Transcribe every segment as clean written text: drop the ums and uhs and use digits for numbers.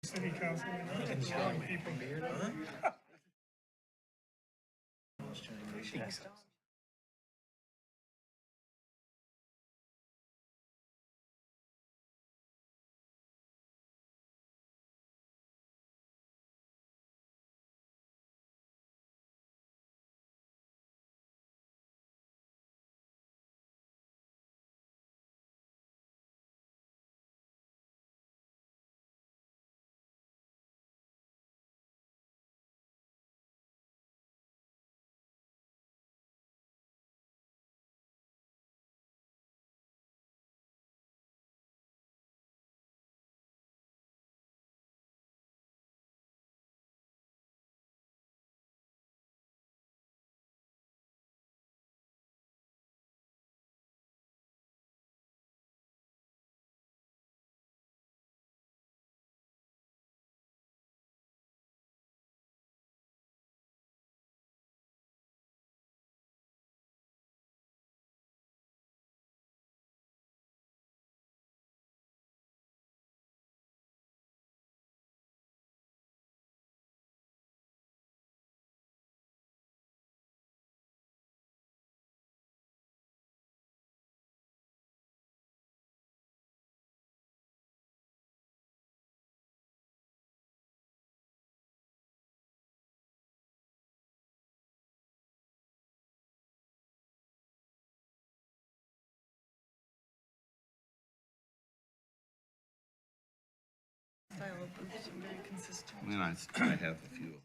City council, young people. Style of boots are very consistent. I mean, I have a few of them.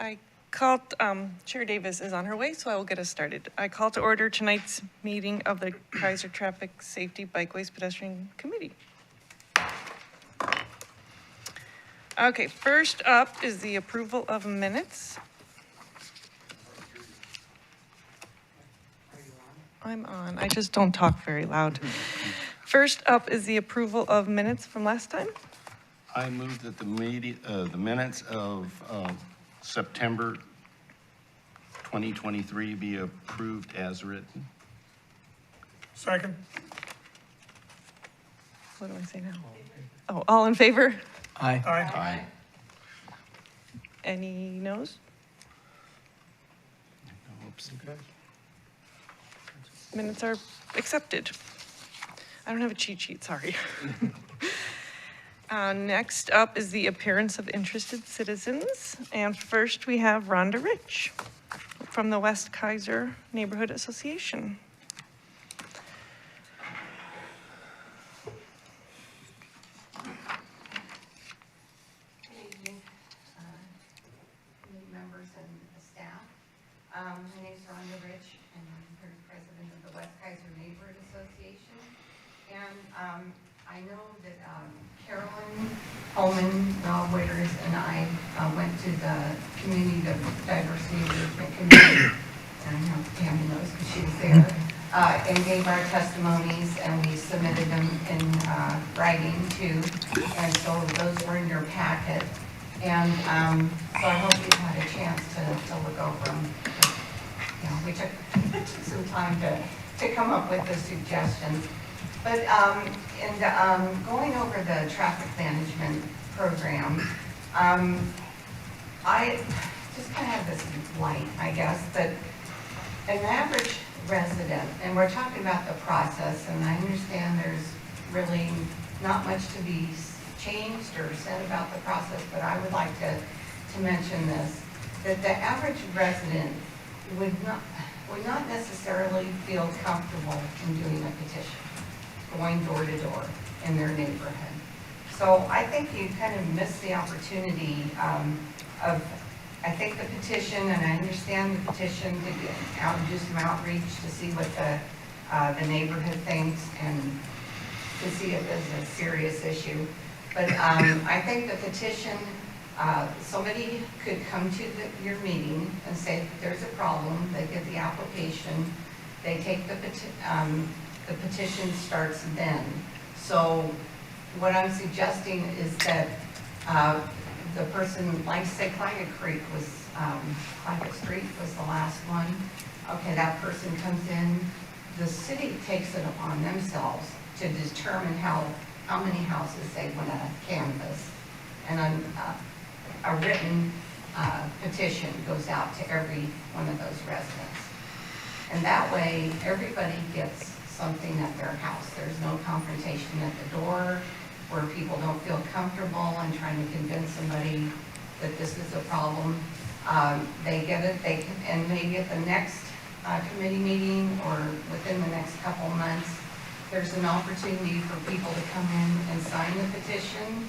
I called, Chair Davis is on her way, so I will get us started. I call to order tonight's meeting of the Keizer Traffic Safety Bikeways Pedestrian Committee. Okay, first up is the approval of minutes. I'm on, I just don't talk very loud. First up is the approval of minutes from last time. I move that the minutes of September 2023 be approved as written. Second. What do I say now? Oh, all in favor? Aye. Aye. Aye. Any noes? Oops. Minutes are accepted. I don't have a cheat sheet, sorry. Next up is the appearance of interested citizens. And first we have Rhonda Rich from the West Keizer Neighborhood Association. Good evening, committee members and the staff. My name is Rhonda Rich, and I'm the president of the West Keizer Neighborhood Association. And I know that Carolyn Holman, Waiters, and I went to the Community Diversity Engagement Committee, and I know Tammy knows because she was there, and gave our testimonies, and we submitted them in writing too, and so those were in your packet. And so I hope you've had a chance to look over them. You know, we took some time to come up with the suggestions. But going over the traffic management program, I just kind of have this light, I guess, that an average resident, and we're talking about the process, and I understand there's really not much to be changed or said about the process, but I would like to mention this, that the average resident would not necessarily feel comfortable in doing a petition, going door to door in their neighborhood. So I think you kind of missed the opportunity of, I think the petition, and I understand the petition to get out and do some outreach to see what the neighborhood thinks and to see if it's a serious issue. But I think the petition, somebody could come to your meeting and say there's a problem, they get the application, they take the petition starts then. So what I'm suggesting is that the person, like say Clyde Creek was, Clyde Street was the last one. Okay, that person comes in, the city takes it upon themselves to determine how many houses they want to canvass. And a written petition goes out to every one of those residents. And that way, everybody gets something at their house. There's no confrontation at the door where people don't feel comfortable and trying to convince somebody that this is a problem. They get it, and maybe at the next committee meeting or within the next couple months, there's an opportunity for people to come in and sign the petition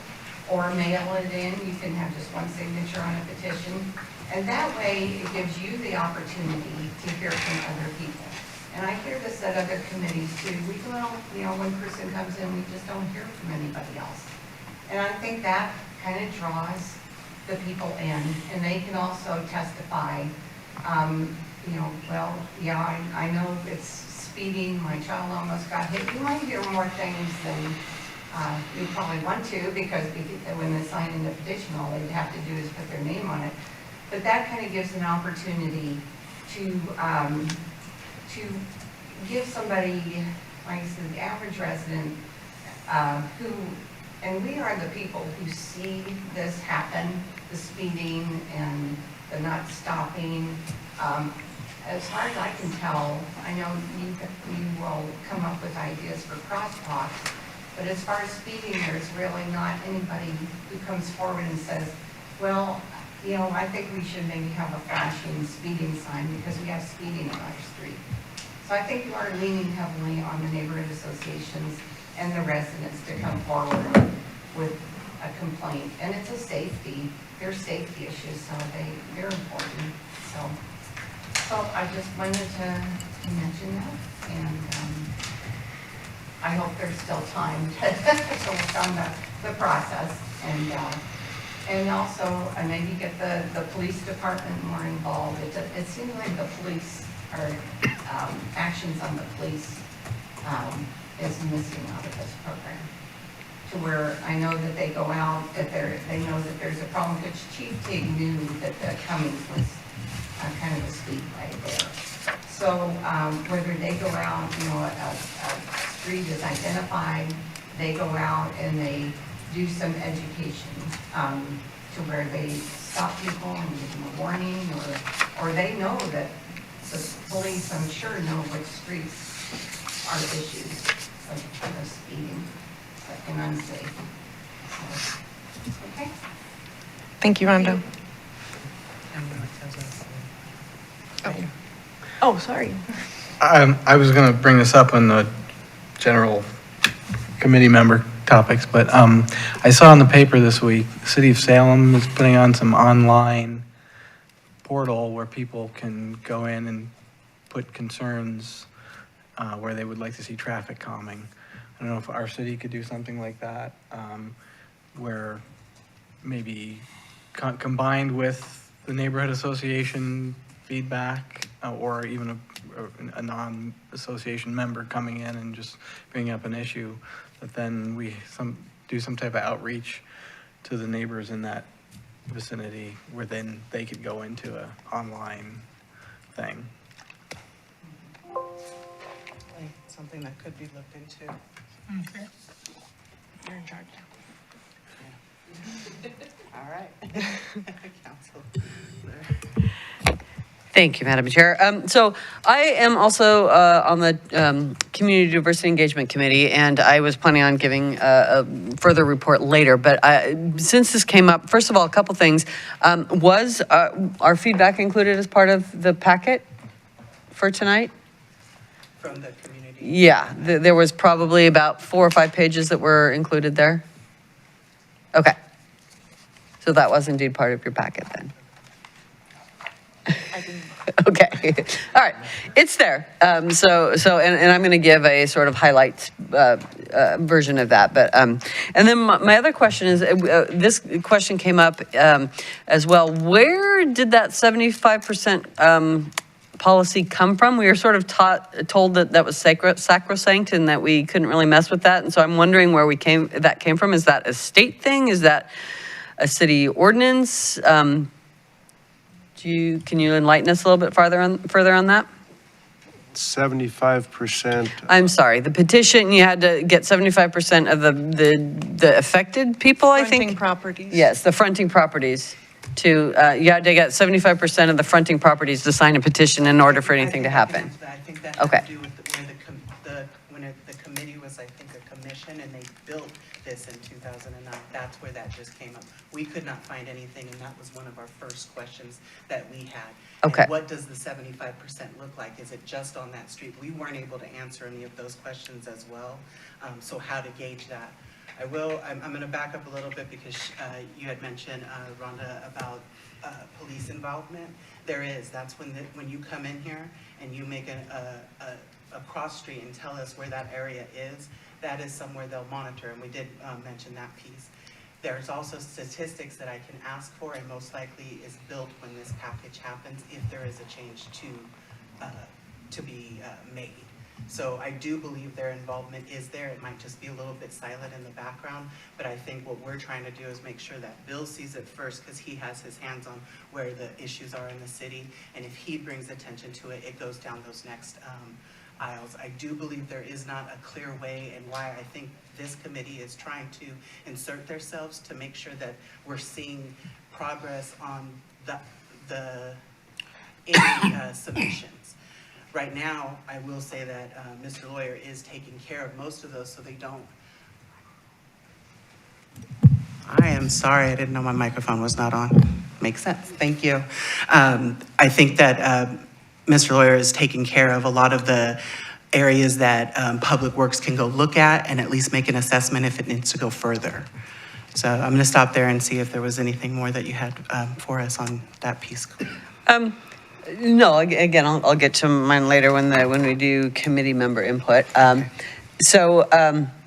or mail it in. You can have just one signature on a petition. And that way, it gives you the opportunity to hear from other people. And I hear this at other committees too. We don't, you know, one person comes in, we just don't hear from anybody else. And I think that kind of draws the people in, and they can also testify, you know, well, yeah, I know it's speeding, my child almost got hit. You might hear more things than you probably want to, because when they sign in the petition, all they'd have to do is put their name on it. But that kind of gives an opportunity to give somebody, like I said, the average resident, and we are the people who see this happen, the speeding and the not stopping. As far as I can tell, I know you will come up with ideas for crosswalks, but as far as speeding, there's really not anybody who comes forward and says, well, you know, I think we should maybe have a flashing speeding sign because we have speeding on our street. So I think you are leaning heavily on the neighborhood associations and the residents to come forward with a complaint, and it's a safety, they're safety issues, so they're important, so I just wanted to mention that, and, I hope there's still time to work on the process, and also, maybe get the police department more involved. It seems like the police are, actions on the police, is missing out of this program. To where I know that they go out, that they know that there's a problem, which Chief Tig knew that the Cummings was kind of a speedway there. So, whether they go out, you know, a street is identified, they go out and they do some education, to where they stop people and give them a warning, or they know that the police, I'm sure, know which streets are issues of speeding and unsafe. So, okay? Thank you, Rhonda. Oh, sorry. I was going to bring this up on the general committee member topics, but I saw in the paper this week, the city of Salem is putting on some online portal where people can go in and put concerns where they would like to see traffic calming. I don't know if our city could do something like that, where maybe combined with the neighborhood association feedback, or even a non-association member coming in and just bringing up an issue, that then we do some type of outreach to the neighbors in that vicinity, where then they could go into a online thing. Something that could be looked into. Okay. You're in charge now. All right. Council. Thank you, Madam Chair. So I am also on the Community Diversity Engagement Committee, and I was planning on giving a further report later. But since this came up, first of all, a couple things. Was our feedback included as part of the packet for tonight? From the community. Yeah, there was probably about 4 or 5 pages that were included there. Okay. So that was indeed part of your packet then. Okay, all right, it's there. So, and I'm going to give a sort of highlights version of that. But and then my other question is, this question came up as well. Where did that 75% policy come from? We were sort of told that that was sacrosanct and that we couldn't really mess with that. And so I'm wondering where that came from. Is that a state thing? Is that a city ordinance? Can you enlighten us a little bit further on that? 75%. I'm sorry, the petition, you had to get 75% of the affected people, I think? Fronting properties. Yes, the fronting properties you had to get 75% of the fronting properties to sign a petition in order for anything to happen. I think that Okay. had to do with when the committee was, I think, a commission, and they built this in 2009. That's where that just came up. We could not find anything, and that was one of our first questions that we had. Okay. And what does the 75% look like? Is it just on that street? We weren't able to answer any of those questions as well. So how to gauge that? I'm going to back up a little bit because you had mentioned, Rhonda, about police involvement. There is. That's when you come in here and you make a cross street and tell us where that area is, that is somewhere they'll monitor, and we did mention that piece. There's also statistics that I can ask for, and most likely is built when this package happens, if there is a change to be made. So I do believe their involvement is there. It might just be a little bit silent in the background, but I think what we're trying to do is make sure that Bill sees it first, because he has his hands on where the issues are in the city, and if he brings attention to it, it goes down those next aisles. I do believe there is not a clear way, and why I think this committee is trying to insert themselves to make sure that we're seeing progress on any submissions. Right now, I will say that Mr. Lawyer is taking care of most of those, so they don't. I am sorry, I didn't know my microphone was not on. Makes sense, thank you. I think that Mr. Lawyer is taking care of a lot of the areas that Public Works can go look at and at least make an assessment if it needs to go further. So I'm going to stop there and see if there was anything more that you had for us on that piece. No, again, I'll get to mine later when we do committee member input.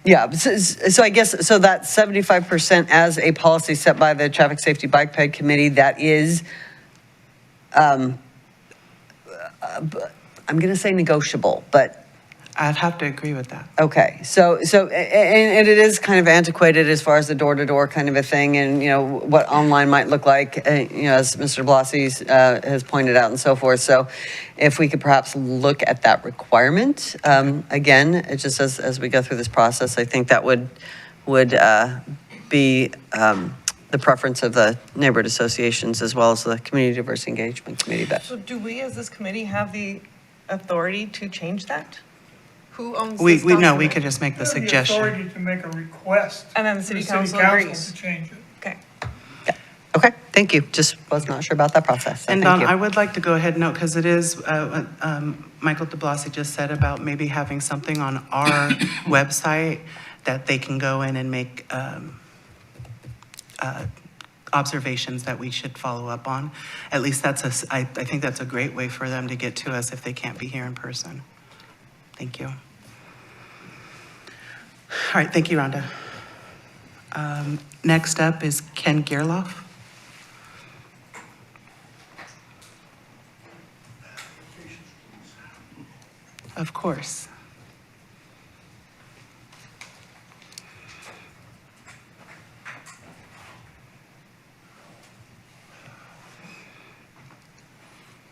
Yeah, so I guess, so that 75% as a policy set by the Traffic Safety Bike Ped Committee, that is, I'm going to say negotiable, but I'd have to agree with that. okay, and it is kind of antiquated as far as the door-to-door kind of a thing, and, you know, what online might look like, as Mr. Blassie has pointed out and so forth. So if we could perhaps look at that requirement, again, it just as we go through this process, I think that would be the preference of the neighborhood associations as well as the Community Diversity Engagement Committee. But So do we, as this committee, have the authority to change that? Who owns We this no, we document? could just make the You have the suggestion. authority to make a request. And then the to city council agrees. to change it. Okay. okay, thank you. Just was not sure about that process. So And thank Don, you. I would like to go ahead and note, because it is, Michael de Blasi just said about maybe having something on our website that they can go in and make observations that we should follow up on. At least I think that's a great way for them to get to us if they can't be here in person. Thank you. All right, thank you, Rhonda. Next up is Ken Gerloff. Of course.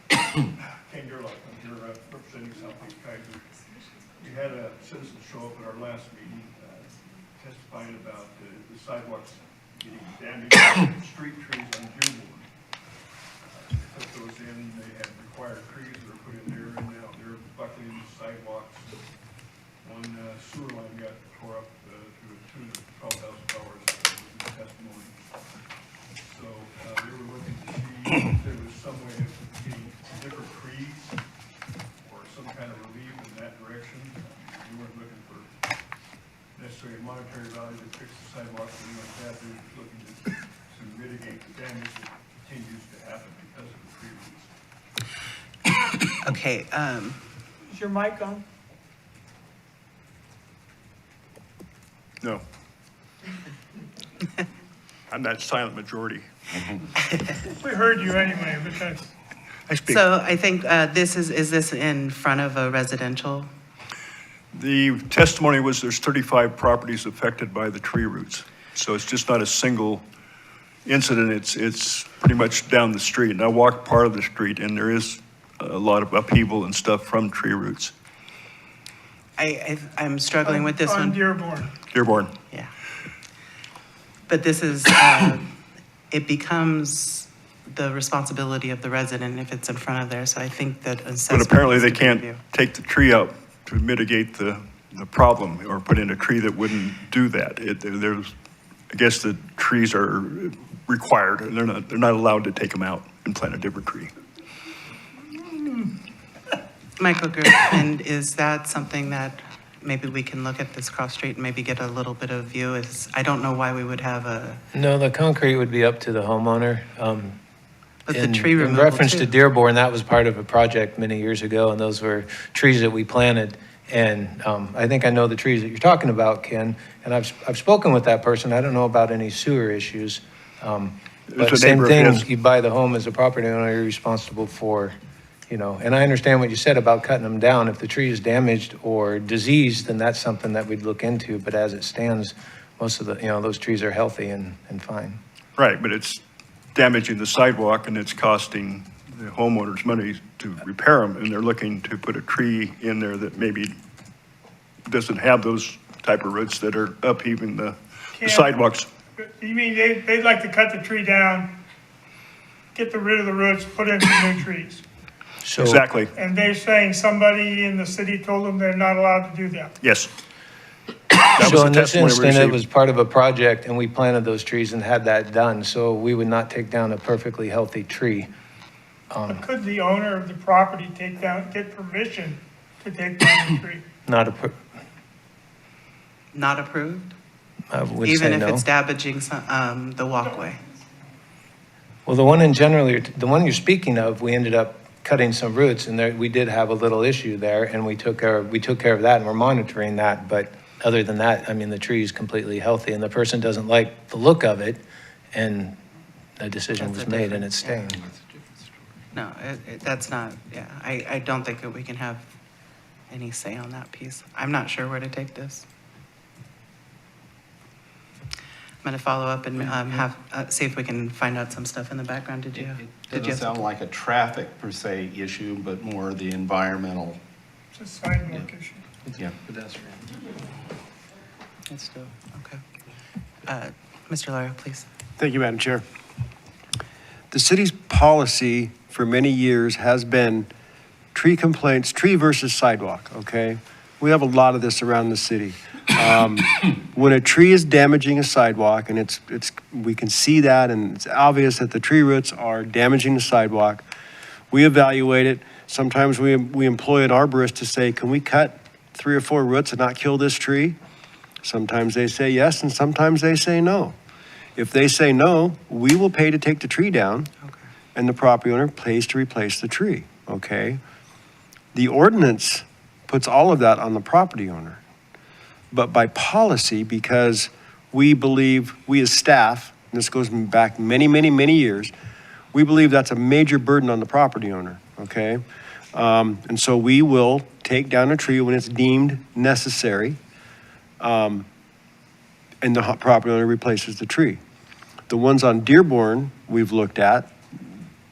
Ken Gerlach, I'm here representing Southeast Keizer. We had a citizen show up at our last meeting testifying about the sidewalks getting damaged, street trees on Dearborn. They took those in, they had required trees that were put in there, and now they're buckling the sidewalks. One sewer line got tore up to the tune of $12,000 testimony. So they were looking to see if there was some way of getting different trees or some kind of relief in that direction. We weren't looking for necessarily monetary value to fix the sidewalks or anything like that. They were looking to mitigate the damage that continues to happen because of the tree roots. Okay, Is your mic on? No. I'm that silent majority. We heard you anyway, but that's, I speak. so I think is this in front of a residential? The testimony was there's 35 properties affected by the tree roots. So it's just not a single incident. It's pretty much down the street. And I walked part of the street and there is a lot of upheaval and stuff from tree roots. I'm struggling with this on one. Dearborn. Dearborn. Yeah. But this is, it becomes the responsibility of the resident if it's in front of there. So I think that But assessment apparently needs they to be can't reviewed. take the tree out to mitigate the problem or put in a tree that wouldn't do that. There's, I guess the trees are required and they're not allowed to take them out and plant a different tree. Michael Griffin, is that something that maybe we can look at this cross street and maybe get a little bit of view? I don't know why we would have No, the concrete would be up to the homeowner. but the In- tree In removal reference to too. Dearborn, that was part of a project many years ago, and those were trees that we planted. And I think I know the trees that you're talking about, Ken, and I've spoken with that person. I don't know about any sewer issues. But a same neighbor of thing, his. you buy the home as a property owner, you're responsible for, and I understand what you said about cutting them down. If the tree is damaged or diseased, then that's something that we'd look into. But as it stands, most of the, those trees are healthy and fine. Right, but it's damaging the sidewalk and it's costing the homeowners money to repair them. And they're looking to put a tree in there that maybe doesn't have those type of roots that are upheaving the sidewalks. You mean they'd like to cut the tree down, get rid of the roots, put in some new trees? So Exactly, And they're saying somebody in the city told them they're not allowed to do that. yes. That was So the in this testimony we instant, it received. was part of a project, and we planted those trees and had that done, so we would not take down a perfectly healthy tree. But could the owner of the property get permission to take down the tree? Not a, per- Not approved? I would say Even if no. it's damaging the walkway? Well, the one you're speaking of, we ended up cutting some roots, and there, we did have a little issue there, and we took care of that, and we're monitoring that. But other than that, I mean, the tree is completely healthy, and the person doesn't like the look of it, and a decision That's was a made, and different- it's staying. No, that's not, yeah, I don't think that we can have any say on that piece. I'm not sure where to take this. I'm going to follow up and see if we can find out some stuff in the background. Did you Doesn't have sound like a traffic per se issue, but more the environmental, It's a sidewalk issue. yeah. It's still, okay. Mr. Lawyer, please. Thank you, Madam Chair. The city's policy for many years has been tree complaints, tree versus sidewalk, okay? We have a lot of this around the city. When a tree is damaging a sidewalk, and we can see that, and it's obvious that the tree roots are damaging the sidewalk, we evaluate it. Sometimes we employ an arborist to say, can we cut 3 or 4 roots and not kill this tree? Sometimes they say yes, and sometimes they say no. If they say no, we will pay to take the tree down, Okay. and the property owner pays to replace the tree, okay? The ordinance puts all of that on the property owner. But by policy, because we believe, we as staff, and this goes back many, many, many years, we believe that's a major burden on the property owner, okay? And so we will take down a tree when it's deemed necessary, and the property owner replaces the tree. The ones on Dearborn we've looked at,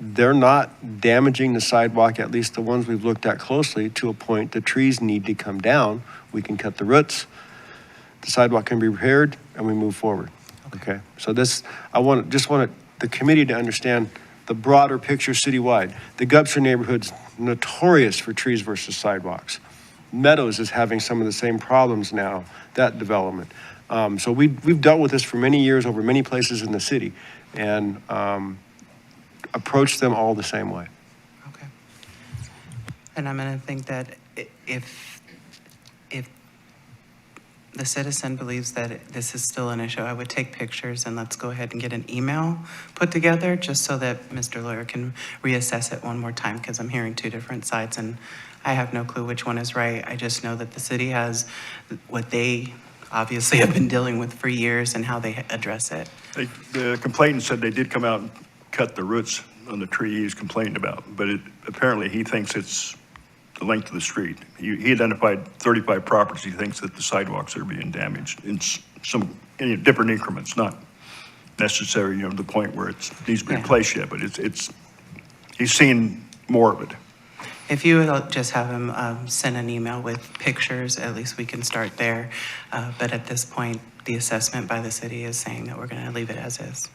they're not damaging the sidewalk, at least the ones we've looked at closely, to a point the trees need to come down. We can cut the roots, the sidewalk can be repaired, and we move forward. Okay, so this, just want the committee to understand the broader picture citywide. The Gubser neighborhood's notorious for trees versus sidewalks. Meadows is having some of the same problems now, that development. So we've dealt with this for many years over many places in the city, and approach them all the same way. Okay. And I'm going to think that if the citizen believes that this is still an issue, I would take pictures and let's go ahead and get an email put together just so that Mr. Lawyer can reassess it one more time, because I'm hearing 2 different sides and I have no clue which one is right. I just know that the city has what they obviously have been dealing with for years and how they address it. The complainant said they did come out and cut the roots on the tree he's complaining about, but apparently he thinks it's the length of the street. He identified 35 properties. He thinks that the sidewalks are being damaged in in different increments, not necessary, to the point where it needs to be replaced yet, but he's seen more of it. If you would just have him send an email with pictures, at least we can start there. But at this point, the assessment by the city is saying that we're going to leave it as is.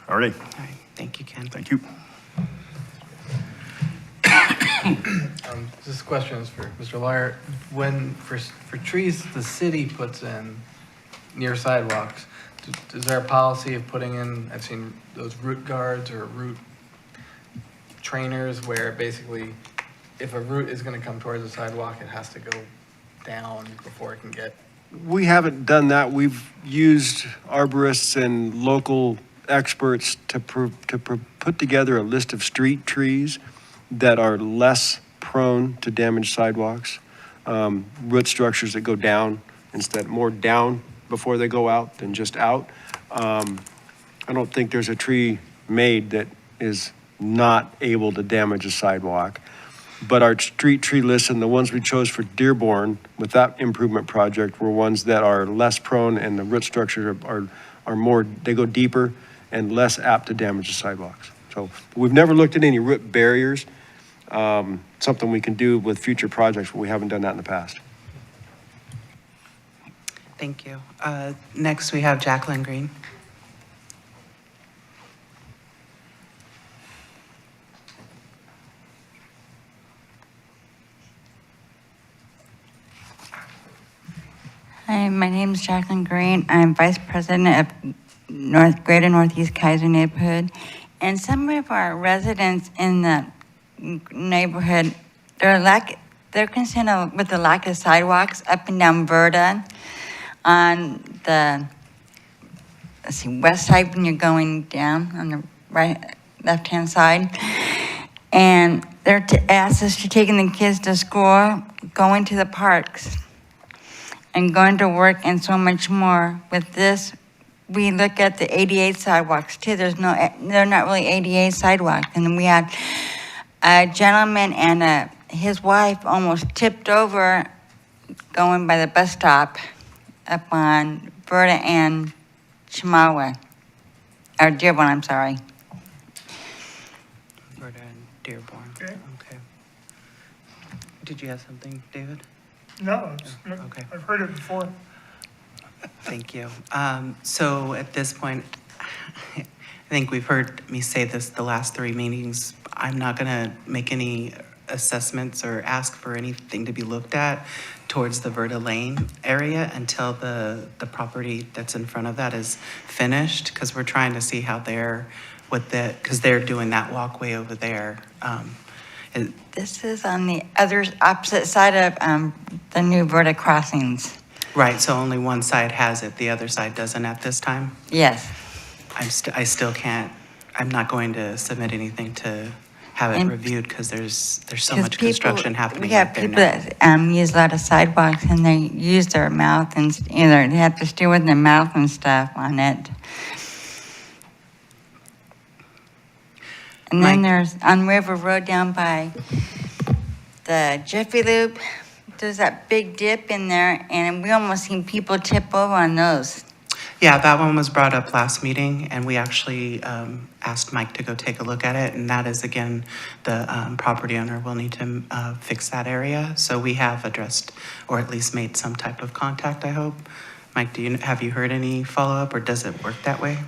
All right. All right, thank you, Ken. Thank you. This question is for Mr. Lawyer. When, for trees the city puts in near sidewalks, is there a policy of putting in, I've seen those root guards or root trainers where basically if a root is going to come towards the sidewalk, it has to go down before it can get. We haven't done that. We've used arborists and local experts to put together a list of street trees that are less prone to damage sidewalks, root structures that go down instead, more down before they go out than just out. I don't think there's a tree made that is not able to damage a sidewalk. But our street tree list and the ones we chose for Dearborn with that improvement project were ones that are less prone, and the root structures are more, they go deeper and less apt to damage the sidewalks. So we've never looked at any root barriers. Something we can do with future projects, but we haven't done that in the past. Thank you. Next, we have Jacqueline Green. Hi, my name is Jacqueline Green. I'm Vice President of Greater Northeast Keizer neighborhood. And some of our residents in the neighborhood, they're concerned with the lack of sidewalks up and down Verda on the let's see, west side when you're going down on the right, left-hand side. And they're asked us to taking the kids to school, going to the parks, and going to work and so much more. With this, we look at the ADA sidewalks too. They're not really ADA sidewalks. And we had a gentleman and his wife almost tipped over going by the bus stop up on Berta and Chemawa, or Dearborn, I'm sorry. Roberta and Dearborn. Okay. Okay. Did you have something, David? No, Okay. I've heard it before. Thank you. So at this point, I think we've heard me say this the last 3 meetings. I'm not going to make any assessments or ask for anything to be looked at towards the Verta Lane area until the property that's in front of that is finished, because we're trying to see how because they're doing that walkway over there. This is on the opposite side of the new Verta crossings. Right, so only one side has it, the other side doesn't at this time? Yes. I still can't, I'm not going to submit anything to have it And- reviewed because there's so 'Cause much construction happening We have out there people now. that use a lot of sidewalks and they use their mouth and either they have to steer with their mouth and stuff on it. And then Mike? there's on River Road down by the Jiffy Loop, there's that big dip in there and we almost seen people tip over on those. Yeah, that one was brought up last meeting, and we actually asked Mike to go take a look at it, and that is, again, the property owner will need to fix that area. So we have addressed, or at least made some type of contact, I hope. Mike, have you heard any follow-up, or does it work that way?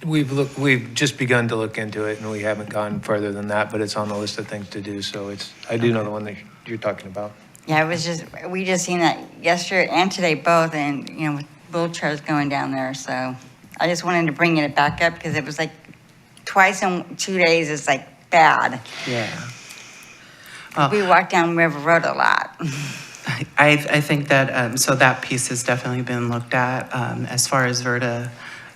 We've just begun to look into it, and we haven't gone further than that, but it's on the list of things to do, so I do know the one that you're talking about. Yeah, we just seen that yesterday and today both and, with wheelchairs going down there, so I just wanted to bring it back up because it was like twice in 2 days is like bad. Yeah. We walk down River Road a lot. I think that, so that piece has definitely been looked at. As far as Verta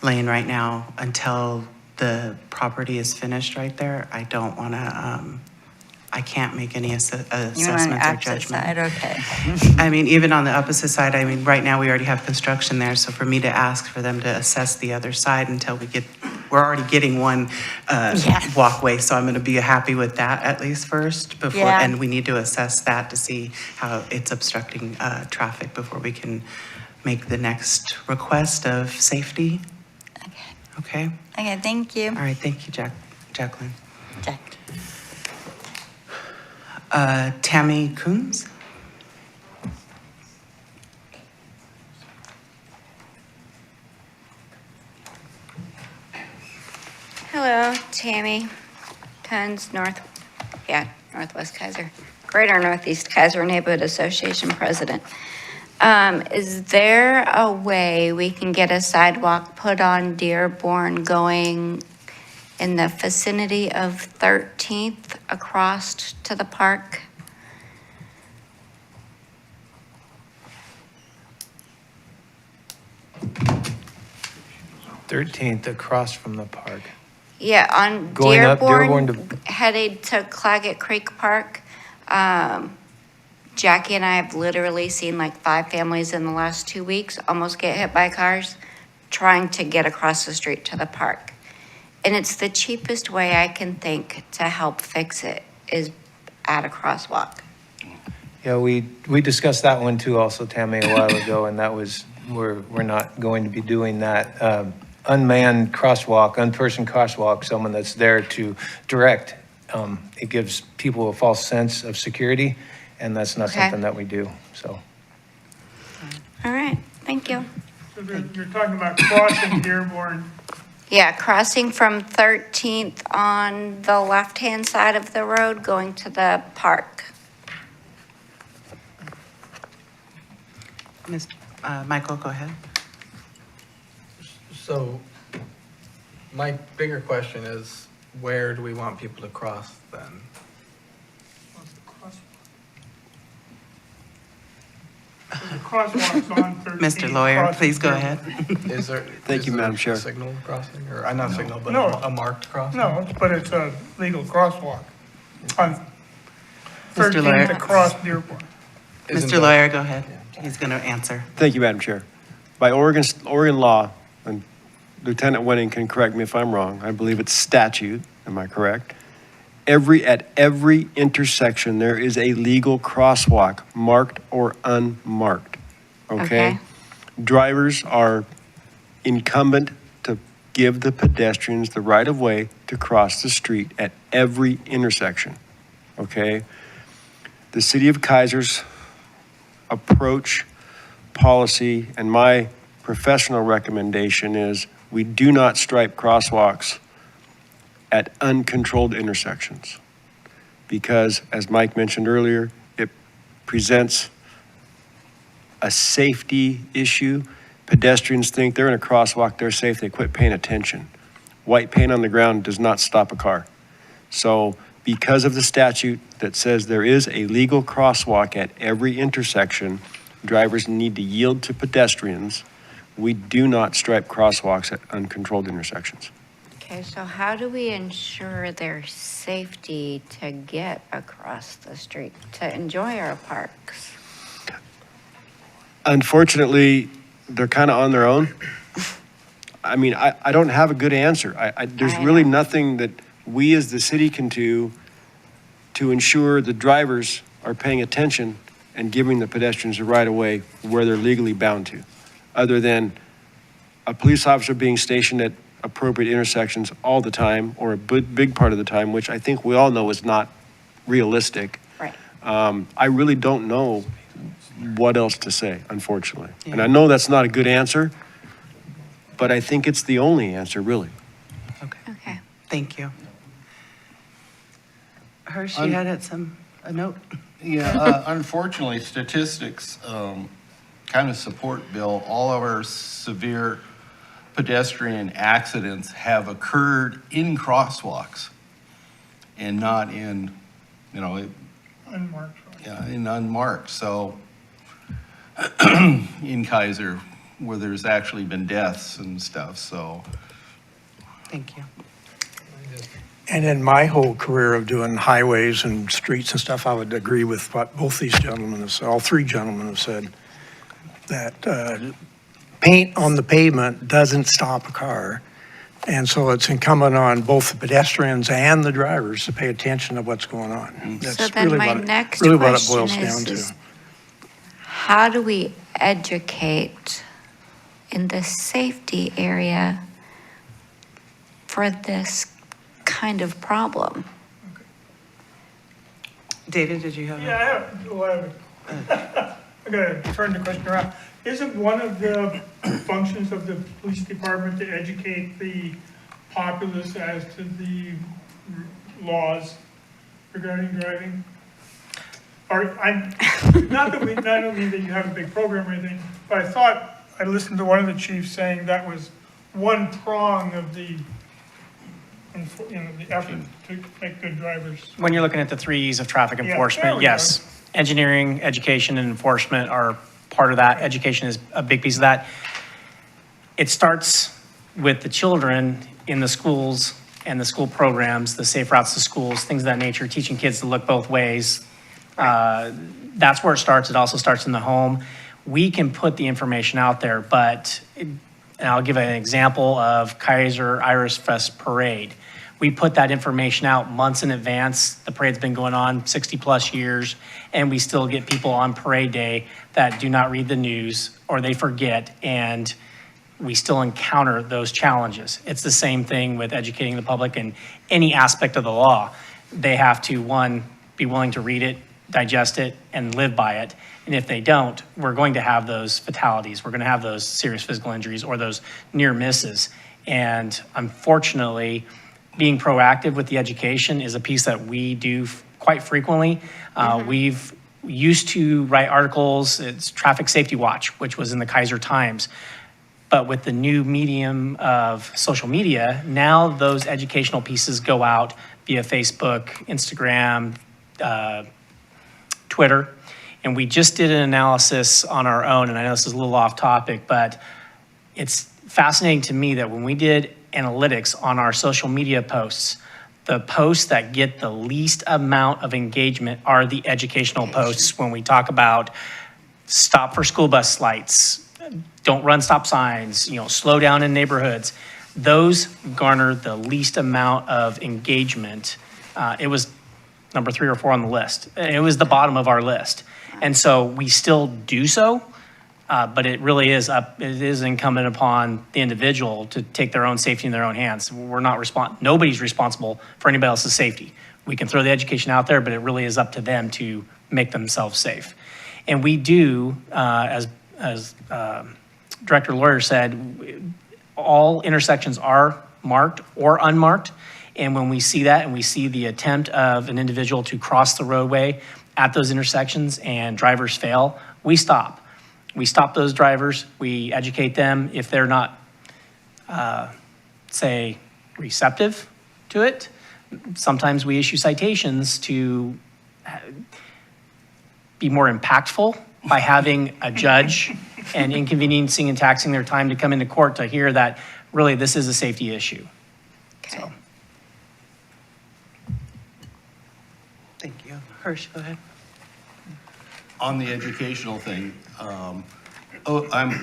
Lane right now, until the property is finished right there, I don't want to, I can't make any You assessments on the or opposite judgment. side, okay. I mean, even on the opposite side, I mean, right now, we already have construction there, so for me to ask for them to assess the other side until we're already getting one Yeah. walkway, so I'm going to be happy with that at least first, before, Yeah. and we need to assess that to see how it's obstructing traffic before we can make the next request of safety. Okay? Okay, thank you. All right, thank you, Jacqueline. Jack. Tammy Coons? Hello, Tammy Kunz, Northwest Keizer, Greater Northeast Keizer Neighborhood Association President. Is there a way we can get a sidewalk put on Dearborn going in the vicinity of 13th across to the park? 13th across from the park. Yeah, on Going up Dearborn, Dearborn headed to Claggett Creek Park. Jackie and I have literally seen like 5 families in the last 2 weeks almost get hit by cars trying to get across the street to the park. And it's the cheapest way I can think to help fix it is add a crosswalk. Yeah, we discussed that one too also, Tammy, a while ago, and that was, we're not going to be doing that. Unmanned crosswalk, unpersoned crosswalk, someone that's there to direct. It gives people a false sense of security, and that's not Okay. something that we do, so. All right, thank you. So you're talking about crossing Dearborn. Yeah, crossing from 13th on the left-hand side of the road going to the park. Michael, go ahead. So my bigger question is, where do we want people to cross then? crosswalks on 13. Mr. Lawyer, crossing please go Dearborn. ahead. Is there? Thank is you, there Madam a Chair. Signal crossing, or, not signal, but No. a marked crossing? No, but it's a legal crosswalk on Mr. 13th Lawyer. across Dearborn. Isn't Mr. that- Lawyer, go ahead. He's going to answer. Thank you, Madam Chair. By Oregon law, and Lieutenant Wenning can correct me if I'm wrong, I believe it's statute, am I correct? At every intersection, there is a legal crosswalk, marked or unmarked, okay? Okay. Drivers are incumbent to give the pedestrians the right of way to cross the street at every intersection, okay? The City of Keizer's approach, policy, and my professional recommendation is we do not stripe crosswalks at uncontrolled intersections. Because, as Mike mentioned earlier, it presents a safety issue. Pedestrians think they're in a crosswalk, they're safe, they quit paying attention. White paint on the ground does not stop a car. So because of the statute that says there is a legal crosswalk at every intersection, drivers need to yield to pedestrians. We do not stripe crosswalks at uncontrolled intersections. Okay, so how do we ensure their safety to get across the street, to enjoy our parks? Unfortunately, they're kind of on their own. I mean, I don't have a good answer. There's I really know. nothing that we as the city can do to ensure the drivers are paying attention and giving the pedestrians the right of way where they're legally bound to, other than a police officer being stationed at appropriate intersections all the time, or a big part of the time, which I think we all know is not realistic. Right. I really don't know what else to say, unfortunately. And I know that's not a good answer, but I think it's the only answer, really. Okay. Thank you. Hirsch, you had a note? Yeah, unfortunately, statistics kind of support Bill. All of our severe pedestrian accidents have occurred in crosswalks and not in, Unmarked. in unmarked. So in Keizer, where there's actually been deaths and stuff, so. Thank you. And in my whole career of doing highways and streets and stuff, I would agree with what both these gentlemen have said, all three gentlemen have said, that paint on the pavement doesn't stop a car. And so it's incumbent on both the pedestrians and the drivers to pay attention to what's going on. So That's then really my what next really what it question boils down is, to. how do we educate in the safety area for this kind of problem? David, did you have? Yeah, I gotta turn the question around. Isn't one of the functions of the police department to educate the populace as to the laws regarding driving? Or not that I mean that you have a big program or anything, but I thought I listened to one of the chiefs saying that was one prong of the effort to make good drivers. When you're looking at the 3 E's of traffic there enforcement, we yes, engineering, education, and enforcement are part of that. Education is a big piece of that. It starts with the children in the schools and the school programs, the safe routes to schools, things of that nature, teaching kids to look both ways. That's where it starts. It also starts in the home. We can put the information out there, but, and I'll give an example of Keizer Iris Fest Parade. We put that information out months in advance. The parade's been going on 60 plus years, and we still get people on parade day that do not read the news or they forget, and we still encounter those challenges. It's the same thing with educating the public in any aspect of the law. They have to, one, be willing to read it, digest it, and live by it. And if they don't, we're going to have those fatalities. We're going to have those serious physical injuries or those near misses. And unfortunately, being proactive with the education is a piece that we do quite frequently. We've used to write articles. It's Traffic Safety Watch, which was in the Keizer Times. But with the new medium of social media, now those educational pieces go out via Facebook, Instagram, Twitter, And we just did an analysis on our own, and I know this is a little off topic, but it's fascinating to me that when we did analytics on our social media posts, the posts that get the least amount of engagement are the educational posts when we talk about stop for school bus lights, don't run stop signs, slow down in neighborhoods. Those garner the least amount of engagement. It was number 3 or 4 on the list. It was the bottom of our list. And so we still do so, but it really is it is incumbent upon the individual to take their own safety in their own hands. Nobody's responsible for anybody else's safety. We can throw the education out there, but it really is up to them to make themselves safe. And we do, as Director Lawyer said, all intersections are marked or unmarked. And when we see that and we see the attempt of an individual to cross the roadway at those intersections and drivers fail, we stop. We stop those drivers, we educate them. If they're not, say, receptive to it, sometimes we issue citations to be more impactful by having a judge and inconveniencing and taxing their time to come into court to hear that really this is a safety issue. Okay. So. Thank you. Hirsch, go ahead. On the educational thing, I'm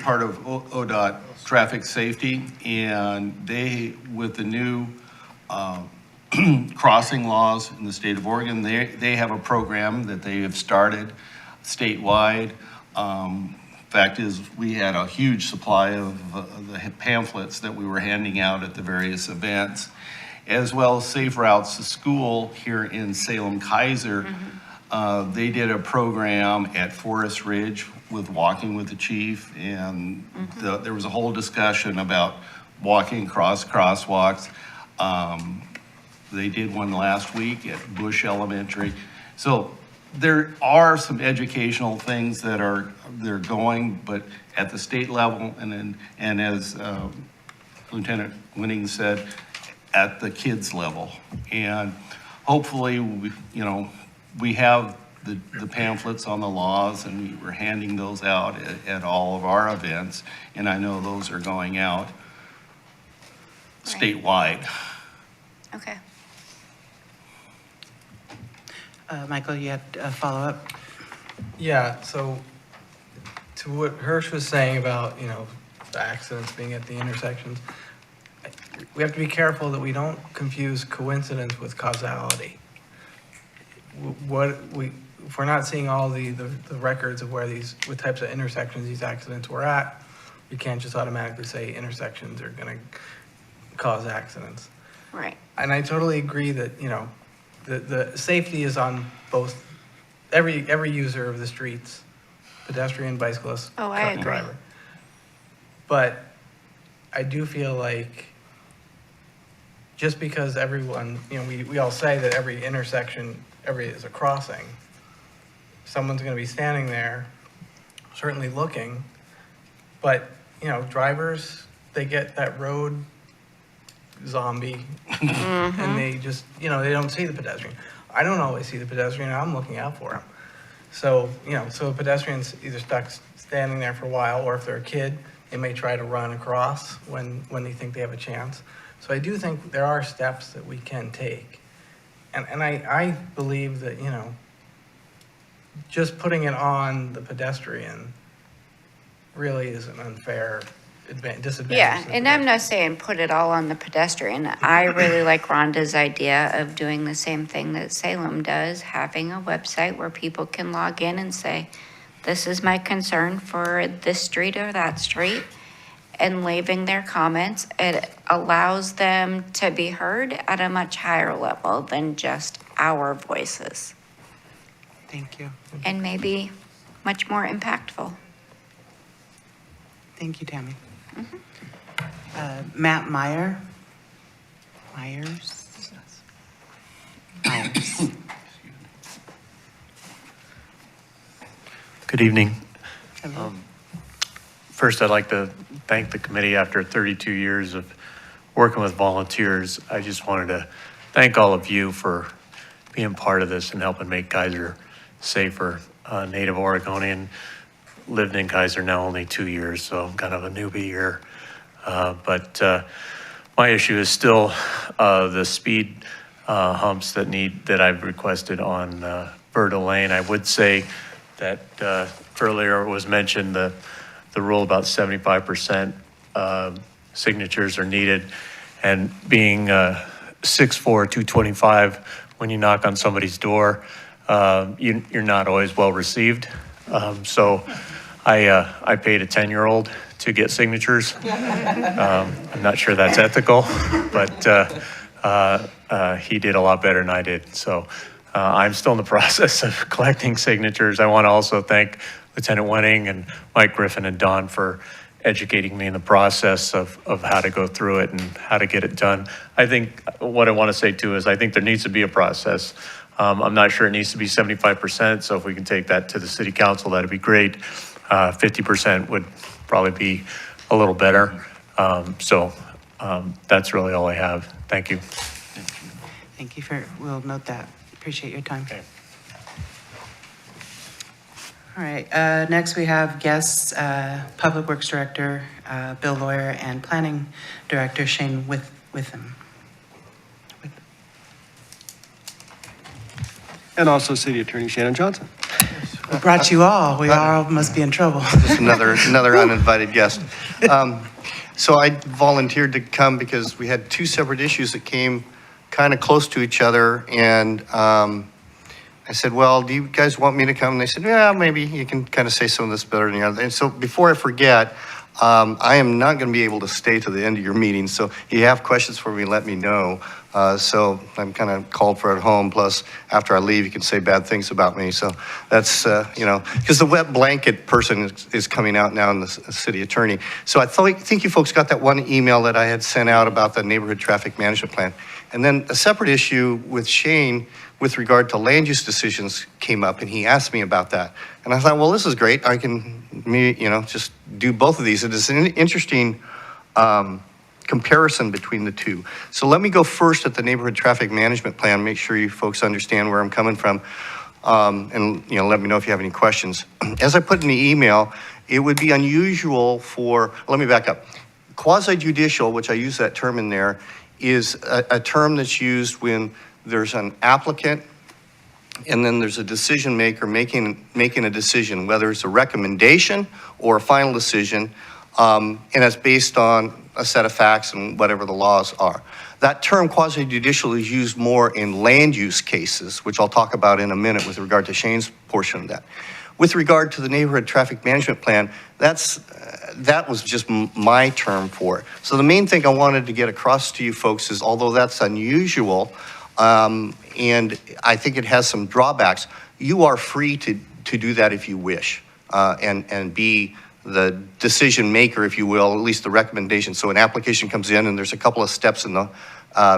part of ODOT Traffic Safety, and they, with the new crossing laws in the state of Oregon, they have a program that they have started statewide. Fact is, we had a huge supply of the pamphlets that we were handing out at the various events, as well as Safe Routes to School here in Salem Keizer. They did a program at Forest Ridge with Walking with the Chief, and there was a whole discussion about walking across crosswalks. They did one last week at Bush Elementary. So there are some educational things that they're going, but at the state level, and as Lieutenant Winning said, at the kids level. And hopefully, we have the pamphlets on the laws, and we're handing those out at all of our events. And I know those are going out statewide. Okay. Michael, you had a follow-up? Yeah, so to what Hirsch was saying about, the accidents being at the intersections, we have to be careful that we don't confuse coincidence with causality. If we're not seeing all the records of what types of intersections these accidents were at, we can't just automatically say intersections are going to cause accidents. Right. And I totally agree that, the safety is on both, every user of the streets, pedestrian, bicyclist, Oh, I truck agree. driver. But I do feel like just because everyone, we all say that every intersection, is a crossing, someone's gonna be standing there, certainly looking, but, drivers, they get that road zombie, and they just, they don't see the pedestrian. I don't always see the pedestrian, and I'm looking out for him. So, so the pedestrian's either stuck standing there for a while, or if they're a kid, they may try to run across when they think they have a chance. So I do think there are steps that we can take. And I believe that, just putting it on the pedestrian really is an unfair disadvantage. Yeah, to the and I'm pedestrian. not saying put it all on the pedestrian. I really like Rhonda's idea of doing the same thing that Salem does, having a website where people can log in and say, this is my concern for this street or that street, and leaving their comments. It allows them to be heard at a much higher level than just our voices, Thank you. and maybe much more impactful. Thank you, Tammy. Matt Myers. Good evening. Hello. First, I'd like to thank the committee. After 32 years of working with volunteers, I just wanted to thank all of you for being part of this and helping make Keizer safer. native Oregonian, lived in Keizer now only 2 years, so I'm kind of a newbie here. But my issue is still the speed humps that I've requested on Berta Lane. I would say that earlier was mentioned the rule about 75% signatures are needed, and being 6'4", 225, when you knock on somebody's door, you're not always well received. So I paid a 10-year-old to get signatures. I'm not sure that's ethical, but he did a lot better than I did. So I'm still in the process of collecting signatures. I want to also thank Lieutenant Wenning and Mike Griffin and Don for educating me in the process of how to go through it and how to get it done. I think what I want to say too is I think there needs to be a process. I'm not sure it needs to be 75%, so if we can take that to the city council, that'd be great. 50% would probably be a little better. That's really all I have. Thank you. Thank you we'll note that. Appreciate your time. Okay. All right, next we have guests, Public Works Director, Bill Lawyer, and Planning Director Shane Witham. And also City Attorney Shannon Johnson. We brought you all. We all must be in trouble. Just another uninvited guest. So I volunteered to come because we had two separate issues that came kind of close to each other, and I said, well, do you guys want me to come? And they said, yeah, maybe you can kind of say some of this better than the other. And so before I forget, I am not going to be able to stay to the end of your meeting. So if you have questions for me, let me know. So I'm kind of called for at home. Plus, after I leave, you can say bad things about me. So that's, because the wet blanket person is coming out now in the city attorney. So I think you folks got that one email that I had sent out about the neighborhood traffic management plan. And then a separate issue with Shane with regard to land use decisions came up, and he asked me about that. And I thought, well, this is great. I can, just do both of these. It is an interesting comparison between the two. So let me go first at the neighborhood traffic management plan, make sure you folks understand where I'm coming from, and let me know if you have any questions. As I put in the email, it would be unusual let me back up. Quasi-judicial, which I use that term in there, is a term that's used when there's an applicant and then there's a decision maker making a decision, whether it's a recommendation or a final decision, and it's based on a set of facts and whatever the laws are. That term quasi-judicial is used more in land use cases, which I'll talk about in a minute with regard to Shane's portion of that. With regard to the neighborhood traffic management plan, that was just my term for it. So the main thing I wanted to get across to you folks is, although that's unusual, and I think it has some drawbacks, you are free to do that if you wish, and be the decision maker, if you will, at least the recommendation. So an application comes in and there's a couple of steps in the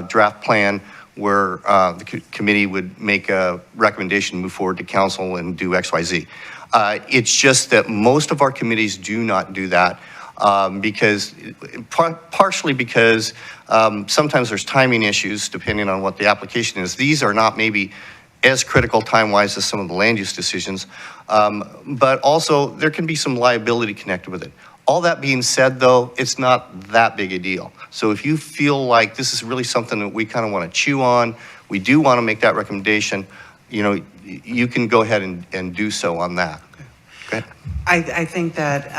draft plan where the committee would make a recommendation, move forward to council and do X, Y, Z. It's just that most of our committees do not do that partially because sometimes there's timing issues depending on what the application is. These are not maybe as critical time-wise as some of the land use decisions, but also there can be some liability connected with it. All that being said, though, it's not that big a deal. So if you feel like this is really something that we kind of want to chew on, we do want to make that recommendation, you can go ahead and do so on that. Okay. I think that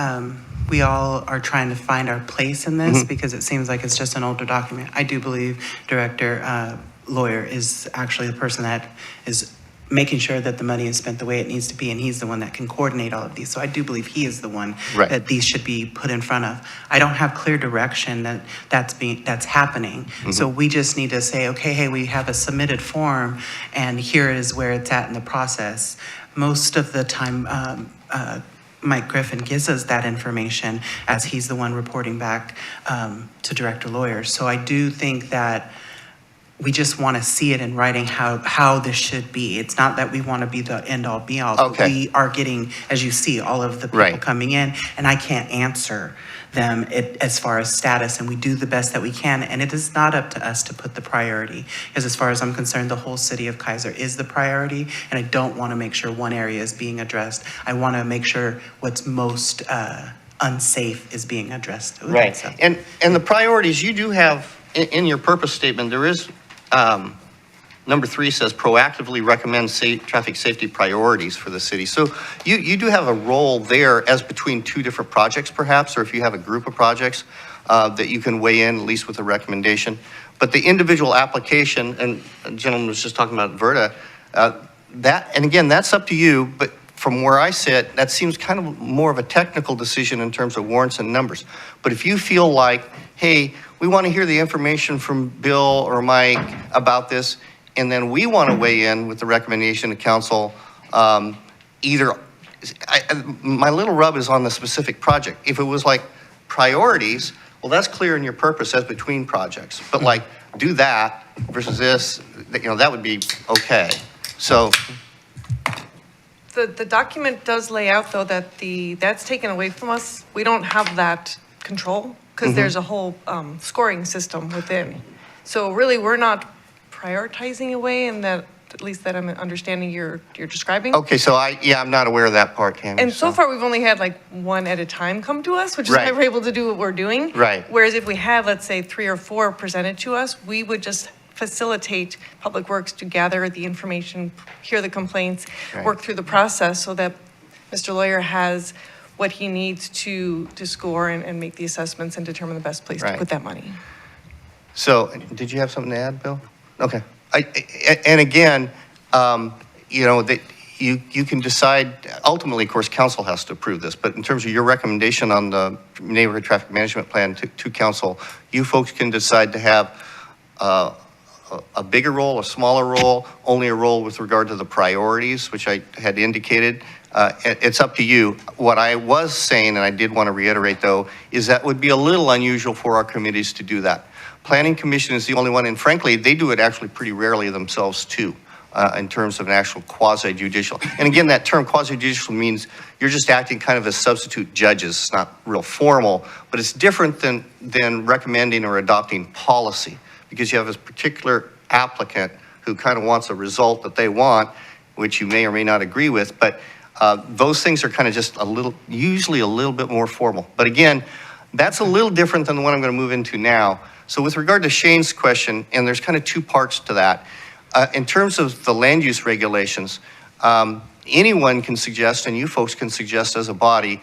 we all are trying to find our place in this because it seems like it's just an older document. I do believe Director Lawyer is actually the person that is making sure that the money is spent the way it needs to be, and he's the one that can coordinate all of these. So I do believe he is the one that these should be put in front of. I don't have clear direction that's happening. So we just need to say, okay, hey, we have a submitted form, and here is where it's at in the process. Most of the time, Mike Griffin gives us that information as he's the one reporting back to Director Lawyer. So I do think that we just want to see it in writing how this should be. It's not that we want to be the end-all be-all. But Okay. we are getting, as you see, all of the people Right. coming in, and I can't answer them as far as status, and we do the best that we can, and it is not up to us to put the priority, because as far as I'm concerned, the whole city of Keizer is the priority, and I don't want to make sure one area is being addressed. I want to make sure what's most unsafe is being addressed. Right. So- And the priorities, you do have, in your purpose statement, there is, number 3 says proactively recommend traffic safety priorities for the city. So you do have a role there as between 2 different projects perhaps, or if you have a group of projects that you can weigh in at least with a recommendation. But the individual application, and a gentleman was just talking about Verda, and again, that's up to you, but from where I sit, that seems kind of more of a technical decision in terms of warrants and numbers. But if you feel like, hey, we want to hear the information from Bill or Mike about this, and then we want to weigh in with the recommendation to council, my little rub is on the specific project. If it was like priorities, well, that's clear in your purpose as between projects. But like, do that versus this, that would be okay. So, The document does lay out, though, that that's taken away from us. We don't have that control, because there's a whole scoring system within. So really, we're not prioritizing away, and that, at least that I'm understanding you're describing. okay, so I'm not aware of that part, Tammy. And so far, we've only had like one at a time come to us, which is why Right. we're able to do what we're doing. Right. Whereas if we had, let's say, 3 or 4 presented to us, we would just facilitate Public Works to gather the information, hear the complaints, Right. work through the process so that Mr. Lawyer has what he needs to score and make the assessments and determine the best place to Right. put that money. So, did you have something to add, Bill? Okay. And again, that you can decide, ultimately, of course, council has to approve this, but in terms of your recommendation on the neighborhood traffic management plan to council, you folks can decide to have a bigger role, a smaller role, only a role with regard to the priorities, which I had indicated. It's up to you. What I was saying, and I did want to reiterate, though, is that would be a little unusual for our committees to do that. Planning Commission is the only one, and frankly, they do it actually pretty rarely themselves, too, in terms of an actual quasi-judicial. And again, that term quasi-judicial means you're just acting kind of as substitute judges. It's not real formal, but it's different than recommending or adopting policy, because you have this particular applicant who kind of wants a result that they want, which you may or may not agree with, but those things are kind of just usually a little bit more formal. But again, that's a little different than the one I'm going to move into now. So with regard to Shane's question, and there's kind of 2 parts to that, in terms of the land use regulations, anyone can suggest, and you folks can suggest as a body,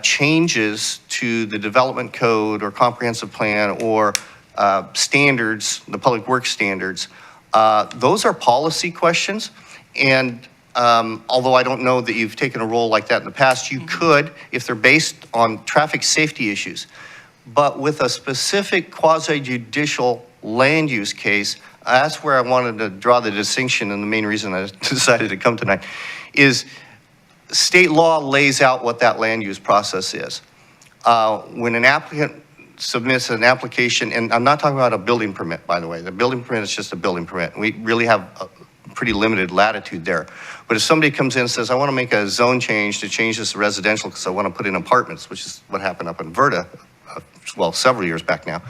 changes to the development code or comprehensive plan or standards, the public works standards. Those are policy questions, and although I don't know that you've taken a role like that in the past, you could if they're based on traffic safety issues. But with a specific quasi-judicial land use case, that's where I wanted to draw the distinction, and the main reason I decided to come tonight is state law lays out what that land use process is. When an applicant submits an application, and I'm not talking about a building permit, by the way. The building permit is just a building permit. We really have a pretty limited latitude there. But if somebody comes in and says, I want to make a zone change to change this to residential because I want to put in apartments, which is what happened up in Verda, several years back now,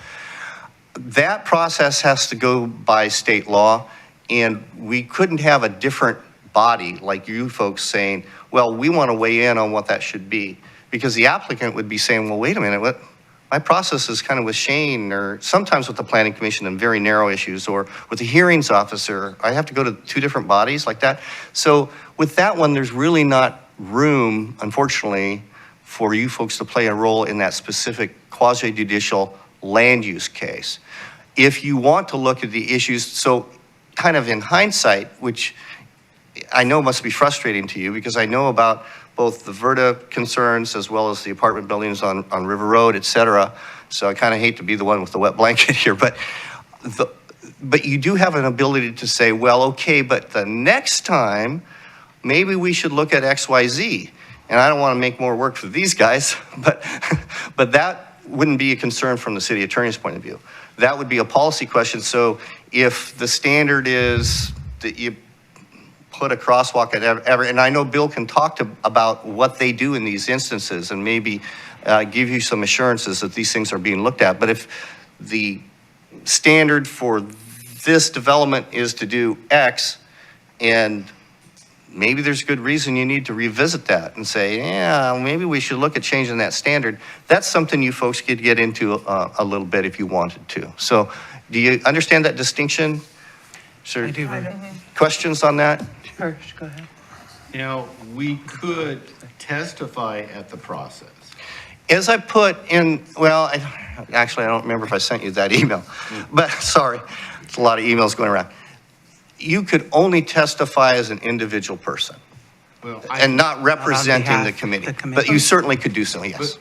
that process has to go by state law, and we couldn't have a different body like you folks saying, well, we want to weigh in on what that should be. Because the applicant would be saying, well, wait a minute, my process is kind of with Shane, or sometimes with the Planning Commission in very narrow issues, or with the hearings officer. I have to go to 2 different bodies like that. So with that one, there's really not room, unfortunately, for you folks to play a role in that specific quasi-judicial land use case. If you want to look at the issues, so kind of in hindsight, which I know must be frustrating to you, because I know about both the Verda concerns as well as the apartment buildings on River Road, et cetera. So I kind of hate to be the one with the wet blanket here, but you do have an ability to say, well, okay, but the next time, maybe we should look at X, Y, Z. And I don't want to make more work for these guys, but that wouldn't be a concern from the city attorney's point of view. that would be a policy question. So if the standard is that you put a crosswalk at every, and I know Bill can talk about what they do in these instances and maybe give you some assurances that these things are being looked at. But if the standard for this development is to do X, and maybe there's good reason you need to revisit that and say, yeah, maybe we should look at changing that standard. That's something you folks could get into a little bit if you wanted to. So do you understand that distinction? Sir, I do. questions on that? Hirsch, go ahead. You know, we could testify at the process. As I put in, well, actually, I don't remember if I sent you that email, but sorry, it's a lot of emails going around. You could only testify as an individual person Well, and not representing behalf the of committee. the committee. But you certainly could do so, yes.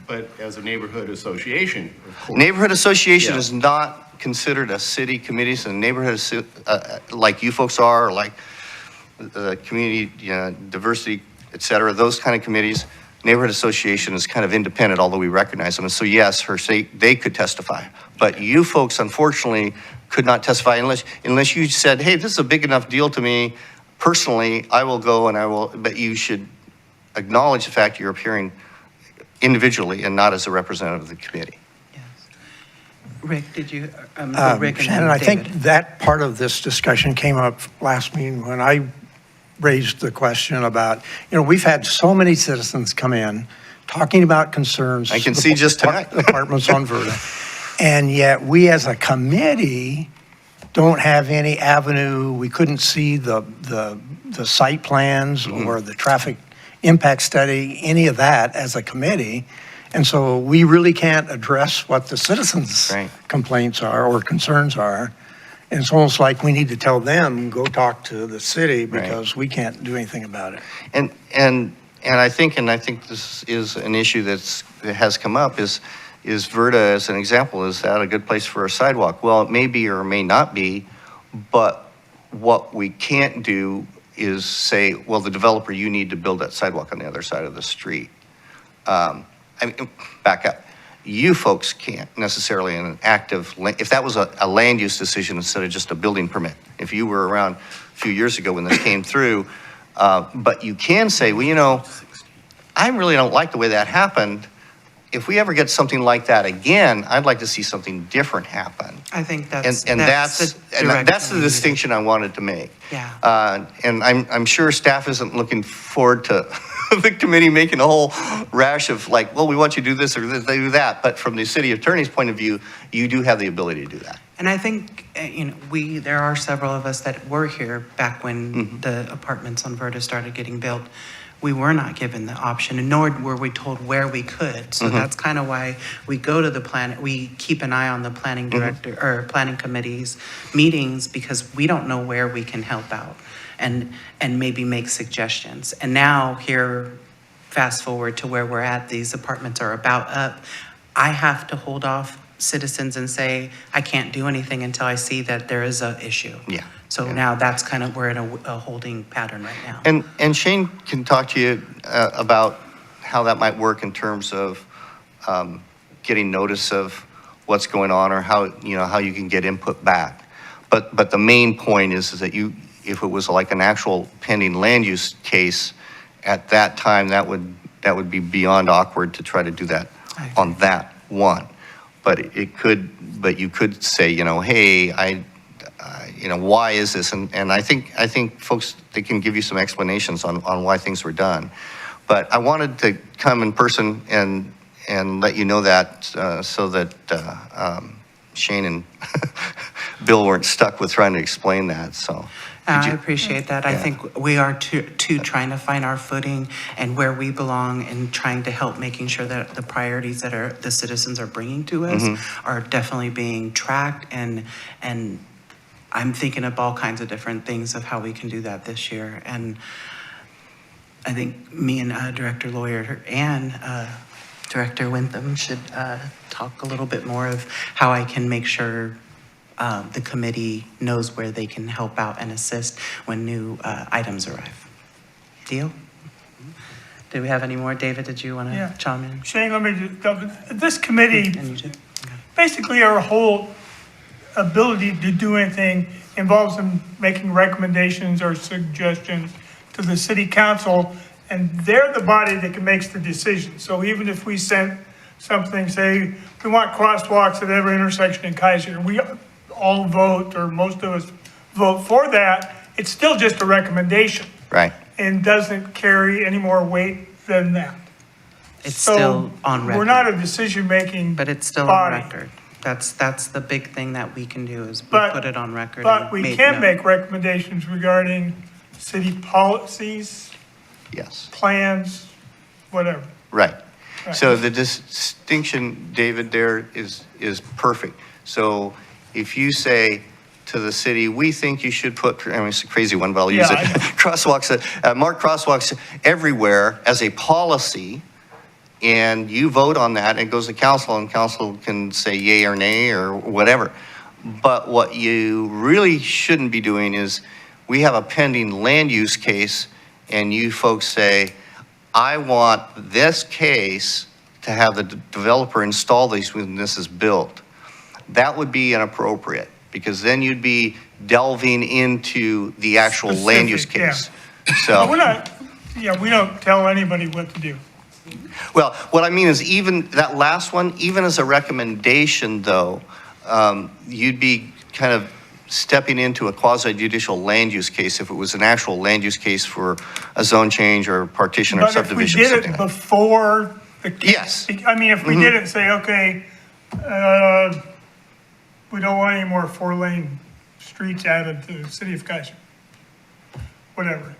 but as a neighborhood association, of course. Neighborhood association Yeah. is not considered a city committee, so neighborhood, like you folks are, or like community, diversity, et cetera, those kind of committees. Neighborhood association is kind of independent, although we recognize them. And so yes, they could testify. But you folks, unfortunately, could not testify unless you said, hey, this is a big enough deal to me. Personally, I will go and I will, but you should acknowledge the fact you're appearing individually and not as a representative of the committee. Rick, did you, Rick and Shannon, I think David. that part of this discussion came up last meeting when I raised the question about, we've had so many citizens come in talking about concerns. I can see just tonight. Apartments on Verda. And yet we as a committee don't have any avenue. We couldn't see the site plans or the traffic impact study, any of that as a committee. And so we really can't address what the citizens' complaints are or concerns are. And it's almost like we need to tell them, go talk to the city because we can't do anything about it. And I think this is an issue that has come up is Verda, as an example, is that a good place for a sidewalk? Well, it may be or may not be, but what we can't do is say, well, the developer, you need to build that sidewalk on the other side of the street. Back up. You folks can't necessarily in an active, if that was a land use decision instead of just a building permit, if you were around a few years ago when this came through, but you can say, well, I really don't like the way that happened. If we ever get something like that again, I'd like to see something different happen. I think that's That's the distinction I wanted to make. Yeah. And I'm sure staff isn't looking forward to the committee making a whole rash of like, well, we want you to do this or this, they do that. But from the city attorney's point of view, you do have the ability to do that. And I think, there are several of us that were here back when the apartments on Verda started getting built. We were not given the option, nor were we told where we could. So that's kind of why we go to the plan. We keep an eye on the planning director or planning committee's meetings because we don't know where we can help out and maybe make suggestions. And now here, fast forward to where we're at, these apartments are about up. I have to hold off citizens and say, I can't do anything until I see that there is a issue. Yeah. So now that's kind of, we're in a holding pattern right now. And Shane can talk to you about how that might work in terms of getting notice of what's going on or how you can get input back. But the main point is that if it was like an actual pending land use case, at that time, that would be beyond awkward to try to do that on that one. But you could say, hey, why is this? And I think folks, they can give you some explanations on why things were done. But I wanted to come in person and let you know that so that Shane and Bill weren't stuck with trying to explain that. So I appreciate that. I think we are too trying to find our footing and where we belong and trying to help making sure that the priorities that the citizens are bringing to us are definitely being tracked. And I'm thinking of all kinds of different things of how we can do that this year. And I think me and Director Lawyer and Director Wintham should talk a little bit more of how I can make sure the committee knows where they can help out and assist when new items arrive. Deal? Do we have any more? David, did you want to chime in? Shane, let me this committee, And you too? basically our whole ability to do anything involves them making recommendations or suggestions to the city council, and they're the body that makes the decision. So even if we sent something, say, we want crosswalks at every intersection in Keizer, and we all vote, or most of us vote for that, it's still just a recommendation. Right. And doesn't carry any more weight than that. It's So still on record. We're not a decision-making But it's still body. on record. That's the big thing that we can do is we But- put it on record. But and we can note. make recommendations regarding city policies, Yes. plans, whatever. Right. Right. So the distinction, David, there is perfect. So if you say to the city, we think you should put, I mean, it's a crazy one, but I'll use Yeah, it, I know. crosswalks, mark crosswalks everywhere as a policy, and you vote on that, and it goes to council, and council can say yay or nay or whatever. But what you really shouldn't be doing is, we have a pending land use case, and you folks say, I want this case to have the developer install these when this is built. That would be inappropriate, because then you'd be delving into the actual land use Specific, yeah. case. But we're So, not, yeah, we don't tell anybody what to do. well, what I mean is even that last one, even as a recommendation though, you'd be kind of stepping into a quasi-judicial land use case if it was an actual land use case for a zone change or partition or But if we subdivision. did something it like before the. Yes. I mean, if we did it, say, okay, we don't want any more 4-lane streets added to the city of Keizer. Whatever.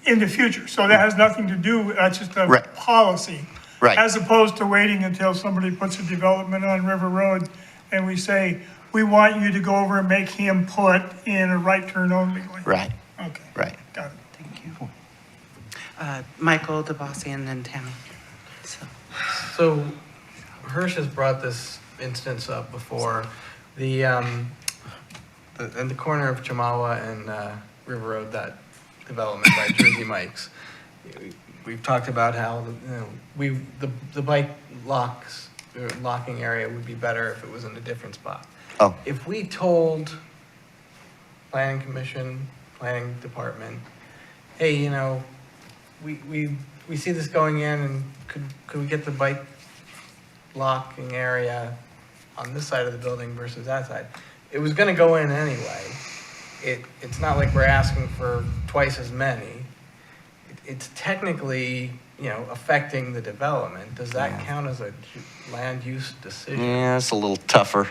In the future. So that has nothing to do, that's just a Right. policy. Right. As opposed to waiting until somebody puts a development on River Road and we say, we want you to go over and make him put in a right turn only lane. Right, Okay, right. got it. Thank you. Michael DeBossi and then Tammy. So Hirsch has brought this instance up before. The in the corner of Chamawa and River Road, that development by Jersey Mike's. We've talked about how the bike locking area would be better if it was in a different spot. Oh. If we told planning commission, planning department, hey, you know, we see this going in, and could we get the bike locking area on this side of the building versus that side? It was gonna go in anyway. It's not like we're asking for twice as many. It's technically, you know, affecting the development. Does that count as a land use decision? Yeah, it's a little tougher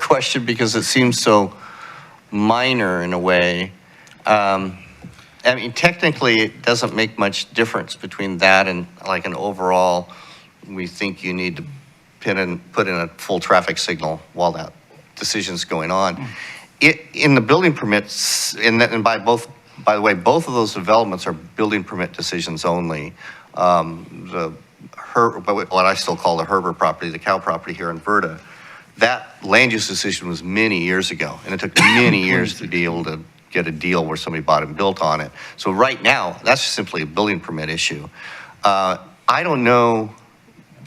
question because it seems so minor in a way. I mean, technically, it doesn't make much difference between that and like an overall, we think you need to put in a full traffic signal while that decision's going on. In the building permits, and by the way, both of those developments are building permit decisions only. What I still call the Herbert property, the cow property here in Verda, that land use decision was many years ago, and it took many years to be able to get a deal where somebody bought and built on it. So right now, that's simply a building permit issue. I don't know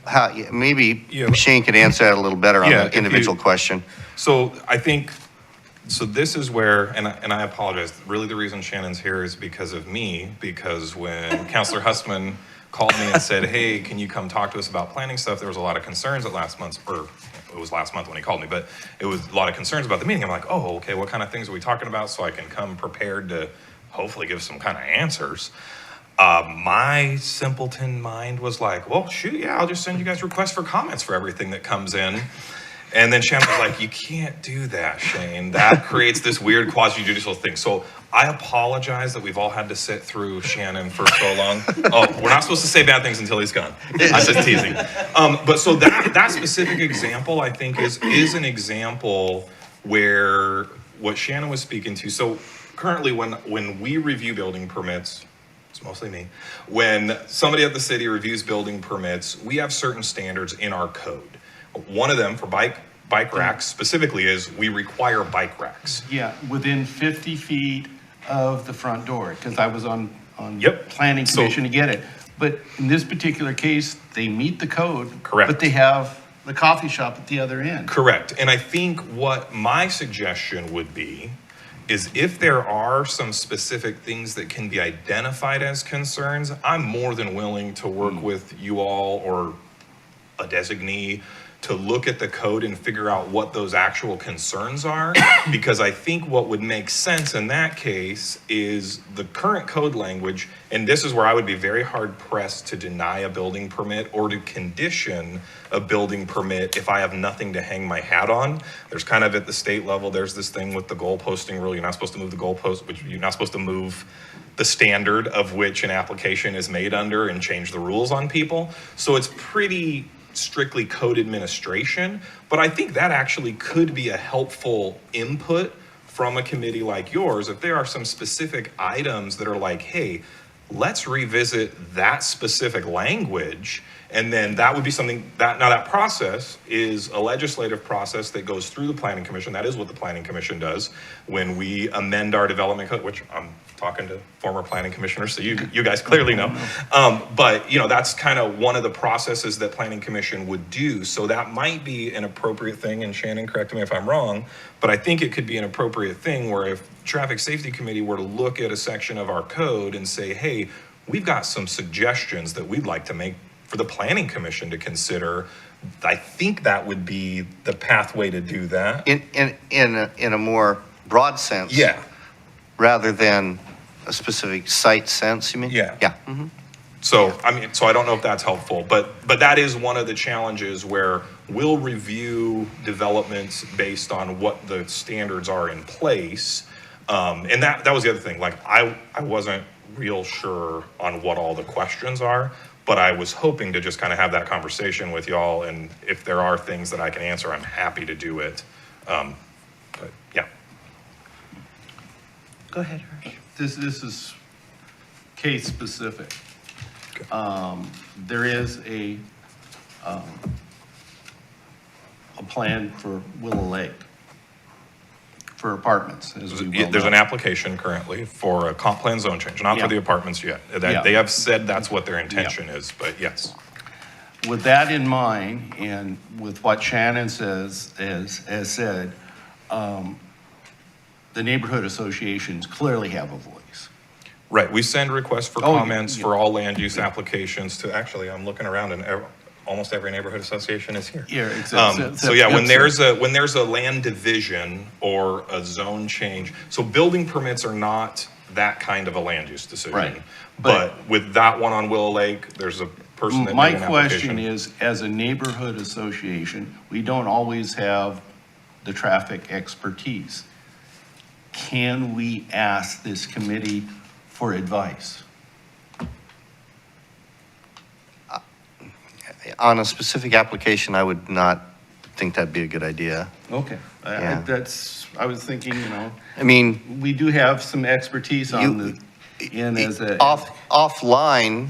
how, maybe Shane could answer that a little better on the individual question. So I think, so this is where, and I apologize, really the reason Shannon's here is because of me, because when Councilor Hussman called me and said, hey, can you come talk to us about planning stuff, there was a lot of concerns at last month's, or it was last month when he called me, but it was a lot of concerns about the meeting. I'm like, oh, okay, what kind of things are we talking about so I can come prepared to hopefully give some kind of answers. My simpleton mind was like, well, shoot, yeah, I'll just send you guys requests for comments for everything that comes in. And then Shannon was like, you can't do that, Shane. That creates this weird quasi-judicial thing. So I apologize that we've all had to sit through Shannon for so long. Oh, we're not supposed to say bad things until he's gone. I'm just teasing. But so that specific example, I think, is an example where what Shannon was speaking to. So currently when we review building permits, it's mostly me, when somebody at the city reviews building permits, we have certain standards in our code. One of them for bike racks specifically is we require bike racks. Yeah, within 50 feet of the front door, because I was on planning commission to get it. But in this particular case, they meet the code. Correct. But they have the coffee shop at the other end. Correct. And I think what my suggestion would be is if there are some specific things that can be identified as concerns, I'm more than willing to work with you all or a designee to look at the code and figure out what those actual concerns are. Because I think what would make sense in that case is the current code language, and this is where I would be very hard pressed to deny a building permit or to condition a building permit if I have nothing to hang my hat on. There's kind of at the state level, there's this thing with the goal posting rule. You're not supposed to move the goalpost, which you're not supposed to move the standard of which an application is made under and change the rules on people. So it's pretty strictly code administration, but I think that actually could be a helpful input from a committee like yours if there are some specific items that are like, hey, let's revisit that specific language. And then that would be something that, now that process is a legislative process that goes through the Planning Commission. That is what the Planning Commission does when we amend our development code, which I'm talking to former planning commissioners, so you guys clearly know. But you know, that's kind of one of the processes that Planning Commission would do. So that might be an appropriate thing, and Shannon, correct me if I'm wrong, but I think it could be an appropriate thing where if Traffic Safety Committee were to look at a section of our code and say, hey, we've got some suggestions that we'd like to make for the Planning Commission to consider, I think that would be the pathway to do that. In a more broad sense. Yeah. Rather than a specific site sense, you mean? Yeah. Yeah. So, I mean, so I don't know if that's helpful, but that is one of the challenges where we'll review developments based on what the standards are in place. And that was the other thing. Like, I wasn't real sure on what all the questions are, but I was hoping to just kind of have that conversation with y'all. And if there are things that I can answer, I'm happy to do it. But yeah. Go ahead, Hirsch. This is case specific. There is a plan for Willow Lake for apartments, as we well There's know. an application currently for a comp plan zone change, not for the apartments yet. Yeah. They have said that's what their intention is, but yes. With that in mind, and with what Shannon has said, the neighborhood associations clearly have a voice. Right, we send requests for Oh, comments yeah. for all land use applications to, actually, I'm looking around and almost every neighborhood association is here. Yeah, except- So yeah, when except- there's a land division or a zone change, so building permits are not that kind of a land use decision. Right. But with that one on Willow Lake, there's a person that My made an question application. is, as a neighborhood association, we don't always have the traffic expertise. Can we ask this committee for advice? On a specific application, I would not think that'd be a good idea. Okay, Yeah. I was thinking, I mean, we do have some expertise on offline,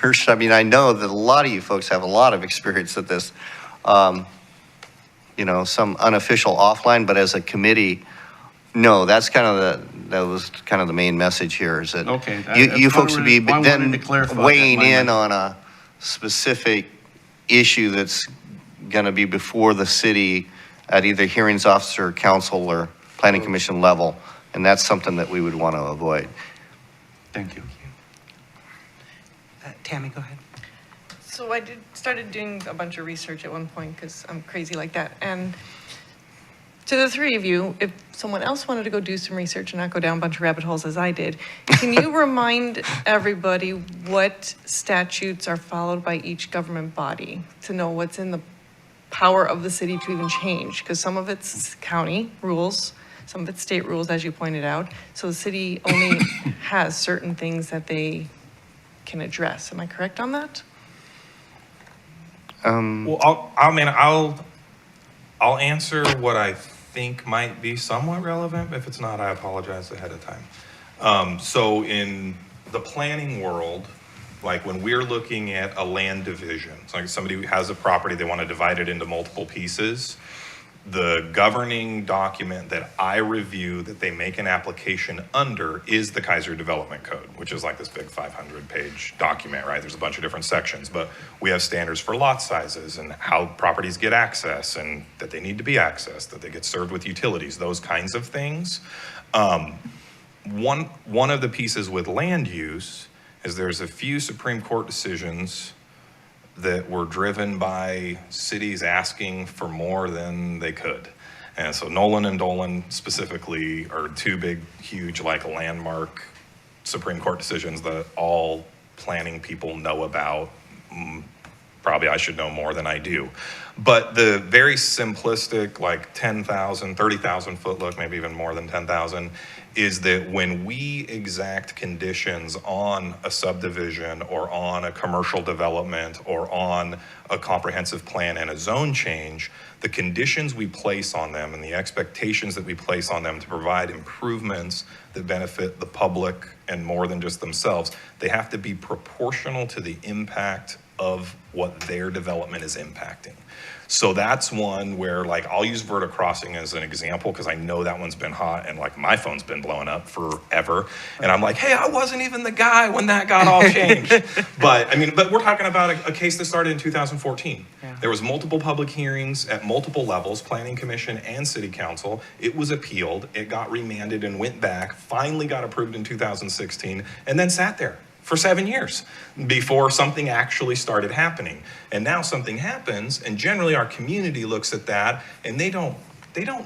Hirsch, I mean, I know that a lot of you folks have a lot of experience at this. Some unofficial offline, but as a committee, no, that's that was kind of the main message here is that Okay, you folks would be I wanted then to clarify weighing that. in on a specific issue that's going to be before the city at either hearings officer, council, or planning commission level, and that's something that we would want to avoid. Thank you. Tammy, go ahead. So I started doing a bunch of research at one point because I'm crazy like that. And to the three of you, if someone else wanted to go do some research and not go down a bunch of rabbit holes as I did, can you remind everybody what statutes are followed by each government body to know what's in the power of the city to even change? Because some of it's county rules, some of it's state rules, as you pointed out. So the city only has certain things that they can address. Am I correct on that? Well, I'll answer what I think might be somewhat relevant. If it's not, I apologize ahead of time. So in the planning world, like when we're looking at a land division, it's like somebody who has a property, they want to divide it into multiple pieces. the governing document that I review that they make an application under is the Keizer Development Code, which is like this big 500-page document, right? There's a bunch of different sections, but we have standards for lot sizes and how properties get access and that they need to be accessed, that they get served with utilities, those kinds of things. One of the pieces with land use is there's a few Supreme Court decisions that were driven by cities asking for more than they could. And so Nolan and Dolan specifically are two big, huge, like landmark Supreme Court decisions that all planning people know about. Probably I should know more than I do. But the very simplistic, like 10,000, 30,000 foot look, maybe even more than 10,000, is that when we exact conditions on a subdivision or on a commercial development or on a comprehensive plan and a zone change, the conditions we place on them and the expectations that we place on them to provide improvements that benefit the public and more than just themselves, they have to be proportional to the impact of what their development is impacting. So that's one where, like, I'll use verticrossing as an example because I know that one's been hot and like my phone's been blowing up forever. And I'm like, hey, I wasn't even the guy when that got all changed. But we're talking about a case that started in 2014. Yeah. There was multiple public hearings at multiple levels, planning commission and city council. It was appealed, it got remanded and went back, finally got approved in 2016, and then sat there for 7 years before something actually started happening. And now something happens, and generally our community looks at that and they don't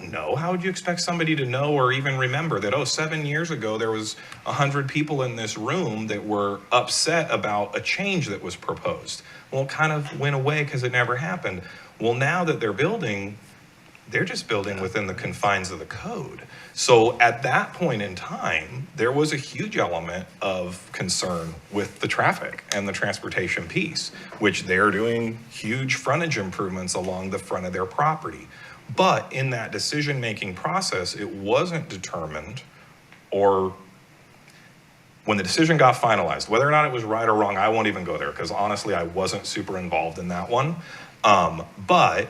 know. How would you expect somebody to know or even remember that, 7 years ago there was 100 people in this room that were upset about a change that was proposed? Well, it kind of went away because it never happened. Well, now that they're building, they're just building within the confines of the code. So at that point in time, there was a huge element of concern with the traffic and the transportation piece, which they're doing huge frontage improvements along the front of their property. But in that decision-making process, it wasn't determined, or when the decision got finalized, whether or not it was right or wrong, I won't even go there because honestly, I wasn't super involved in that one. But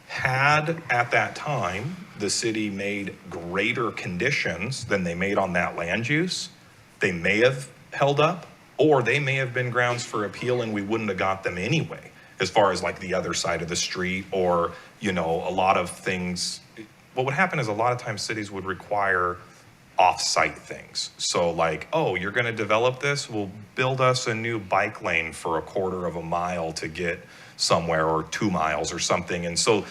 had at that time the city made greater conditions than they made on that land use, they may have held up, or they may have been grounds for appeal and we wouldn't have got them anyway, as far as like the other side of the street or, a lot of things. What would happen is a lot of times cities would require off-site things. So like, you're gonna develop this, well, build us a new bike lane for 1/4 of a mile to get somewhere, or 2 miles or something. And so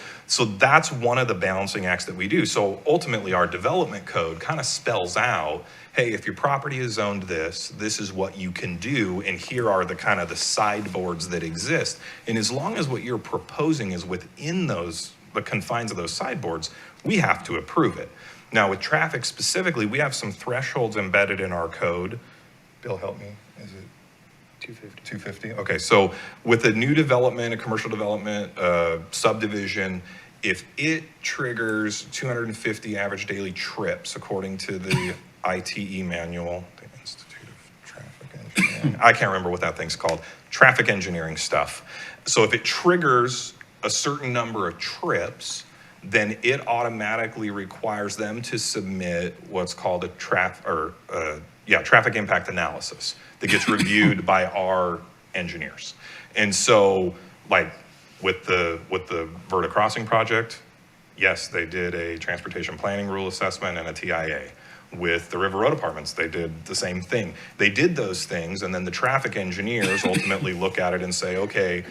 that's one of the balancing acts that we do. So ultimately our development code kind of spells out, hey, if your property is zoned this is what you can do, and here are the kind of the sideboards that exist. And as long as what you're proposing is within the confines of those sideboards, we have to approve it. Now with traffic specifically, we have some thresholds embedded in our code. Bill, help me, is it 250? Okay, so with a new development, a commercial development, subdivision, if it triggers 250 average daily trips, according to the ITE manual, the Institute of Traffic Engineering, I can't remember what that thing's called, traffic engineering stuff. So if it triggers a certain number of trips, then it automatically requires them to submit what's called a traffic impact analysis that gets reviewed by our engineers. And so, like with the verticrossing project, yes, they did a transportation planning rule assessment and a TIA. With the River Road Apartments, they did the same thing. They did those things, and then the traffic engineers ultimately look at it and say, okay,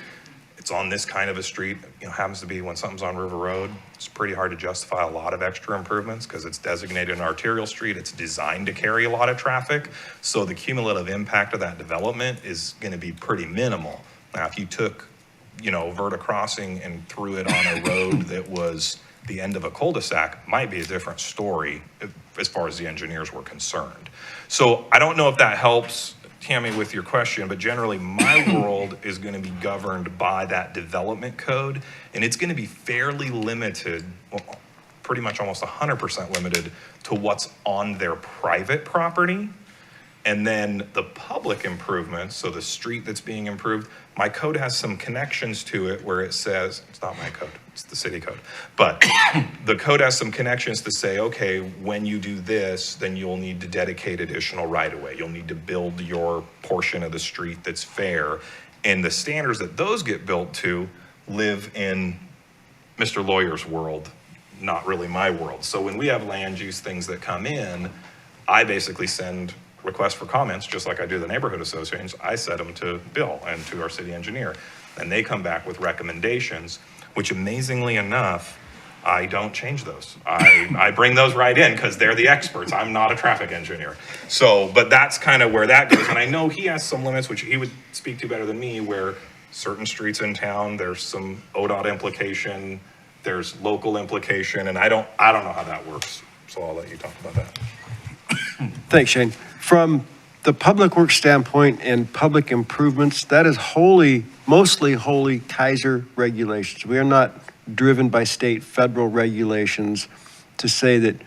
it's on this kind of a street, happens to be when something's on River Road, it's pretty hard to justify a lot of extra improvements because it's designated an arterial street. It's designed to carry a lot of traffic. So the cumulative impact of that development is going to be pretty minimal. Now, if you took, verticrossing and threw it on a road that was the end of a cul-de-sac, might be a different story as far as the engineers were concerned. So I don't know if that helps, Tammy, with your question, but generally my world is going to be governed by that development code, and it's going to be fairly limited, well, pretty much almost 100% limited to what's on their private property. And then the public improvements, so the street that's being improved, my code has some connections to it where it says, it's not my code, it's the city code. But the code has some connections to say, okay, when you do this, then you'll need to dedicate additional right-of-way. You'll need to build your portion of the street that's fair. And the standards that those get built to live in Mr. Lawyer's world, not really my world. So when we have land use things that come in, I basically send requests for comments, just like I do the neighborhood associations. I set them to Bill and to our city engineer, and they come back with recommendations, which amazingly enough, I don't change those. I bring those right in because they're the experts. I'm not a traffic engineer. So, but that's kind of where that goes. And I know he has some limits, which he would speak to better than me, where certain streets in town, there's some ODOT implication, there's local implication, and I don't know how that works. So I'll let you talk about that. Thanks, Shane. From the public works standpoint and public improvements, that is mostly wholly Keizer regulations. We are not driven by state, federal regulations to say that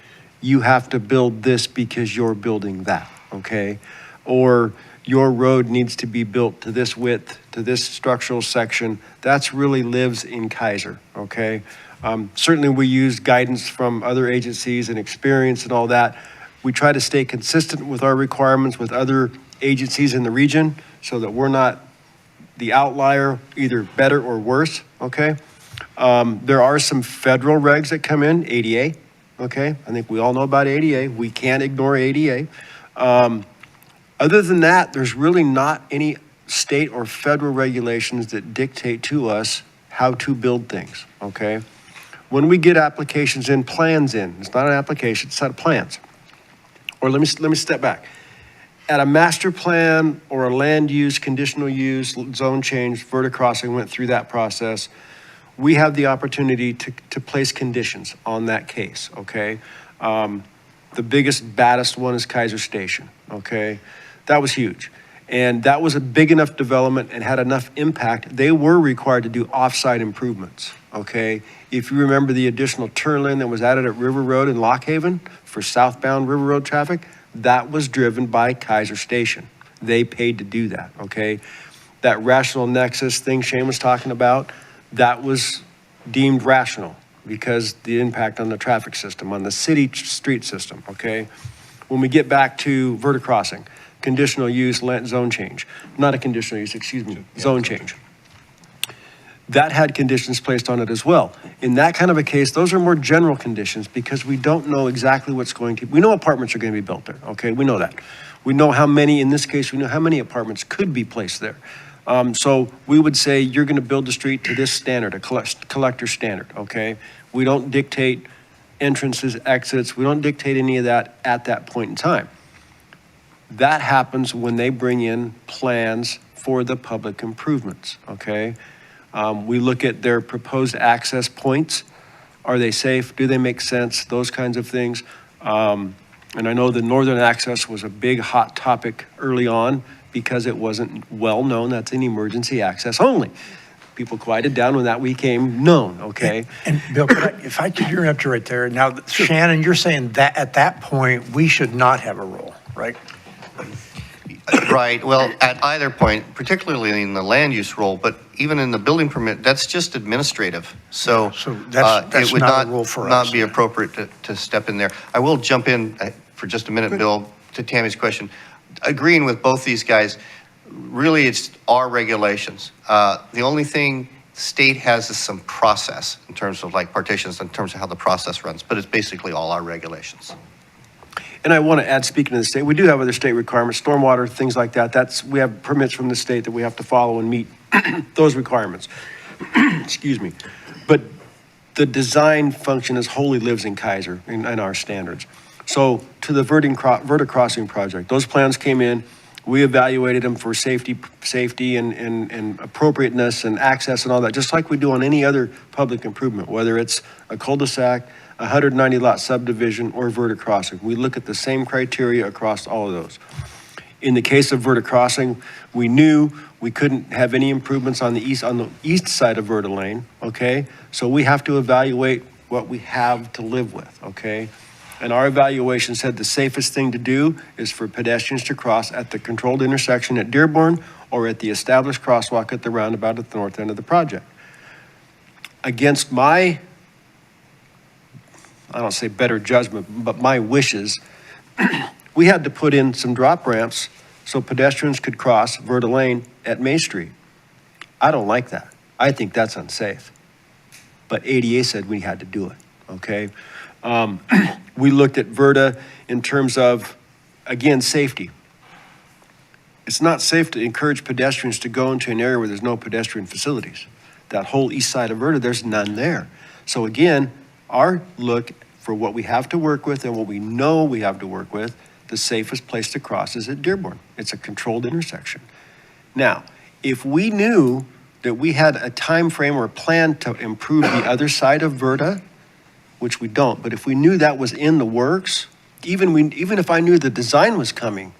you have to build this because you're building that, okay? Or your road needs to be built to this width, to this structural section. That's really lives in Keizer, okay? Certainly we use guidance from other agencies and experience and all that. We try to stay consistent with our requirements with other agencies in the region so that we're not the outlier, either better or worse, okay? There are some federal regs that come in, ADA, okay? I think we all know about ADA. We can't ignore ADA. Other than that, there's really not any state or federal regulations that dictate to us how to build things, okay? When we get applications in, plans in, it's not an application, it's a set of plans. Or let me step back. At a master plan or a land use, conditional use, zone change, verticrossing, went through that process, we have the opportunity to place conditions on that case, okay? The biggest, baddest one is Keizer Station, okay? That was huge. And that was a big enough development and had enough impact. They were required to do off-site improvements, okay? If you remember the additional turn lane that was added at River Road in Lock Haven for southbound River Road traffic, that was driven by Keizer Station. They paid to do that, okay? That rational nexus thing Shane was talking about, that was deemed rational because the impact on the traffic system, on the city street system, okay? When we get back to verticrossing, conditional use, zone change, not a conditional use, excuse me, zone change. That had conditions placed on it as well. In that kind of a case, those are more general conditions because we don't know exactly what's going to, we know apartments are going to be built there, okay? We know that. We know how many, in this case, we know how many apartments could be placed there. So we would say you're going to build the street to this standard, a collector standard, okay? We don't dictate entrances, exits. We don't dictate any of that at that point in time. That happens when they bring in plans for the public improvements, okay? We look at their proposed access points. Are they safe? Do they make sense? Those kinds of things. And I know the northern access was a big hot topic early on because it wasn't well known. That's an emergency access only. People quieted down when that became known, okay? And Bill, if I could interrupt you right there. Now, Shannon, you're saying that at that point, we should not have a role, right? Right, well, at either point, particularly in the land use role, but even in the building permit, that's just administrative. So that's it would not a rule for us. not be appropriate to step in there. I will jump in for just a minute, Bill, to Tammy's question. Agreeing with both these guys, really it's our regulations. The only thing state has is some process in terms of like partitions, in terms of how the process runs, but it's basically all our regulations. And I want to add, speaking of the state, we do have other state requirements, stormwater, things like that. We have permits from the state that we have to follow and meet those requirements. Excuse me. But the design function is wholly lives in Keizer in our standards. So to the verticrossing project, those plans came in, we evaluated them for safety and appropriateness and access and all that, just like we do on any other public improvement, whether it's a cul-de-sac, 190 lot subdivision, or verticrossing. We look at the same criteria across all of those. In the case of verticrossing, we knew we couldn't have any improvements on the east side of Verta Lane, okay? So we have to evaluate what we have to live with, okay? And our evaluation said the safest thing to do is for pedestrians to cross at the controlled intersection at Dearborn or at the established crosswalk at the roundabout at the north end of the project. Against my, I don't say better judgment, but my wishes, we had to put in some drop ramps so pedestrians could cross Verta Lane at May Street. I don't like that. I think that's unsafe. But ADA said we had to do it, okay? We looked at Verta in terms of, again, safety. It's not safe to encourage pedestrians to go into an area where there's no pedestrian facilities. That whole east side of Verta, there's none there. So again, our look for what we have to work with and what we know we have to work with, the safest place to cross is at Dearborn. It's a controlled intersection. Now, if we knew that we had a time frame or a plan to improve the other side of Verta, which we don't, but if we knew that was in the works, even if I knew the design was coming,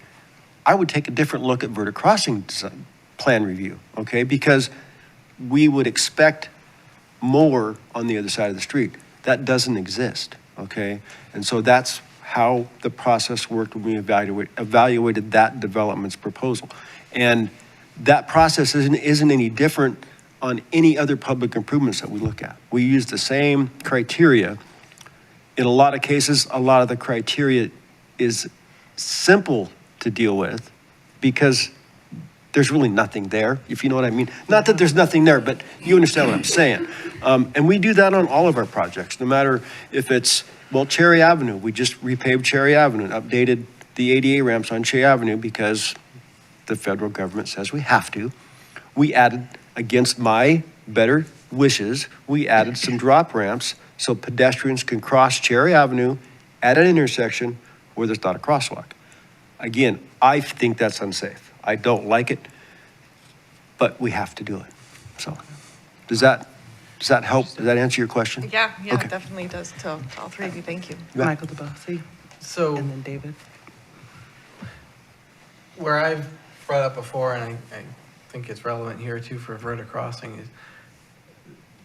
I would take a different look at Verta crossing design, plan review, okay? Because we would expect more on the other side of the street. That doesn't exist, okay? And so that's how the process worked when we evaluated that development's proposal. And that process isn't any different on any other public improvements that we look at. We use the same criteria. In a lot of cases, a lot of the criteria is simple to deal with because there's really nothing there, if you know what I mean. Not that there's nothing there, but you understand what I'm saying. And we do that on all of our projects, no matter if it's, well, Cherry Avenue. We just repaved Cherry Avenue and updated the ADA ramps on Cherry Avenue because the federal government says we have to. We added, against my better wishes, we added some drop ramps so pedestrians can cross Cherry Avenue at an intersection where there's not a crosswalk. Again, I think that's unsafe. I don't like it, but we have to do it. So does that help? Does that answer your question? Yeah, Okay. it definitely does to all three of you, thank you. Michael DeBosse, So and then David. where I've brought up before, and I think it's relevant here too for Verta Crossing, is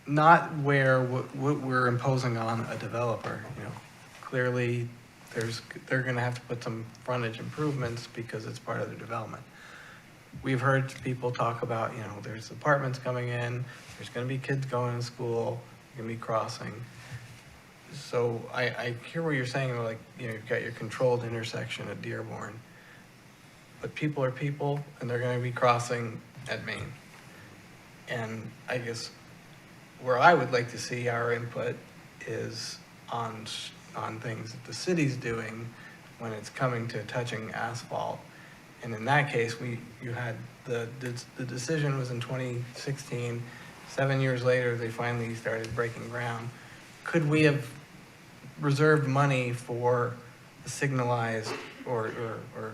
not where what we're imposing on a developer. You know, clearly they're going to have to put some frontage improvements because it's part of their development. We've heard people talk about, you know, there's apartments coming in, there's going to be kids going to school, going to be crossing. So I hear what you're saying, like, you know, you've got your controlled intersection at Dearborn, but people are people and they're going to be crossing at Main. And I guess where I would like to see our input is on things that the city's doing when it's coming to touching asphalt. And in that case, you had the decision was in 2016. 7 years later, they finally started breaking ground. Could we have reserved money for a signalized or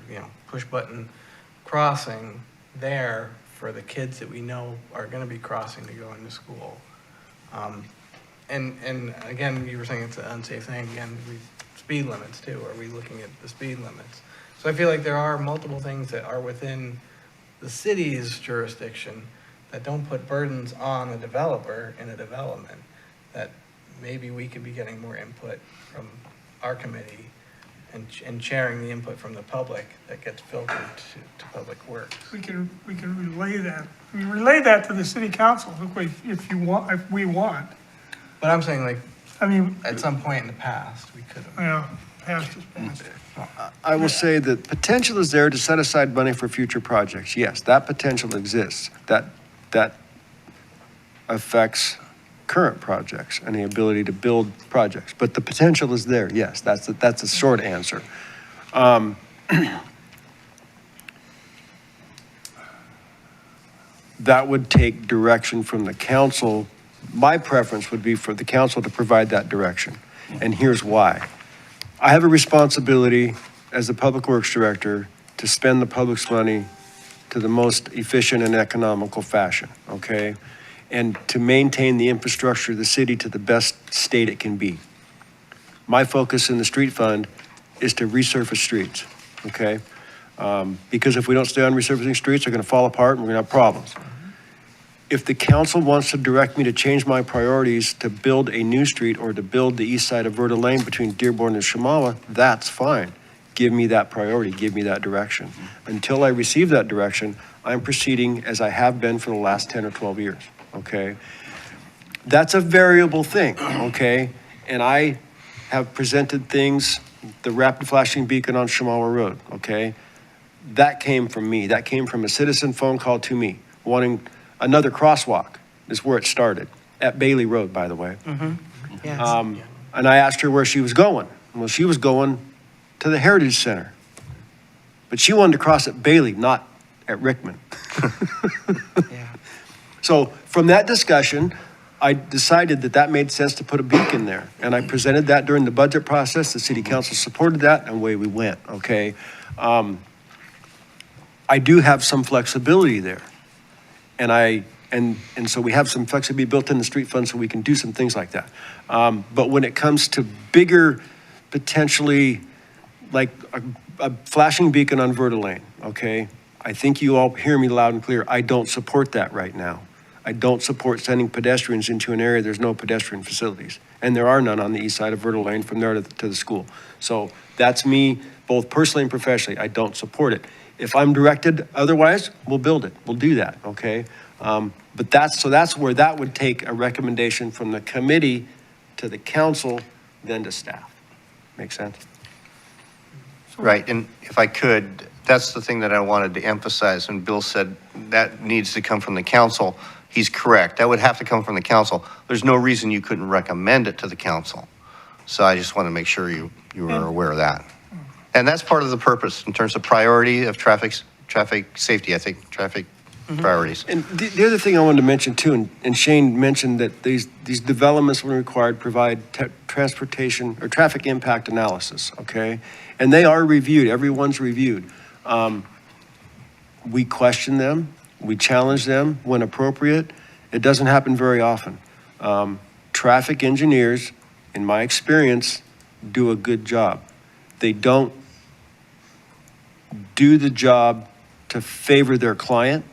you know, push button crossing there for the kids that we know are going to be crossing to go into school? And again, you were saying it's an unsafe thing. Again, speed limits too. Are we looking at the speed limits? So I feel like there are multiple things that are within the city's jurisdiction that don't put burdens on the developer in a development, that maybe we could be getting more input from our committee and sharing the input from the public that gets filtered to public works. We can relay that. We relay that to the city council if we want. But I'm saying, like, I mean, at some point in the past, we could have. yeah, past is past. I will say that potential is there to set aside money for future projects. Yes, that potential exists. That affects current projects and the ability to build projects. But the potential is there, yes. That's a short answer. That would take direction from the council. My preference would be for the council to provide that direction. And here's why. I have a responsibility as the Public Works Director to spend the public's money to the most efficient and economical fashion, okay? And to maintain the infrastructure of the city to the best state it can be. My focus in the street fund is to resurface streets, okay? Because if we don't stay on resurfacing streets, they're gonna fall apart and we're gonna have problems. If the council wants to direct me to change my priorities to build a new street or to build the east side of Verda Lane between Dearborn and Shamawa, that's fine. Give me that priority, give me that direction. Until I receive that direction, I'm proceeding as I have been for the last 10 or 12 years, okay? That's a variable thing, okay? And I have presented things, the rapid flashing beacon on Shamawa Road, okay? That came from me. That came from a citizen phone call to me, wanting another crosswalk is where it started, at Bailey Road, by the way. Yes. And I asked her where she was going. Well, she was going to the Heritage Center. But she wanted to cross at Bailey, not at Rickman. Yeah. So from that discussion, I decided that that made sense to put a beacon there. And I presented that during the budget process. The city council supported that, and away we went, okay? I do have some flexibility there. And so we have some flexibility built in the street fund so we can do some things like that. But when it comes to bigger, potentially, like a flashing beacon on Verda Lane, okay? I think you all hear me loud and clear. I don't support that right now. I don't support sending pedestrians into an area there's no pedestrian facilities. And there are none on the east side of Verda Lane from there to the school. So that's me, both personally and professionally. I don't support it. If I'm directed otherwise, we'll build it. We'll do that, okay? But that's where that would take a recommendation from the committee to the council, then to staff. Make sense? Right, and if I could, that's the thing that I wanted to emphasize. When Bill said that needs to come from the council, he's correct. That would have to come from the council. There's no reason you couldn't recommend it to the council. So I just want to make sure you are aware of that. And that's part of the purpose in terms of priority of traffic safety, I think, traffic priorities. And the other thing I wanted to mention too, and Shane mentioned that these developments when required provide transportation or traffic impact analysis, okay? And they are reviewed, everyone's reviewed. We question them, we challenge them when appropriate. It doesn't happen very often. Traffic engineers, in my experience, do a good job. They don't do the job to favor their client,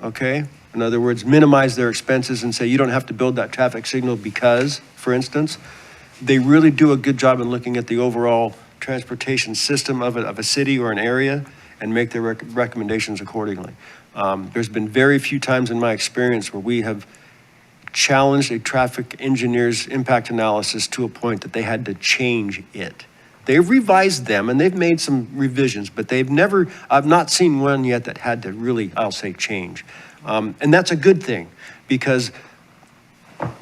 okay? In other words, minimize their expenses and say, you don't have to build that traffic signal because, for instance. They really do a good job in looking at the overall transportation system of a city or an area and make their recommendations accordingly. There's been very few times in my experience where we have challenged a traffic engineer's impact analysis to a point that they had to change it. They've revised them and they've made some revisions, but I've not seen one yet that had to really, I'll say, change. And that's a good thing because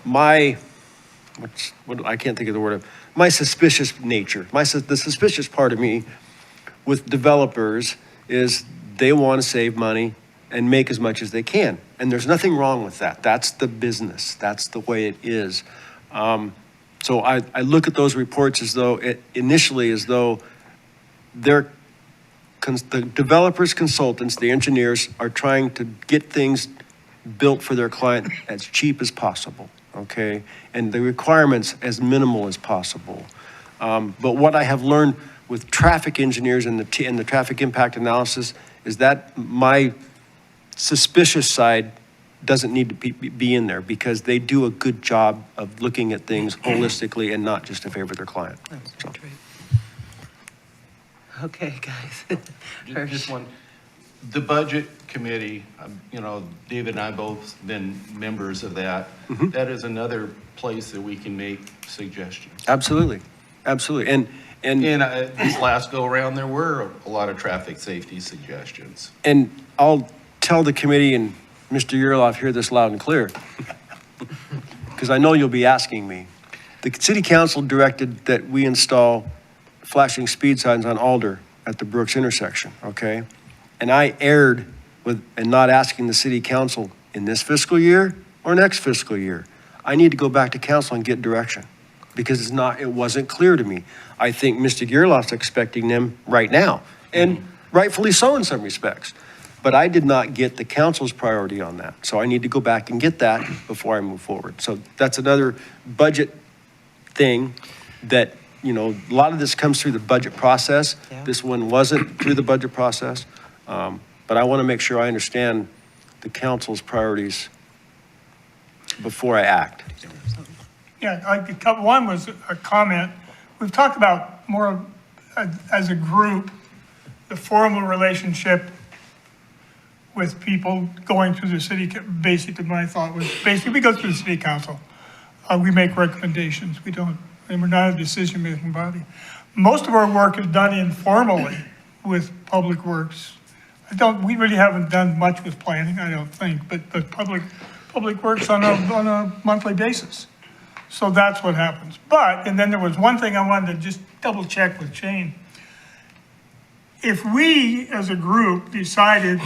I can't think of the word, my suspicious nature, the suspicious part of me with developers is they want to save money and make as much as they can. And there's nothing wrong with that. That's the business. That's the way it is. So I look at those reports as though the developers, consultants, the engineers are trying to get things built for their client as cheap as possible, okay? And the requirements as minimal as possible. But what I have learned with traffic engineers and the traffic impact analysis is that my suspicious side doesn't need to be in there because they do a good job of looking at things holistically and not just to favor their client. So. Okay, guys. Just one, the budget committee, David and I both been members of that. Mm-hmm. That is another place that we can make suggestions. Absolutely, absolutely. And this last go around, there were a lot of traffic safety suggestions. And I'll tell the committee and Mr. Yurloff hear this loud and clear, because I know you'll be asking me. The city council directed that we install flashing speed signs on Alder at the Brooks intersection, okay? And I erred in not asking the city council in this fiscal year or next fiscal year. I need to go back to council and get direction because it wasn't clear to me. I think Mr. Yurloff's expecting them right now, and rightfully so in some respects. But I did not get the council's priority on that. So I need to go back and get that before I move forward. So that's another budget thing that, a lot of this comes through the budget process. Yeah. This one wasn't through the budget process. But I want to make sure I understand the council's priorities before I act. Yeah, one was a comment. We've talked about more as a group, the formal relationship with people going through the city. Basically, my thought was, we go through the city council. We make recommendations. We don't, and we're not a decision-making body. Most of our work is done informally with Public Works. We really haven't done much with planning, I don't think, but Public Works on a monthly basis. So that's what happens. And then there was one thing I wanted to just double check with Shane. If we, as a group, decided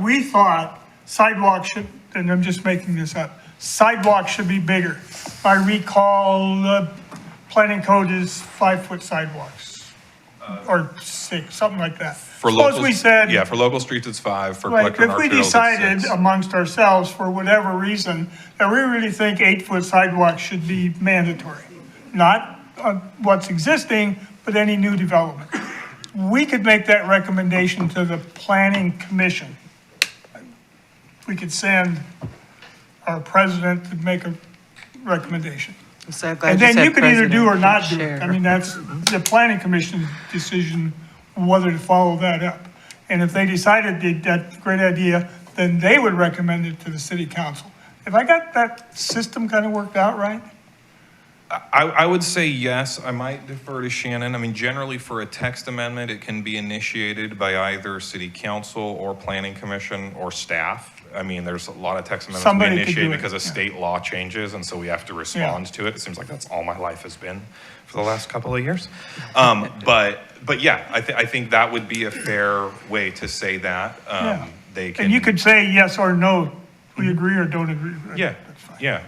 we thought sidewalks should, and I'm just making this up, sidewalks should be bigger. I recall the planning code is 5-foot sidewalks, or 6, something like that. For Suppose local, we said, yeah, for local streets, it's 5, for right, collector and if we arterials, decided it's 6. amongst ourselves, for whatever reason, that we really think 8-foot sidewalks should be mandatory, not what's existing, but any new development. We could make that recommendation to the planning commission. We could send our president to make a recommendation. So glad And you then said you could either do or president not and do it. chair. I mean, that's the planning commission's decision whether to follow that up. And if they decided that's a great idea, then they would recommend it to the city council. Have I got that system kind of worked out right? I would say yes. I might defer to Shannon. I mean, generally for a text amendment, it can be initiated by either city council or planning commission or staff. I mean, there's a lot of text amendments Somebody we could do initiate it, because of yeah. state law changes, and so we have to respond to it. It seems like that's all my life has been for the last couple of years. But yeah, I think that would be a fair way to say that. Yeah. They can. And you could say yes or no, we agree or don't agree. Right? Yeah, That's fine. yeah.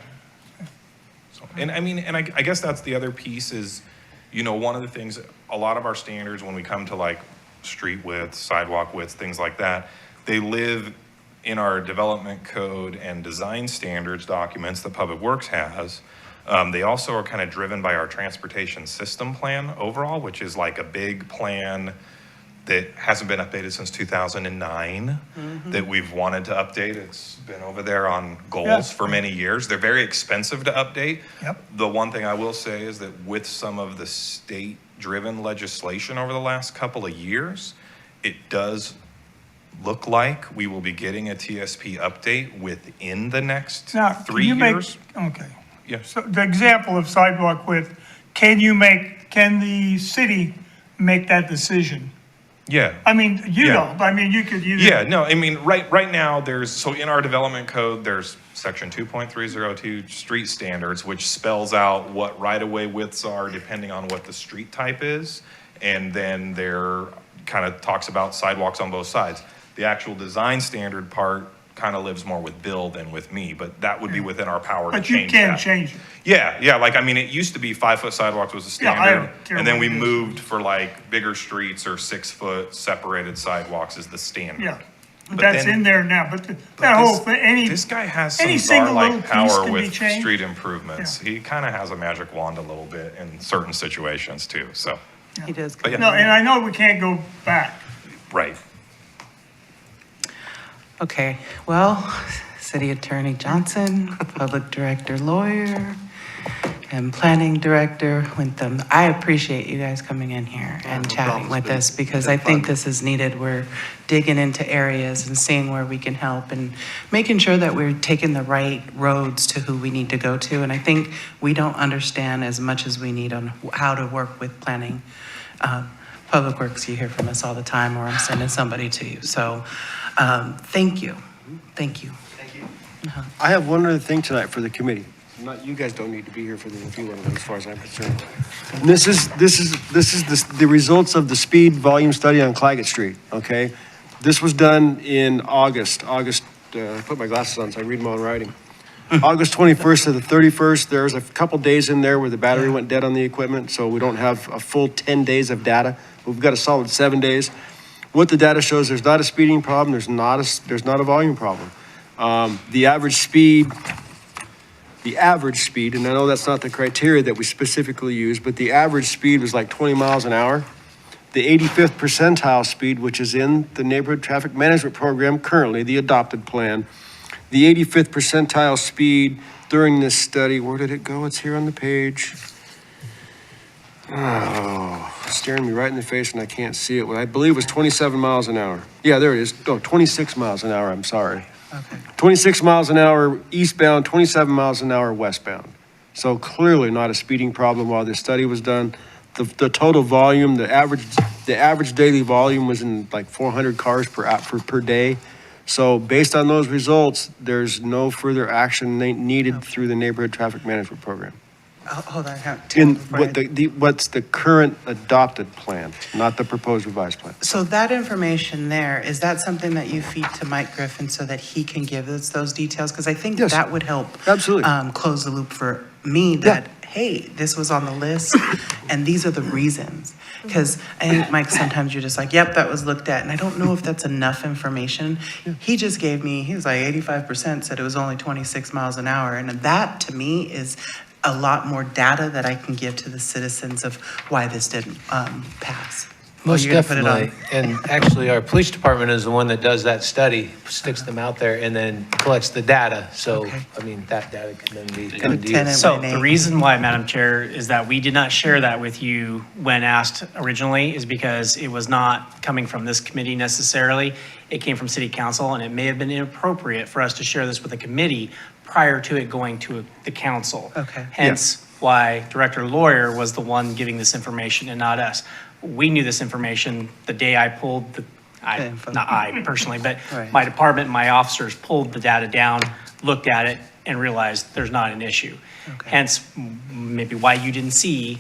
So, and I mean, and I guess that's the other piece is, you know, one of the things, a lot of our standards when we come to like street width, sidewalk width, things like that, they live in our development code and design standards documents that Public Works has. They also are kind of driven by our transportation system plan overall, which is like a big plan that hasn't been updated since 2009, that we've wanted to update. It's been over there on goals for many years. They're very expensive to update. Yep. The one thing I will say is that with some of the state-driven legislation over the last couple of years, it does look like we will be getting a TSP update within the next Now, 3 can you years. okay. Yeah. So the example of sidewalk width, can the city make that decision? Yeah. I mean, you Yeah. know, I mean, you could either. Yeah, no, I mean, right now, so in our development code, there's section 2.302 street standards, which spells out what right-of-way widths are depending on what the street type is. And then there kind of talks about sidewalks on both sides. The actual design standard part kind of lives more with Bill than with me, but that would be within our power to But you change can that. change it. Yeah, like, I mean, it used to be 5-foot sidewalks was the Yeah, I standard. don't care And then what we it is. moved for like bigger streets or 6-foot separated sidewalks is the standard. Yeah. But That's then- in there now, but But that whole this- thing, This guy has any some single little bar-like piece power can be with changed. street improvements. He kind of has a magic wand a little bit in certain situations too, so, He does. but yeah. no, and I know we can't go back. Right. Okay, well, City Attorney Johnson, Public Director Lawyer, and Planning Director Wintham. I appreciate you guys coming in here and chatting with us because I think this is needed. We're digging into areas and seeing where we can help and making sure that we're taking the right roads to who we need to go to. And I think we don't understand as much as we need on how to work with planning. Public Works, you hear from us all the time, or I'm sending somebody to you. So, thank you. Thank you. I have one other thing tonight for the committee. Not, you guys don't need to be here for the review one, as far as I'm concerned. And this is the results of the speed volume study on Claggett Street, okay? This was done in August, I put my glasses on so I read my own writing. August 21st to the 31st, there's a couple days in there where the battery went dead on the equipment, so we don't have a full 10 days of data. We've got a solid 7 days. What the data shows, there's not a speeding problem, there's not a volume problem. The average speed, and I know that's not the criteria that we specifically use, but the average speed was like 20 miles an hour. The 85th percentile speed, which is in the neighborhood traffic management program currently, the adopted plan, the 85th percentile speed during this study, where did it go? It's here on the page. Oh, staring me right in the face and I can't see it. What I believe was 27 miles an hour. Yeah, there it is. Oh, 26 miles an hour, I'm sorry. Okay. 26 miles an hour eastbound, 27 miles an hour westbound. So clearly not a speeding problem while this study was done. The total volume, the average daily volume was in like 400 cars per day. So based on those results, there's no further action needed through the neighborhood traffic management program. Oh, hold on. What's the current adopted plan, not the proposed revised plan? So that information there, is that something that you feed to Mike Griffin so that he can give us those details? Because I think Yes. that would help. Absolutely. Close the loop for me that, hey, this was on the list and these are the reasons. Because I think, Mike, sometimes you're just like, yep, that was looked at. And I don't know if that's enough information. He just gave me, he was like 85% said it was only 26 miles an hour. And that to me is a lot more data that I can give to the citizens of why this didn't pass. Most you're gonna put it on. definitely. And actually, our police department is the one that does that study, sticks them out there, and then collects the data. So, Okay. I mean, that data can then be And come to you. tenant- So my the name. reason why, Madam Chair, is that we did not share that with you when asked originally is because it was not coming from this committee necessarily. It came from City Council, and it may have been inappropriate for us to share this with the committee prior to it going to the council. Okay. Hence why Director Lawyer was the one giving this information and not us. We knew this information the day I pulled not I personally, but Right. my department, my officers pulled the data down, looked at it, and realized there's not an issue. Okay. Hence, maybe why you didn't see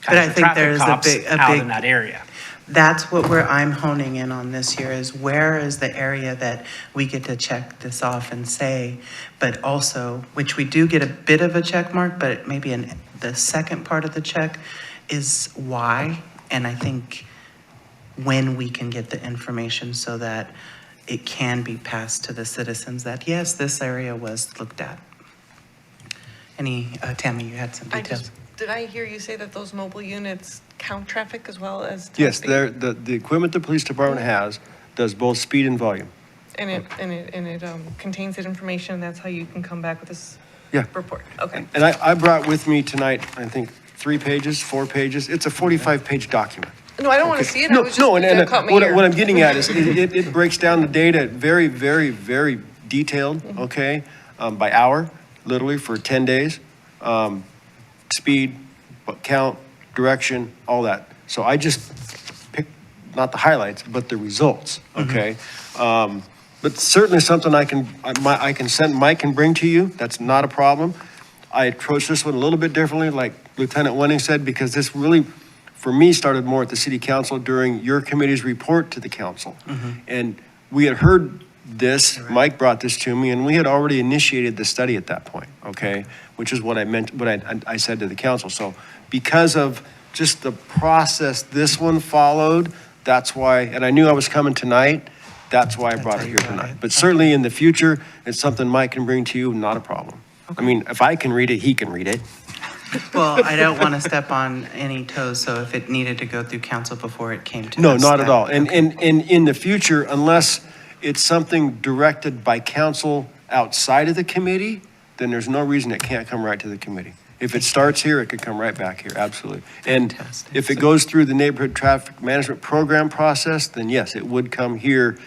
But I Keizer think traffic there's a cops big- out in that area. That's where I'm honing in on this year is where is the area that we get to check this off and say, but also, which we do get a bit of a check mark, but maybe the second part of the check is why. And I think when we can get the information so that it can be passed to the citizens that, yes, this area was looked at. Tammy, you had some details? Did I hear you say that those mobile units count traffic as well as? top Yes, speed? the equipment the police department has does both speed and volume. And it contains that information, that's how you can come back with this Yeah. report? Okay. And I brought with me tonight, I think, 3 pages, 4 pages. It's a 45-page document. No, I don't want to see it, I was just, No, that caught my ear. what I'm getting at is it breaks down the data very, very, very detailed, Mm-hmm. okay? By hour, literally for 10 days. Speed, count, direction, all that. So I just picked, not the highlights, but the results, okay? But certainly something I can send, Mike can bring to you, that's not a problem. I approached this one a little bit differently, like Lieutenant Wenning said, because this really, for me, started more at the city council during your committee's report to the council. And we had heard this, Mike brought this to me, and we had already initiated the study at that point, okay? Which is what I meant, what I said to the council. So because of just the process this one followed, that's why, and I knew I was coming tonight, that's why I brought it here tonight. But certainly in the future, it's something Mike can bring to you, not a problem. I mean, if I can read it, he can read it. Well, I don't want to step on any toes, so if it needed to go through council before it came to No, us, not at that- all. And in the future, unless it's something directed by council outside of the committee, then there's no reason it can't come right to the committee. If it starts here, it could come right back here, absolutely. And Fantastic. if it goes through the neighborhood traffic management program process, then yes, it would come here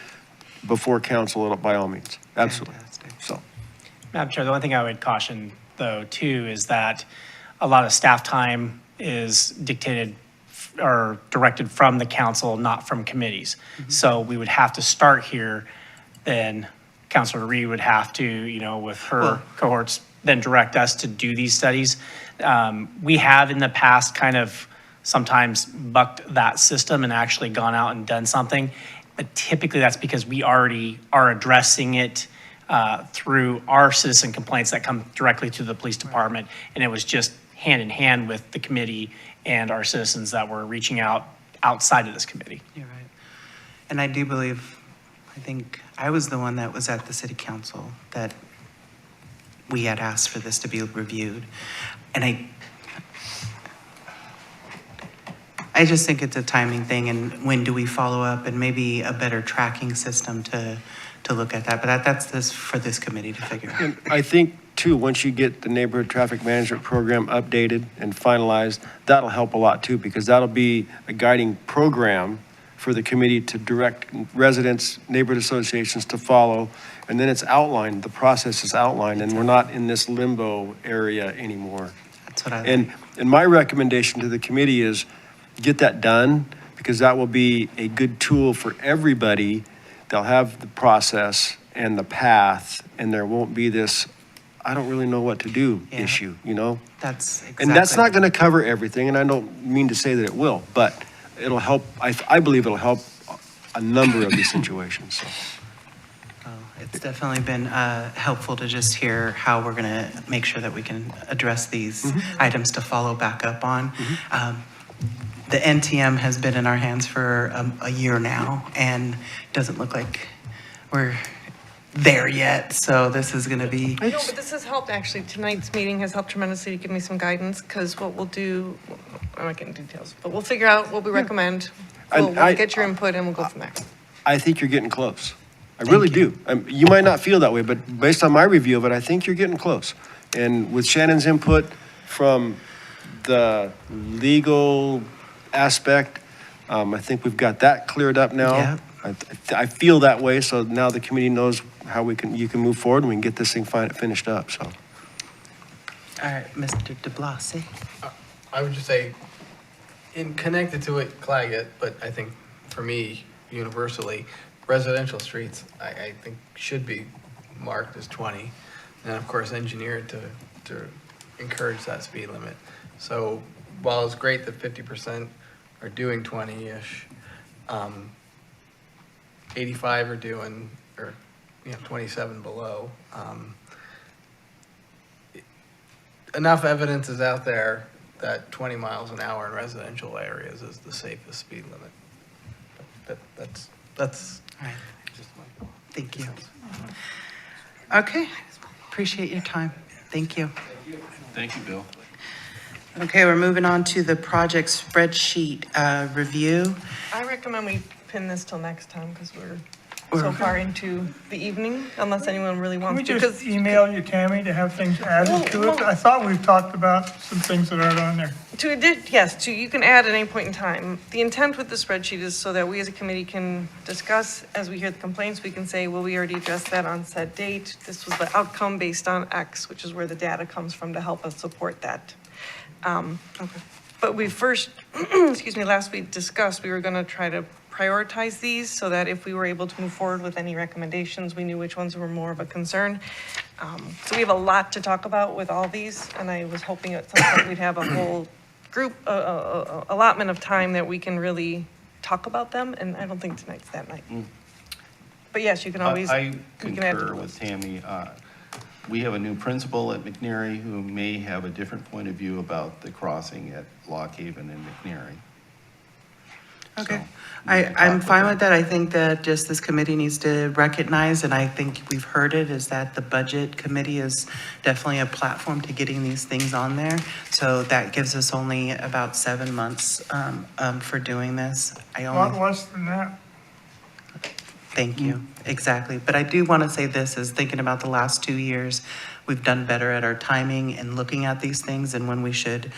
before council by all means, absolutely. Fantastic. So, Madam Chair, the one thing I would caution, though, too, is that a lot of staff time is dictated or directed from the council, not from committees. So we would have to start here, then Councilor Reed would have to, with her Well- cohorts, then direct us to do these studies. We have in the past kind of sometimes bucked that system and actually gone out and done something. But typically that's because we already are addressing it through our citizen complaints that come directly to the police department. And it was just hand in hand with the committee and our citizens that were reaching out outside of this committee. You're right. And I do believe, I think I was the one that was at the city council that we had asked for this to be reviewed. And I just think it's a timing thing and when do we follow up and maybe a better tracking system to to look at that. But that's this for this committee to figure out. And I think too, once you get the neighborhood traffic management program updated and finalized, that'll help a lot too, because that'll be a guiding program for the committee to direct residents, neighborhood associations to follow. And then it's outlined, the process is outlined, and we're not in this limbo area anymore. That's what I And my recommendation to the committee is get that done, because that will be a good tool for everybody. They'll have the process and the path, and there won't be this, I don't really know what to do issue, you know? That's exactly. And that's not going to cover everything, and I don't mean to say that it will, but it'll help, I believe it'll help a number of these situations, so. Well, it's definitely been helpful to just hear how we're going to make sure that we can address these items to follow back up on. The NTM has been in our hands for a year now, and doesn't look like we're there yet, so this is going to be. No, but this has helped, actually. Tonight's meeting has helped tremendously to give me some guidance, because what we'll do, I'm not getting details, but we'll figure out what we recommend. We'll get your input and we'll go from there. I think you're getting close. I really do. You might not feel that way, but based on my review of it, I think you're getting close. And with Shannon's input from the legal aspect, I think we've got that cleared up now. Yeah. I feel that way, so now the committee knows how you can move forward and we can get this thing finished up, so. All right, Mr. DeBlassie. I would just say, connected to it, Claggett, but I think for me, universally, residential streets, I think should be marked as 20, and of course engineered to encourage that speed limit. So while it's great that 50% are doing 20-ish, 85 are doing, or 27 below. Enough evidence is out there that 20 miles an hour in residential areas is the safest speed limit. That's All right. Thank you. Okay, appreciate your time. Thank you. Thank you, Bill. Okay, we're moving on to the project spreadsheet review. I recommend we pin this till next time, because we're so far into the evening, unless anyone really Can we wants to. just email you, Tammy, to have things added to it? I thought we've talked about some things that aren't on there. Yes, you can add at any point in time. The intent with the spreadsheet is so that we as a committee can discuss, as we hear the complaints, we can say, well, we already addressed that on said date. This was the outcome based on X, which is where the data comes from to help us support that. But we first, excuse me, last we discussed, we were going to try to prioritize these so that if we were able to move forward with any recommendations, we knew which ones were more of a concern. So we have a lot to talk about with all these, and I was hoping at some point we'd have a whole group, allotment of time that we can really talk about them, and I don't think tonight's that night. But yes, you can always. I you can add to concur the with list. Tammy. We have a new principal at McNary who may have a different point of view about the crossing at Lock Haven and McNary. Okay. So, we can I'm talk fine her. with that. I think that just this committee needs to recognize, and I think we've heard it, is that the budget committee is definitely a platform to getting these things on there. So that gives us only about 7 months for doing this. A lot less than that. Thank you. Exactly. But I do want to say this, is thinking about the last 2 years, we've done better at our timing and looking at these things and when we should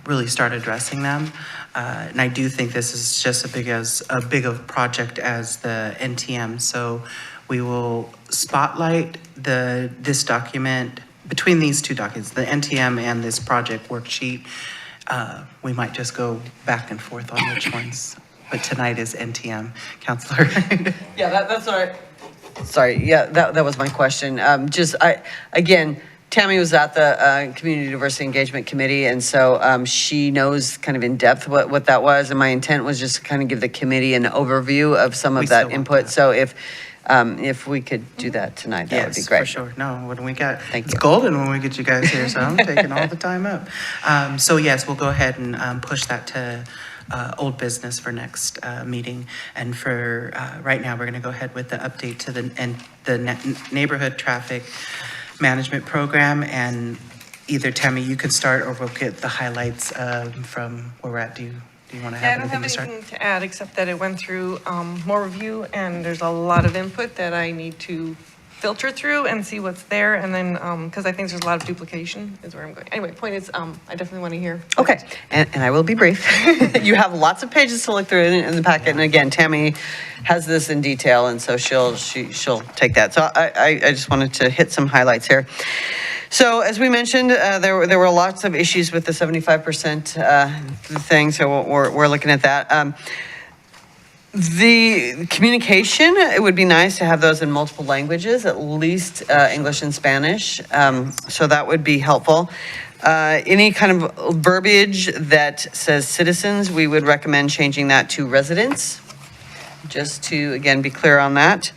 really start addressing them. And I do think this is just as big of a project as the NTM. So we will spotlight this document, between these two documents, the NTM and this project worksheet. We might just go back and forth on which ones. But tonight is NTM, Counselor. Yeah, that's all right. Sorry, yeah, that was my question. Again, Tammy was at the Community Diversity Engagement Committee, and so she knows kind of in depth what that was. And my intent was just to kind of give the committee an overview of some of that input. So if we could do that tonight, that would be great. Yes, for sure. No, when we got, Thank it's you. golden when we get you guys here, so I'm taking all the time up. So yes, we'll go ahead and push that to old business for next meeting. And for right now, we're going to go ahead with the update to the neighborhood traffic management program. And either Tammy, you could start, or we'll get the highlights from where we're at. Do you Do you want to Yeah, I have don't anything have to start? anything to add, except that it went through more review, and there's a lot of input that I need to filter through and see what's there, and then, because I think there's a lot of duplication, is where I'm going. Anyway, point is, I definitely want to hear. Okay, and I will be brief. You have lots of pages to look through in the packet, and again, Tammy has this in detail, and so she'll take that. So I just wanted to hit some highlights here. So as we mentioned, there were lots of issues with the 75% thing, so we're looking at that. The communication, it would be nice to have those in multiple languages, at least English and Spanish. So that would be helpful. Any kind of verbiage that says citizens, we would recommend changing that to residents, just to, again, be clear on that.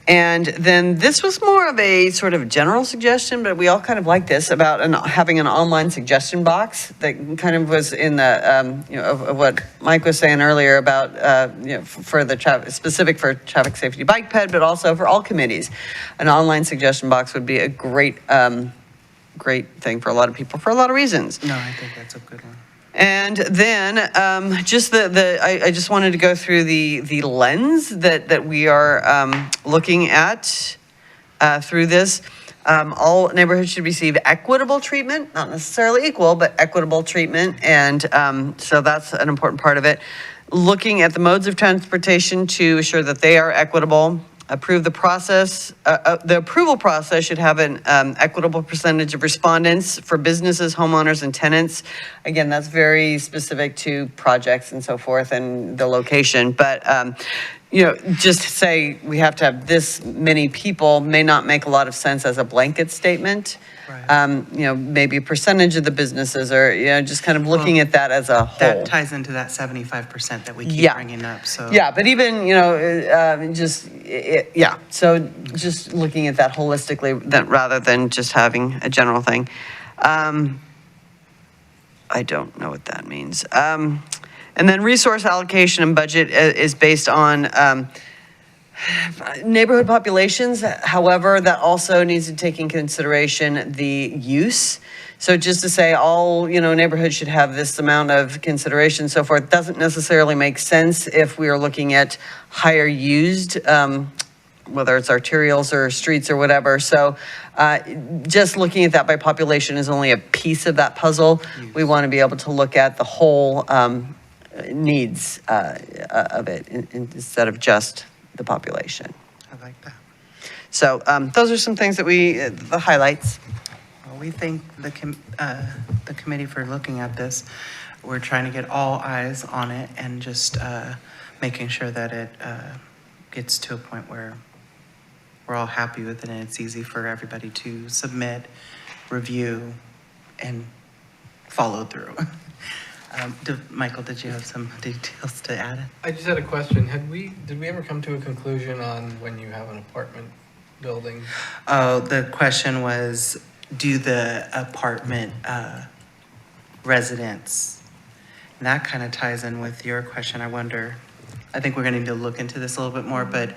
And then this was more of a sort of general suggestion, but we all kind of like this, about having an online suggestion box that kind of was in the, of what Mike was saying earlier about, for the specific for traffic safety bike ped, but also for all committees. An online suggestion box would be a great, great thing for a lot of people for a lot of reasons. No, I think that's a good one. And then just I just wanted to go through the lens that we are looking at through this. All neighborhoods should receive equitable treatment, not necessarily equal, but equitable treatment. And so that's an important part of it. Looking at the modes of transportation to assure that they are equitable. Approve the process. The approval process should have an equitable percentage of respondents for businesses, homeowners, and tenants. Again, that's very specific to projects and so forth and the location. But just to say we have to have this many people may not make a lot of sense as a blanket statement. Right. Maybe a percentage of the businesses, or just kind of looking at that as a whole. That ties into that 75% that we keep bringing up. So yeah, but even So just looking at that holistically, that rather than just having a general thing. I don't know what that means. And then resource allocation and budget is based on neighborhood populations. However, that also needs to take in consideration the use. So just to say all, neighborhoods should have this amount of consideration, so forth, doesn't necessarily make sense if we are looking at higher used, whether it's arterials or streets or whatever. So just looking at that by population is only a piece of that puzzle. We want to be able to look at the whole needs of it instead of just the population. I like that. So those are some things that the highlights. Well, we thank the committee for looking at this. We're trying to get all eyes on it and just making sure that it gets to a point where we're all happy with it and it's easy for everybody to submit, review, and follow through. Michael, did you have some details to add? I just had a question. Did we ever come to a conclusion on when you have an apartment building? Oh, the question was, do the apartment residents, and that kind of ties in with your question, I wonder. I think we're going to need to look into this a little bit more, but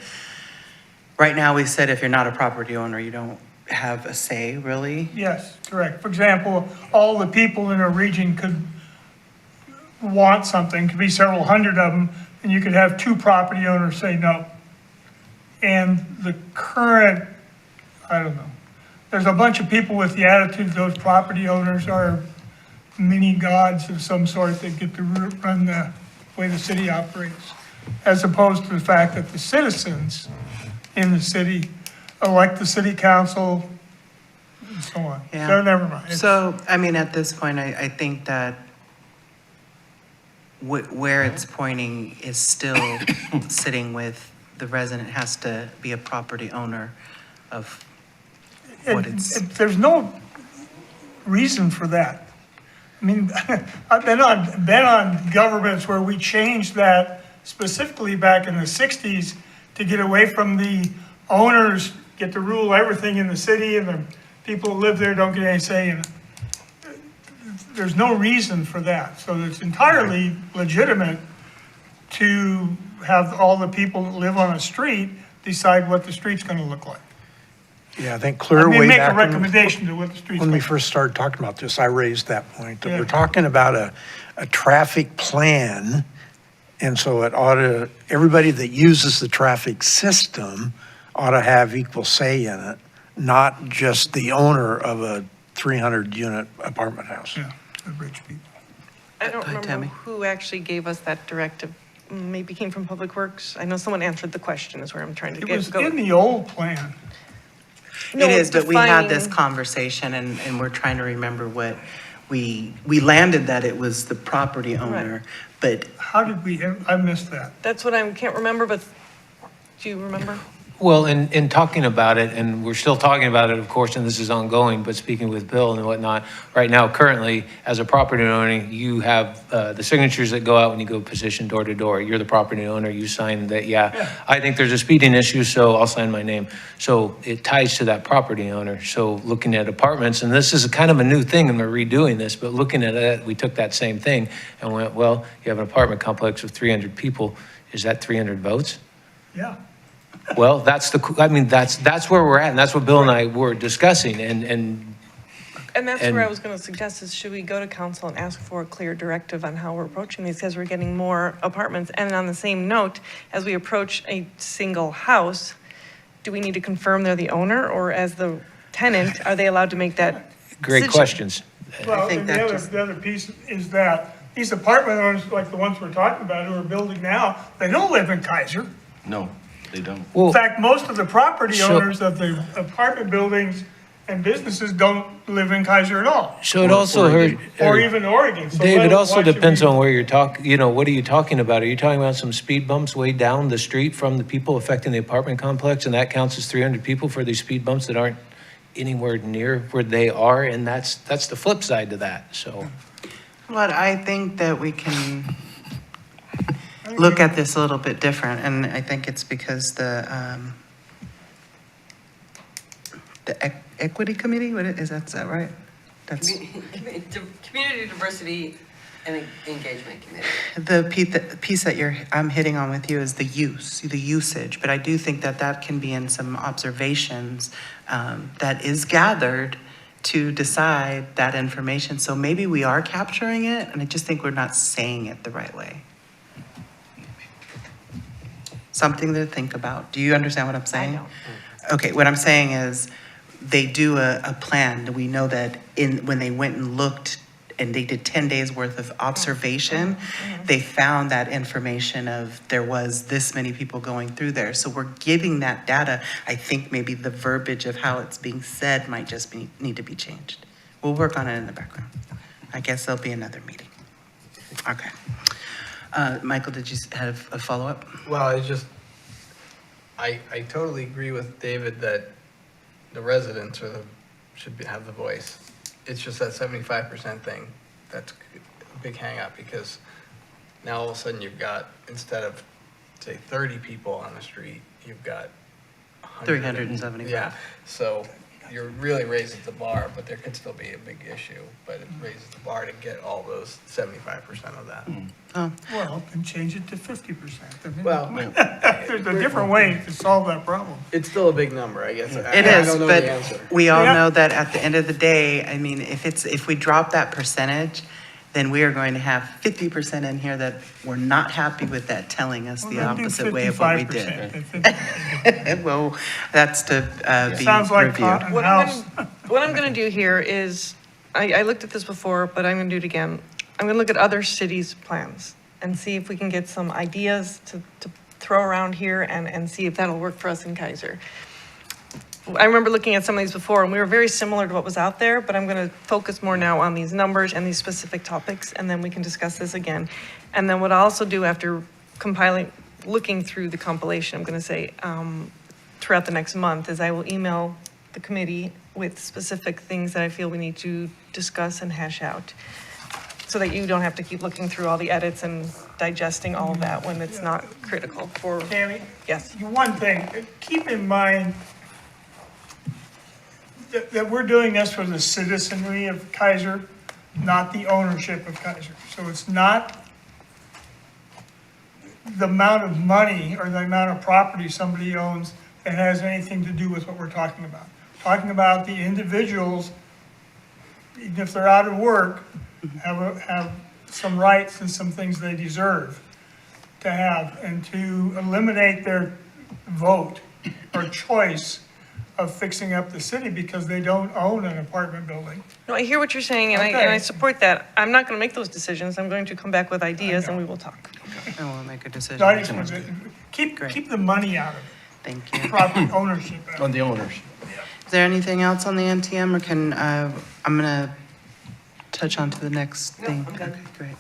right now we said if you're not a property owner, you don't have a say, really? Yes, correct. For example, all the people in a region could want something, could be several hundred of them, and you could have two property owners say no. And the current, I don't know, there's a bunch of people with the attitude those property owners are mini gods of some sort that get to run the way the city operates, as opposed to the fact that the citizens in the city elect the city council and so on. Yeah. So never mind. So, I mean, at this point, I think that where it's pointing is still sitting with the resident has to be a property owner of what it's. There's no reason for that. I mean, I've been on governments where we changed that specifically back in the 60s to get away from the owners get to rule everything in the city and the people who live there don't get any say in it. There's no reason for that. So it's entirely legitimate to have all the people that live on a street decide what the street's going to look like. Yeah, I think clear I mean, way make a back when recommendation to what the streets. we like. first started talking about this, I raised that point, that Yeah. we're talking about a traffic plan. And so it ought to, everybody that uses the traffic system ought to have equal say in it, not just the owner of a 300-unit apartment house. Yeah, the rich people. I don't Go ahead, remember Tammy. who actually gave us that directive. Maybe came from Public Works. I know someone answered the question is where I'm trying to It get. was go. in the old plan. No, It is, but we had this defining- conversation and we're trying to remember what we landed that it was the property owner, but How did we, I missed that. That's what I can't remember, but do you remember? Well, in talking about it, and we're still talking about it, of course, and this is ongoing, but speaking with Bill and whatnot, right now, currently, as a property owner, you have the signatures that go out when you go petition door to door. You're the property owner, you sign that, yeah, I think there's a speeding issue, so I'll sign my name. So it ties to that property owner. So looking at apartments, and this is a kind of a new thing, and we're redoing this, but looking at it, we took that same thing and went, well, you have an apartment complex of 300 people, is that 300 votes? Yeah. Well, that's where we're at, and that's what Bill and I were discussing, and And that's And- where I was going to suggest is should we go to council and ask for a clear directive on how we're approaching these because we're getting more apartments. And on the same note, as we approach a single house, do we need to confirm they're the owner or as the tenant, are they allowed to make that great decision? questions. Well, think and that the other piece is that these apartment owners, like the ones we're talking about who are building now, they don't live in Keizer. No, they don't. In fact, most of the property So- owners of the apartment buildings and businesses don't live in Keizer at all, So it also heard. or even Oregon. So Dave, it why also should depends we- on where you're talking, what are you talking about? Are you talking about some speed bumps way down the street from the people affecting the apartment complex? And that counts as 300 people for these speed bumps that aren't anywhere near where they are? And that's the flip side to that, so. But I think that we can look at this a little bit different, and I think it's because the equity committee, is that right? That's Community Diversity and Engagement Committee. the piece that I'm hitting on with you is the usage, but I do think that can be in some observations that is gathered to decide that information. So maybe we are capturing it, and I just think we're not saying it the right way. Something to think about. Do you understand what I'm saying? I don't. Okay, what I'm saying is, they do a plan. We know that when they went and looked, and they did 10 days worth of observation, they found that information of there was this many people going through there. So we're giving that data. I think maybe the verbiage of how it's being said might just need to be changed. We'll work on it in the background. I guess there'll be another meeting. Okay. Michael, did you have a follow-up? Well, I totally agree with David that the residents should have the voice. It's just that 75% thing, that's a big hang up because now all of a sudden you've got, instead of, say, 30 people on the street, you've got 375. Yeah, so you're really raising the bar, but there could still be a big issue, but it raises the bar to get all those 75% of that. Well, then change it to 50%. I mean, Well, there's a different way to solve that problem. it's still a big number, I guess. It I is, don't know but the answer. we all Yeah. know that at the end of the day, I mean, if we drop that percentage, then we are going to have 50% in here that were not happy with that, telling us the Well, then do opposite way of what we 55%, did. then 50%. Well, that's to be Sounds like reviewed. Cotton What House. I'm going to do here is, I looked at this before, but I'm going to do it again. I'm going to look at other cities' plans and see if we can get some ideas to throw around here and see if that'll work for us in Keizer. I remember looking at some of these before, and we were very similar to what was out there, but I'm going to focus more now on these numbers and these specific topics, and then we can discuss this again. And then what I'll also do after looking through the compilation, I'm going to say throughout the next month, is I will email the committee with specific things that I feel we need to discuss and hash out, so that you don't have to keep looking through all the edits and digesting all of that when it's not critical for, Tammy? yes. One thing, keep in mind that we're doing this for the citizenry of Keizer, not the ownership of Keizer. So it's not the amount of money or the amount of property somebody owns that has anything to do with what we're talking about. talking about the individuals, even if they're out of work, have some rights and some things they deserve to have, and to eliminate their vote or choice of fixing up the city because they don't own an apartment building. No, I hear what you're saying, and I Okay. support that. I'm not going to make those decisions. I'm going to come back with ideas, and we will talk. And we'll make a decision. So I just want to, keep the money out of it, Thank you. property ownership out of On the owners. Is there anything else on the NTM, or can, I'm gonna touch on to the next thing? Okay, great.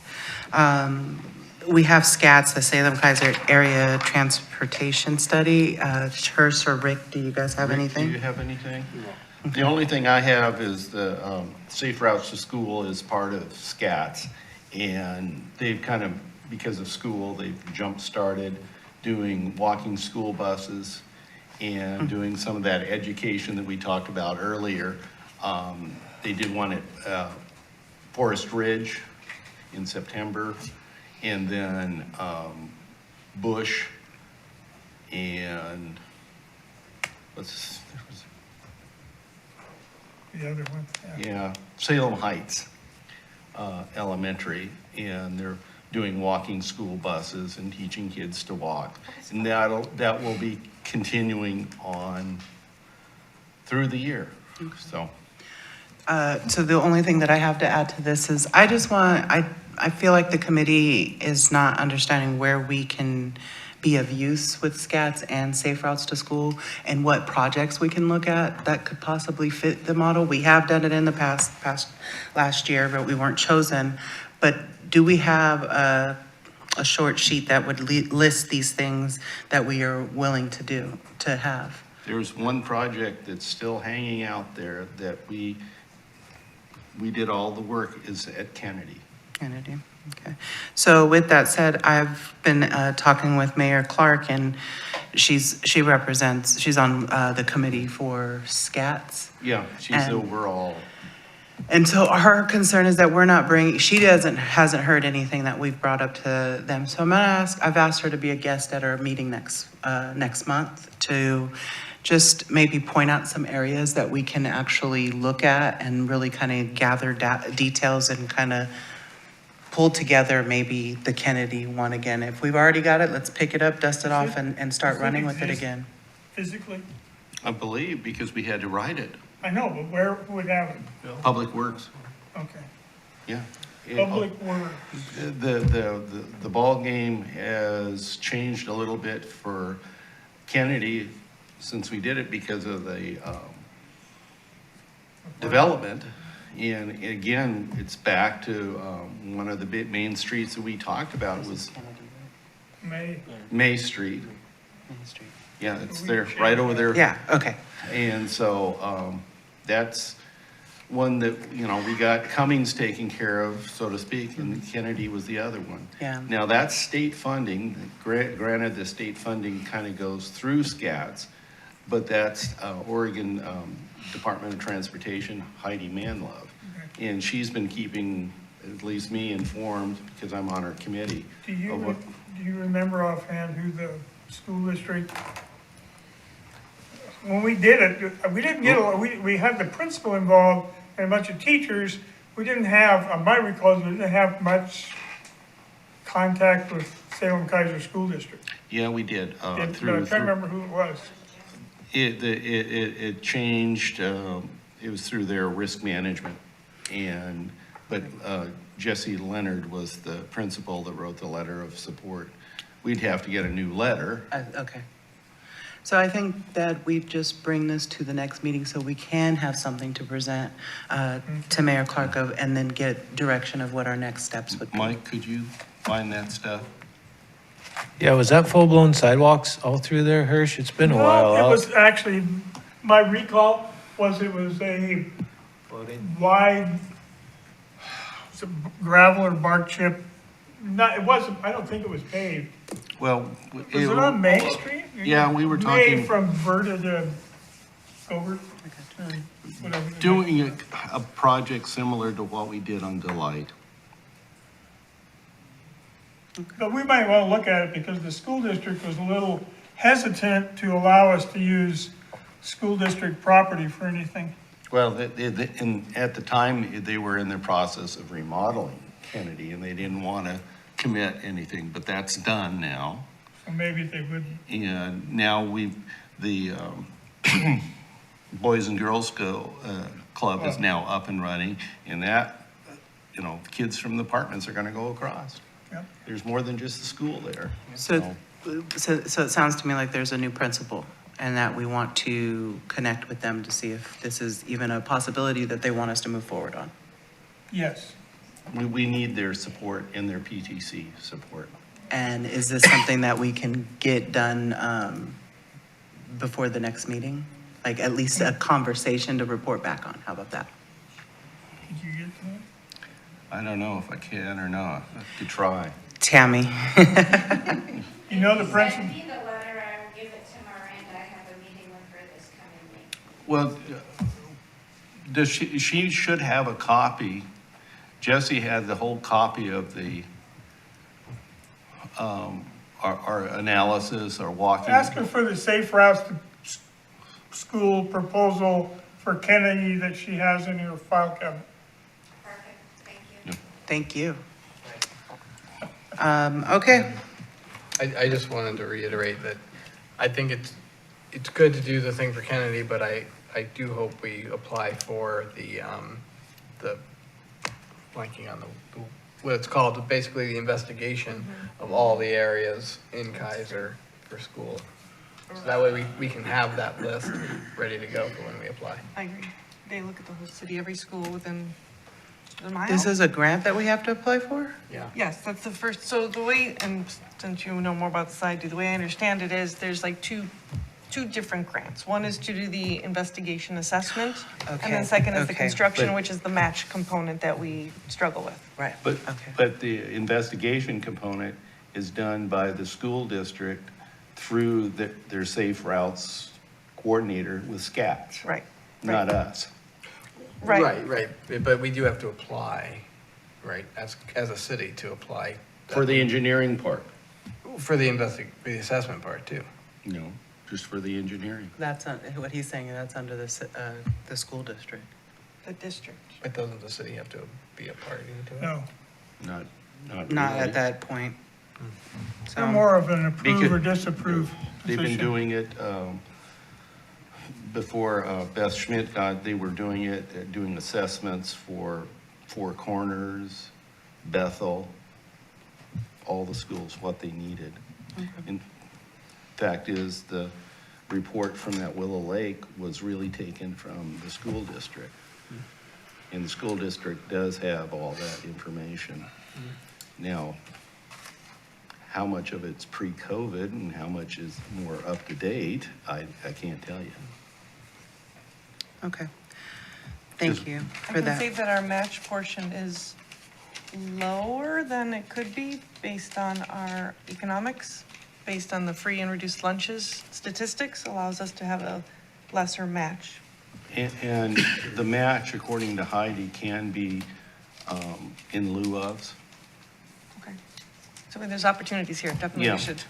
We have SCATS, the Salem Keizer Area Transportation Study. Church or Rick, do you guys have Rick, anything? Do you have anything? The only thing I have is the Safe Routes to School is part of SCATS. And they've kind of, because of school, they've jump-started doing walking school buses and doing some of that education that we talked about earlier. They did one at Forest Ridge in September, and then Bush, and what's, the other one. yeah, Salem Heights Elementary, and they're doing walking school buses and teaching kids to walk. And that will be continuing on through the year, so. So the only thing that I have to add to this is, I feel like the committee is not understanding where we can be of use with SCATS and Safe Routes to School, and what projects we can look at that could possibly fit the model. We have done it in the past last year, but we weren't chosen. But do we have a short sheet that would list these things that we are willing to have? There's one project that's still hanging out there that we did all the work, is at Kennedy. Kennedy, okay. So with that said, I've been talking with Mayor Clark, and she's on the committee for SCATS. Yeah, she's And- overall. And so her concern is that we're not she hasn't heard anything that we've brought up to them. So I've asked her to be a guest at our meeting next month to just maybe point out some areas that we can actually look at and really kind of gather details and kind of pull together maybe the Kennedy one again. If we've already got it, let's pick it up, dust it off, and start Does it running with it exist? again. Physically? I believe, because we had to write it. I know, but where would have it? Public Works, Okay. yeah. Public works. The ball game has changed a little bit for Kennedy since we did it because of the development. And again, it's back to one of the big main streets that we talked about was May Street. Main Street. Yeah, it's there, right over there. Yeah, okay. And so that's one that, we got Cummings taken care of, so to speak, and Kennedy was the other one. Yeah. Now, that's state funding. Granted, the state funding kind of goes through SCATS, but that's Oregon Department of Transportation, Heidi Manlove. And she's been keeping at least me informed, because I'm on her committee. Do you remember offhand who the school district, when we did it, we didn't get, we had the principal involved and a bunch of teachers. We didn't have, on my recall, we didn't have much contact with Salem Keizer School District. Yeah, we did. I'm trying to remember who it was. It changed, it was through their risk management. But Jesse Leonard was the principal that wrote the letter of support. We'd have to get a new letter. Okay. So I think that we just bring this to the next meeting so we can have something to present to Mayor Clark and then get direction of what our next steps would be. Mike, could you find that stuff? Yeah, was that full-blown sidewalks all through there, Hirsch? It's been a while. It was actually, my recall was it was a wide gravel or bark chip. It wasn't, I don't think it was paved. Well. Was it on Main Street? Yeah, we were talking. May from Verda to Gilbert? Whatever. Doing a project similar to what we did on Delight. But we might well look at it because the school district was a little hesitant to allow us to use school district property for anything. Well, at the time, they were in the process of remodeling Kennedy, and they didn't want to commit anything, but that's done now. So maybe they would. And now the Boys and Girls Club is now up and running, and that, kids from the apartments are gonna go across. Yep. There's more than just the school there. So it sounds to me like there's a new principal and that we want to connect with them to see if this is even a possibility that they want us to move forward on. Yes. We need their support and their PTC support. And is this something that we can get done before the next meeting? Like at least a conversation to report back on? How about that? Did you get that? I don't know if I can or not. I could try. Tammy. You know the principal. Send me the letter, I will give it to Miranda, I have a meeting with her this coming week. Well, she should have a copy. Jesse had the whole copy of the, our analysis, our walking. Ask her for the safe routes to school proposal for Kennedy that she has in her file cabinet. Perfect, thank you. Thank you. Okay. I just wanted to reiterate that I think it's good to do the thing for Kennedy, but I do hope we apply for the blanking on the what it's called, basically the investigation of all the areas in Keizer for school. So that way we can have that list ready to go for when we apply. I agree. They look at the whole city, every school within a mile. This is a grant that we have to apply for? Yeah. Yes, that's the first, so the way, and since you know more about the site, the way I understand it is, there's like two different grants. One is to do the investigation assessment, and Okay, then second is the okay. construction, But- which is the match component that we struggle with. Right. But the investigation component is done by the school district through their safe routes coordinator with SCATs. Right. Not us. Right. But we do have to apply, right, as a city to apply. For the engineering part, For the assessment part too. just for the engineering. That's what he's saying, that's under the school district. The district. But doesn't the city have to be a party to it? No, Not Not really. at that point. they're more of an approve Because or disapprove They've been position. doing it, before Beth Schmidt they were doing it, doing assessments for Four Corners, Bethel, all the schools, what they needed. In fact is, the report from that Willow Lake was really taken from the school district. And the school district does have all that information. Now, how much of it's pre-COVID and how much is more up to date, I can't tell you. Okay. Thank you I for can say that. that our match portion is lower than it could be based on our economics, based on the free and reduced lunches statistics, allows us to have a lesser match. And the match, according to Heidi, can be in lieu of. Okay. So there's opportunities here, definitely Yeah. we should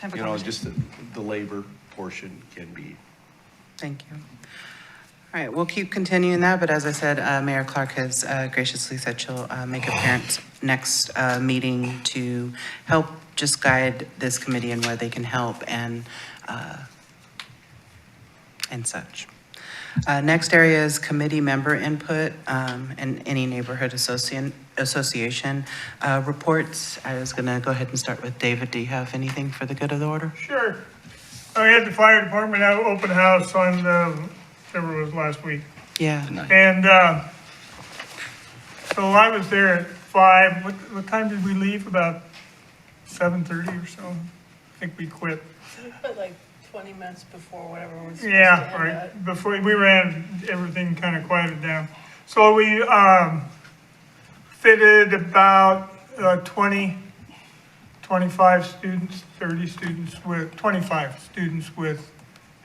have a You know, conversation. just the labor portion can be. Thank you. All right, we'll keep continuing that, but as I said, Mayor Clark has graciously said she'll make appearance next meeting to help just guide this committee and where they can help and such. Next area is committee member input and any neighborhood association reports. I was going to go ahead and start with David. Do you have anything for the good of the order? Sure. I had the fire department out open house on, whatever it was last week. Yeah. And, so I was there at 5. What time did we leave? About 7:30 or so? I think we quit. But like 20 minutes before whatever was. Yeah, right. Before we ran, everything kind of quieted down. So we fitted about 20, 25 students, 30 students with, 25 students with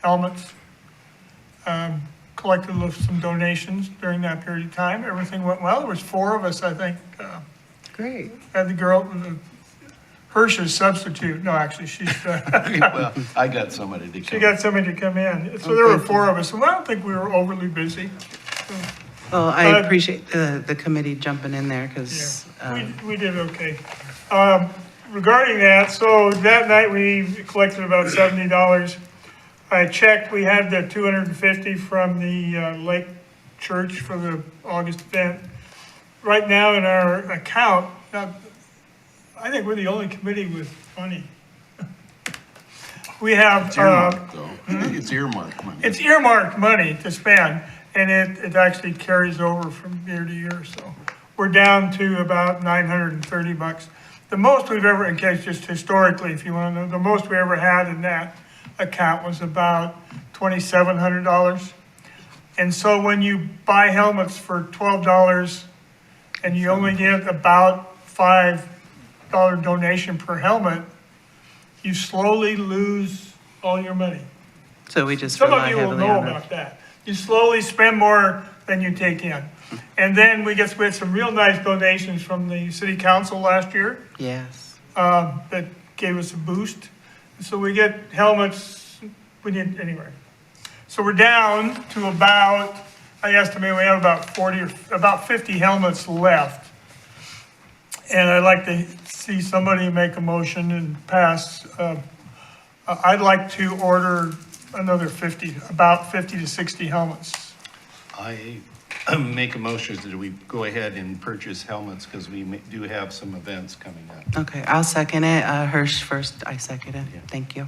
helmets. Collected some donations during that period of time. Everything went well. There was 4 of us, I think. Great. Had the girl, Hirsch's substitute. No, actually, she's, Well, I got somebody to come. she got somebody to come in. So there were 4 of us, and I don't think we were overly busy. Well, I appreciate the committee jumping in there because, We did okay. Regarding that, so that night we collected about $70. I checked, we had the 250 from the Lake Church for the August event. Right now in our account, now, I think we're the only committee with money. We have. It's earmarked, though. It's earmarked money. It's earmarked money to spend, and it actually carries over from year to year, so. We're down to about $930. The most we've ever, in case just historically, if you want to know, the most we ever had in that account was about $2,700. And so when you buy helmets for $12 and you only get about $5 donation per helmet, you slowly lose all your money. so we just Some of rely you will heavily know on it. about that. You slowly spend more than you take in. And then we had some real nice donations from the city council last year Yes. that gave us a boost. So we get helmets, anyway. So we're down to about, I estimate we have about 50 helmets left. And I'd like to see somebody make a motion and pass. I'd like to order another 50, about 50 to 60 helmets. I make a motion that we go ahead and purchase helmets because we do have some events coming up. Okay, I'll second it. Hirsch first, I second it. Thank you.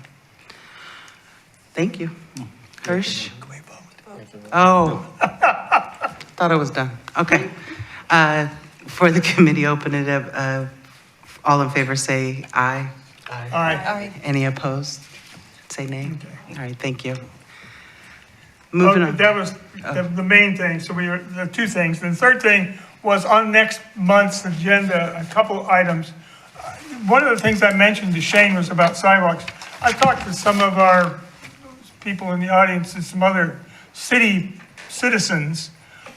Thank you. Hirsch? Oh, thought it was done. Okay. For the committee, open it up. All in favor, say aye. All right. Any opposed? Say nay. All right, thank you. Moving on. That was the main thing. So the 2 things. The third thing was on next month's agenda, a couple items. One of the things I mentioned to Shane was about sidewalks. I talked to some of our people in the audience and some other city citizens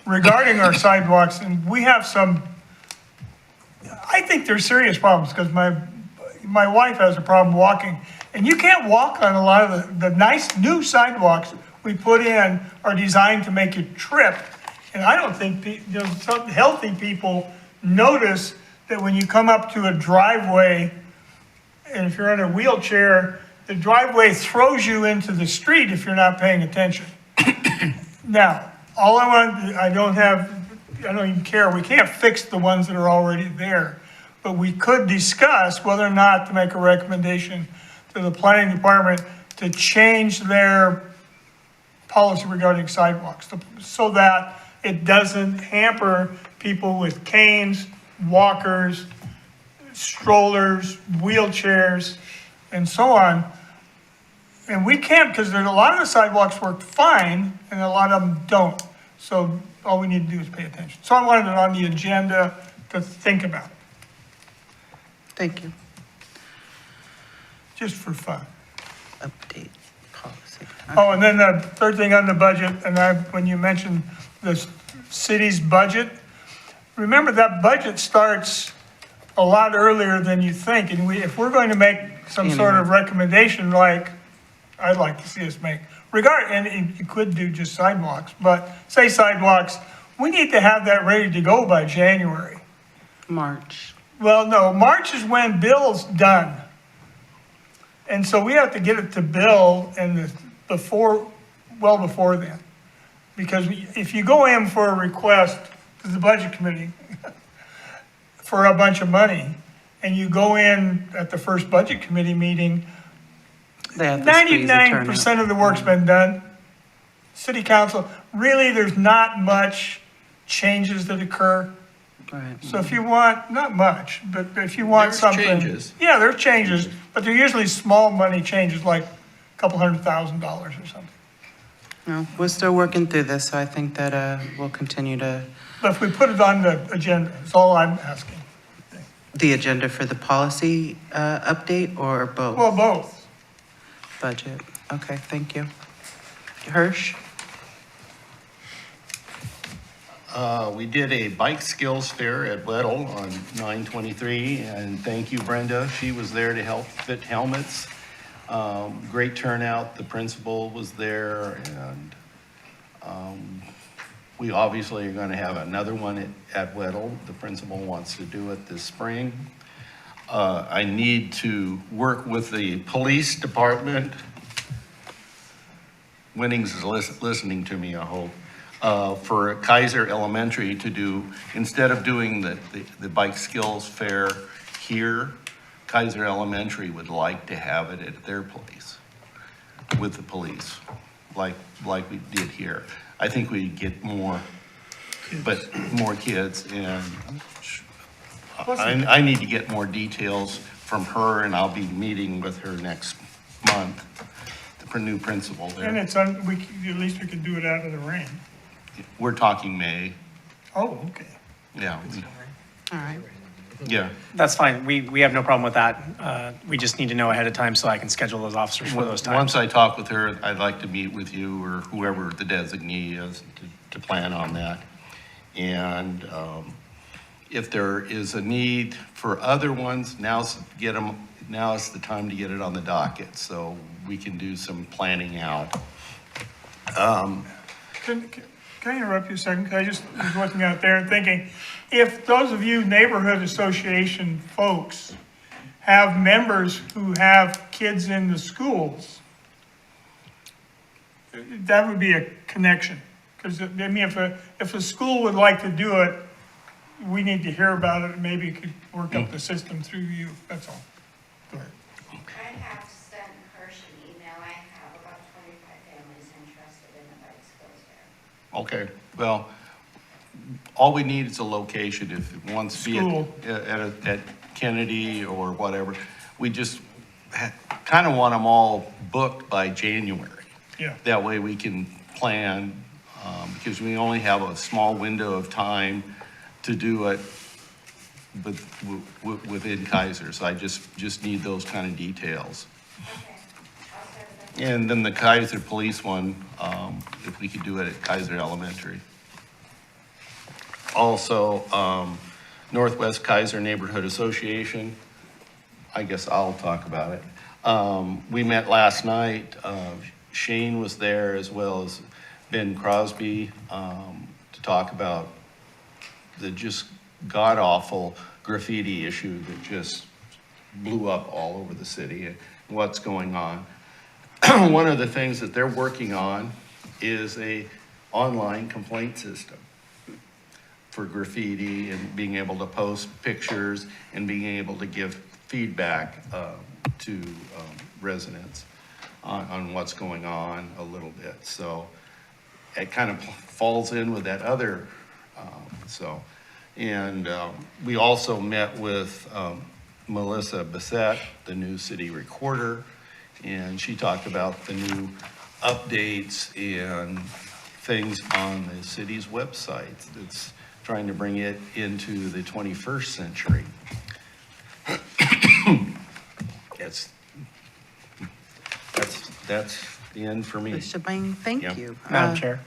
regarding our sidewalks, and we have some, I think they're serious problems, because my wife has a problem walking, and you can't walk on a lot of the nice new sidewalks we put in are designed to make you trip, and I don't think, some healthy people notice that when you come up to a driveway, and if you're in a wheelchair, the driveway throws you into the street if you're not paying attention. Now, I don't even care, we can't fix the ones that are already there, but we could discuss whether or not to make a recommendation to the planning department to change their policy regarding sidewalks, so that it doesn't hamper people with canes, walkers, strollers, wheelchairs, and so on. And we can't, because there's a lot of the sidewalks work fine, and a lot of them don't. So all we need to do is pay attention. So I wanted it on the agenda to think about, Thank you. just for fun. Update policy. Oh, and then the third thing on the budget, and when you mentioned the city's budget, remember that budget starts a lot earlier than you think. And if we're going to make some sort of recommendation, like I'd like to see us make, and you could do just sidewalks, but say sidewalks, we need to have that ready to go by January. March. Well, no, March is when Bill's done. And so we have to get it to Bill well before then. Because if you go in for a request to the budget committee for a bunch of money, and you go in at the first budget committee meeting, 99% of the work's been done. City council, really, there's not much changes that occur. Right. So if you want, not much, but if you want There's something. changes. Yeah, there's changes, but they're usually small money changes, like a couple $100,000 or something. No, we're still working through this, so I think that we'll continue to, But if we put it on the agenda, that's all I'm asking. the agenda for the policy update or both? Well, both. Budget. Okay, thank you. Hirsch? We did a bike skills fair at Weddle on 9/23, and thank you, Brenda. She was there to help fit helmets. Great turnout. The principal was there, and we obviously are going to have another one at Weddle. The principal wants to do it this spring. I need to work with the police department. Winnings is listening to me, I hope. For Keizer Elementary to do, instead of doing the bike skills fair here, Keizer Elementary would like to have it at their place with the police, like we did here. I think we'd get more kids, and I need to get more details from her, and I'll be meeting with her next month, the new principal there. And it's, at least we can do it out of the rain. We're talking May, Oh, okay. yeah, All right. yeah. That's fine. We have no problem with that. We just need to know ahead of time so I can schedule those officers for those times. Once I talk with her, I'd like to meet with you or whoever the designee is to plan on that. And if there is a need for other ones, now's the time to get it on the docket, so we can do some planning out. Can I interrupt you a second? 'Cause I just was looking out there and thinking, if those of you neighborhood association folks have members who have kids in the schools, that would be a connection. Because, I mean, if a school would like to do it, we need to hear about it, and maybe it could work up the system through you, that's all. Go ahead. I have sent Hirsch an email. I have about 25 families interested in the bike skills fair. Okay, well, all we need is a location. If it wants to be School. at Kennedy or whatever, we just kind of want them all booked by January. Yeah. That way we can plan, because we only have a small window of time to do it within Keizer. So I just need those kind of details. And then the Keizer police one, if we could do it at Keizer Elementary. Also, Northwest Keizer Neighborhood Association, I guess I'll talk about it. We met last night. Shane was there as well as Ben Crosby to talk about the just god-awful graffiti issue that just blew up all over the city and what's going on. One of the things that they're working on is a online complaint system for graffiti and being able to post pictures and being able to give feedback to residents on what's going on a little bit. So it kind of falls in with that other, we also met with Melissa Bissett, the new city recorder, and she talked about the new updates and things on the city's website that's trying to bring it into the 21st century. That's the end for me. Mr. Bain, thank Yep. you. Madam Chair,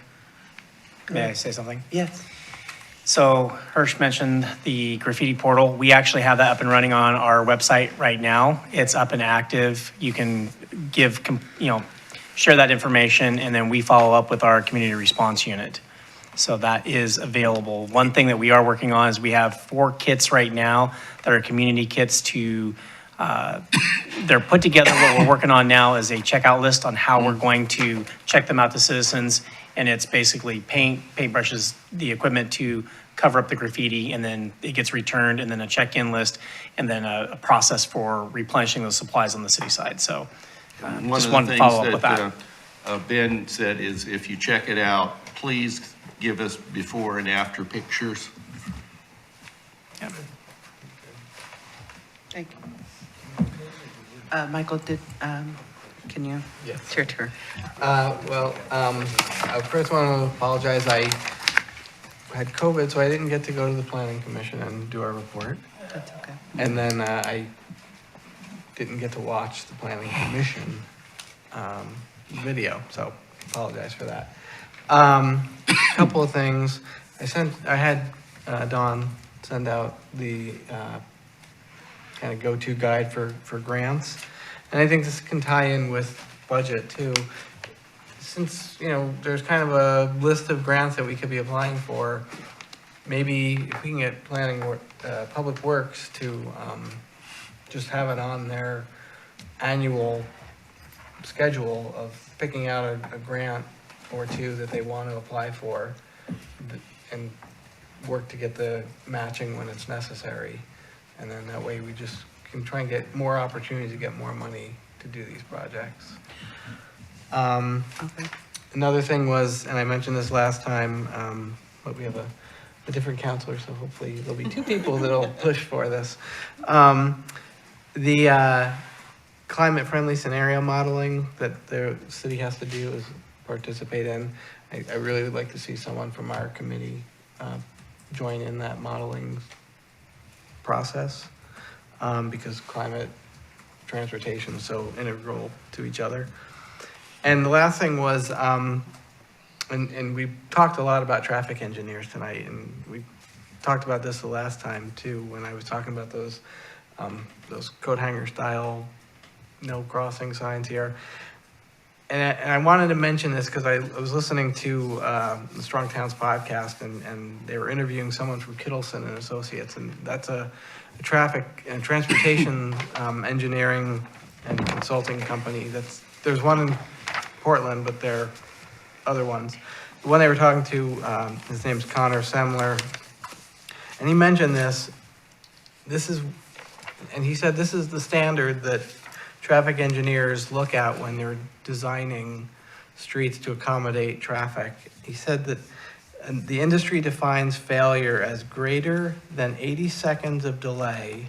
may I say something? Yes. So Hirsch mentioned the graffiti portal. We actually have that up and running on our website right now. It's up and active. You can share that information, and then we follow up with our community response unit. So that is available. One thing that we are working on is we have 4 kits right now that are community kits to, they're put together. What we're working on now is a checkout list on how we're going to check them out to citizens. And it's basically paintbrushes, the equipment to cover up the graffiti, and then it gets returned, and then a check-in list, and then a process for replenishing those supplies on the city side. So just wanted to follow up with that. Ben said is if you check it out, please give us before and after pictures. Yep. Thank you. Michael, can you? Yes. It's your turn. I first want to apologize. I had COVID, so I didn't get to go to the planning commission and do our report. That's okay. And then I didn't get to watch the planning commission video, so apologize for that. Couple of things. I had Dawn send out the kind of go-to guide for grants. And I think this can tie in with budget too. Since, there's kind of a list of grants that we could be applying for, maybe if we can get Public Works to just have it on their annual schedule of picking out a grant or two that they want to apply for and work to get the matching when it's necessary. And then that way we just can try and get more opportunities to get more money to do these projects. Another thing was, and I mentioned this last time, but we have a different counselor, so hopefully there'll be two people that'll push for this. The climate-friendly scenario modeling that the city has to do is participate in. I really would like to see someone from our committee join in that modeling process because climate, transportation is so integral to each other. And the last thing was, and we talked a lot about traffic engineers tonight, and we talked about this the last time too, when I was talking about those coat hanger style no crossing signs here. And I wanted to mention this because I was listening to the Strong Towns podcast, and they were interviewing someone from Kittleson and Associates, and that's a traffic and transportation engineering and consulting company. There's one in Portland, but there are other ones. The one they were talking to, his name's Connor Semler, and he mentioned this. And he said this is the standard that traffic engineers look at when they're designing streets to accommodate traffic. He said that the industry defines failure as greater than 80 seconds of delay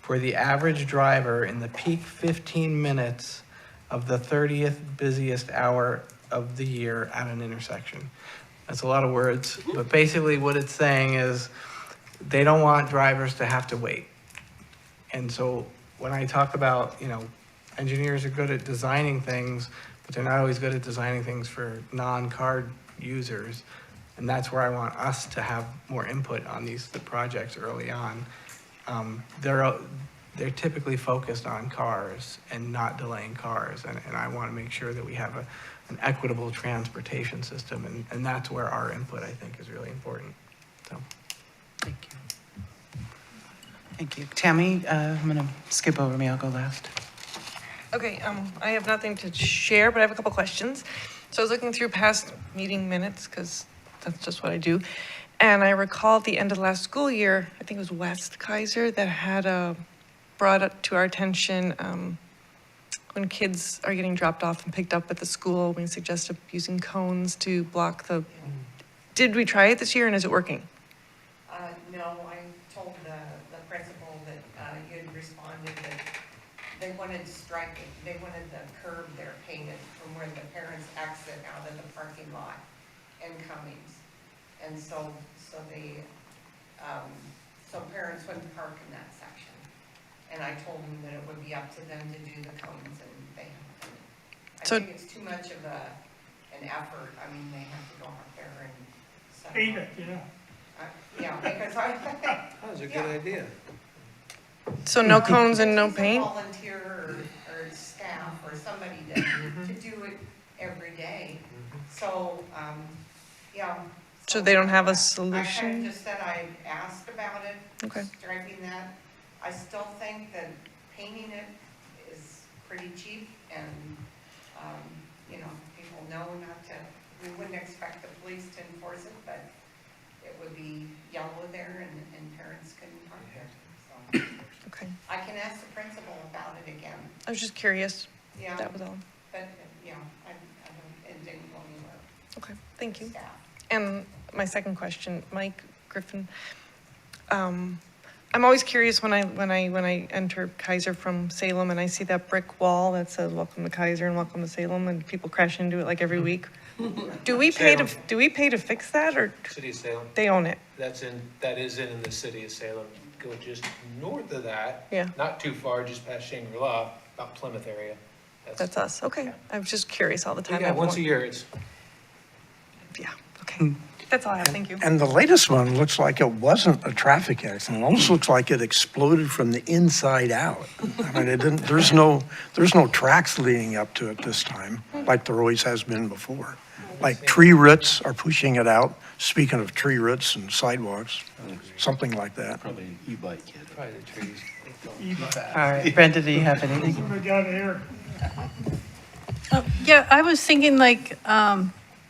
for the average driver in the peak 15 minutes of the 30th busiest hour of the year at an intersection. That's a lot of words, but basically what it's saying is they don't want drivers to have to wait. And so when I talk about, engineers are good at designing things, but they're not always good at designing things for non-car users. And that's where I want us to have more input on the projects early on. They're typically focused on cars and not delaying cars. And I want to make sure that we have an equitable transportation system. And that's where our input, I think, is really important. So. Thank you. Thank you. Tammy, I'm going to skip over me. I'll go last. Okay, I have nothing to share, but I have a couple questions. So I was looking through past meeting minutes, because that's just what I do. And I recall at the end of last school year, I think it was West Keizer, that had brought up to our attention when kids are getting dropped off and picked up at the school, we suggested using cones to block the... Did we try it this year, and is it working? No, I told the principal that you had responded that they wanted striking, they wanted the curb there painted from where the parents exit out of the parking lot and Cummings. And so parents wouldn't park in that section. And I told them that it would be up to them to do the cones, and they have to. I think it's too much of an effort. I mean, they have to go out there and set Paint up. it, yeah. Yeah, because That was a good idea. So no cones and no It's a paint? volunteer or staff or somebody to do it every day. So, yeah. So they don't have a I kind solution? of just said I asked about it, Okay. striping that. I still think that painting it is pretty cheap and, people know not to, we wouldn't expect the police to enforce it, but it would be yellow there and parents couldn't park there, so. Okay. I can ask the principal about it again. I was just curious. Yeah. That was all. But, I don't, it didn't go anywhere. Okay, thank you. Staff. And my second question, Mike Griffin. I'm always curious when I enter Keizer from Salem and I see that brick wall that says "Welcome to Keizer" and "Welcome to Salem" and people crash into it like every week. Do we pay to fix that, or City of Salem. they own it? That is in the city of Salem. Go just north of that. Yeah. Not too far, just past Shangri-La, about Plymouth area. That's us. Okay. Yeah. I was just curious all the time. Yeah, once a year it's. Yeah. Okay. That's all I have, thank you. And the latest one looks like it wasn't a traffic accident. It almost looks like it exploded from the inside out. I mean, it didn't, there's no tracks leading up to it this time, like there always has been before. Like tree roots are pushing it out. Speaking of tree roots and sidewalks, something like that. Probably an e-bike kid. Probably the trees. All right, Brenda, do you have anything? Somebody got here. Yeah, I was thinking like,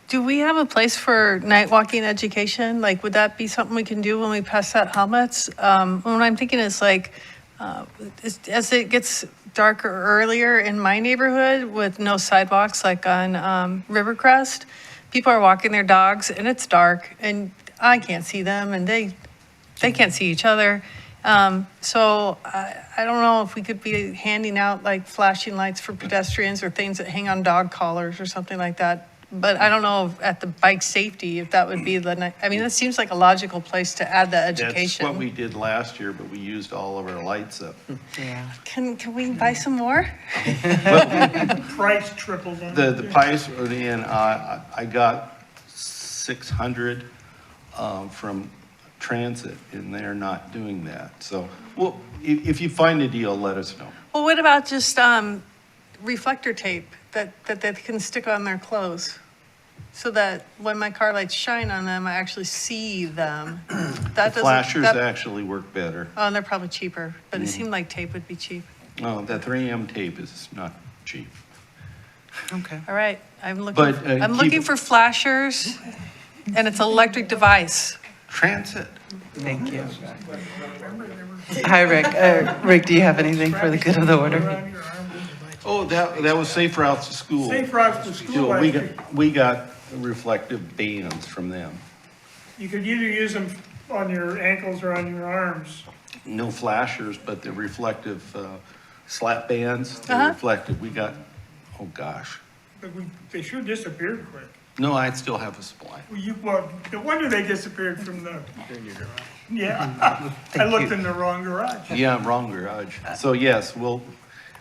do we have a place for night walking education? Like, would that be something we can do when we pass out helmets? What I'm thinking is like, as it gets darker earlier in my neighborhood with no sidewalks, like on Rivercrest, people are walking their dogs and it's dark and I can't see them and they can't see each other. So I don't know if we could be handing out like flashing lights for pedestrians or things that hang on dog collars or something like that. But I don't know if at the bike safety, if that would be I mean, that seems like a logical place to add that education. That's what we did last year, but we used all of our lights up. Yeah. Can we buy some more? Price tripled. on The it. price, and I got 600 from Transit, and they're not doing that. So, well, if you find a deal, let us know. Well, what about just reflector tape that they can stick on their clothes? So that when my car lights shine on them, I actually see them. That The flashers actually work better. Oh, and they're probably cheaper, but it seemed like tape would be cheap. Oh, that 3M tape is not cheap. Okay. All right, I'm looking, But, I'm keep- looking for flashers, and it's an electric device. Transit. Thank you. Hi, Rick. Rick, do you have anything for the good of the order? Oh, that was Safe Routes to School. Safe Routes to School, We I got, think. we got reflective bands from them. You could either use them on your ankles or on your arms. No flashers, but the reflective slap bands, they're Uh-huh. reflective. We got, oh gosh. But they sure disappeared quick. No, I still have a supply. Well, no wonder they disappeared from the. Yeah, I looked in the wrong garage. Yeah, wrong garage. So yes,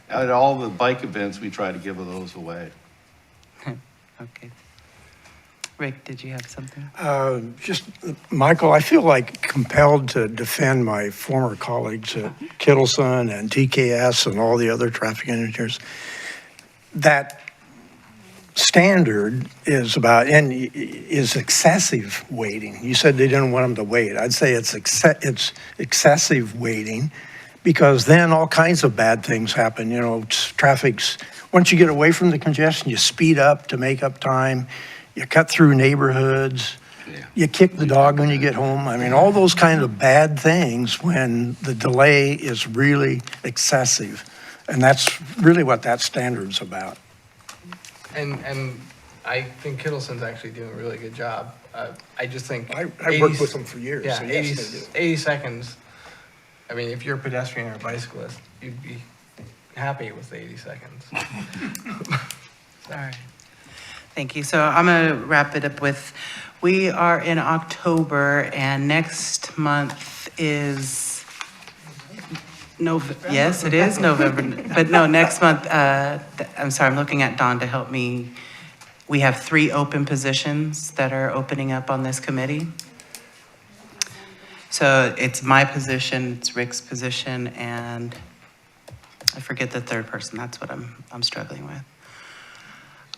at all the bike events, we try to give those away. Okay. Rick, did you have something? Michael, I feel like compelled to defend my former colleagues at Kittleson and TKS and all the other traffic engineers. That standard is excessive weighting. You said they didn't want them to wait. I'd say it's excessive weighting, because then all kinds of bad things happen. You know, once you get away from the congestion, you speed up to make up time. You cut through neighborhoods. You kick the dog when you get home. I mean, all those kind of bad things when the delay is really excessive. And that's really what that standard's about. And I think Kittleson's actually doing a really good job. I just think. I worked with them for years, Yeah, so yes, they do. 80 seconds. I mean, if you're a pedestrian or a bicyclist, you'd be happy with the 80 seconds. All right. Thank you. So I'm going to wrap it up with, we are in October and next month is yes, it is November, but no, next month, I'm sorry, I'm looking at Dawn to help me. We have 3 open positions that are opening up on this committee. So it's my position, it's Rick's position, and I forget the third person. That's what I'm struggling with.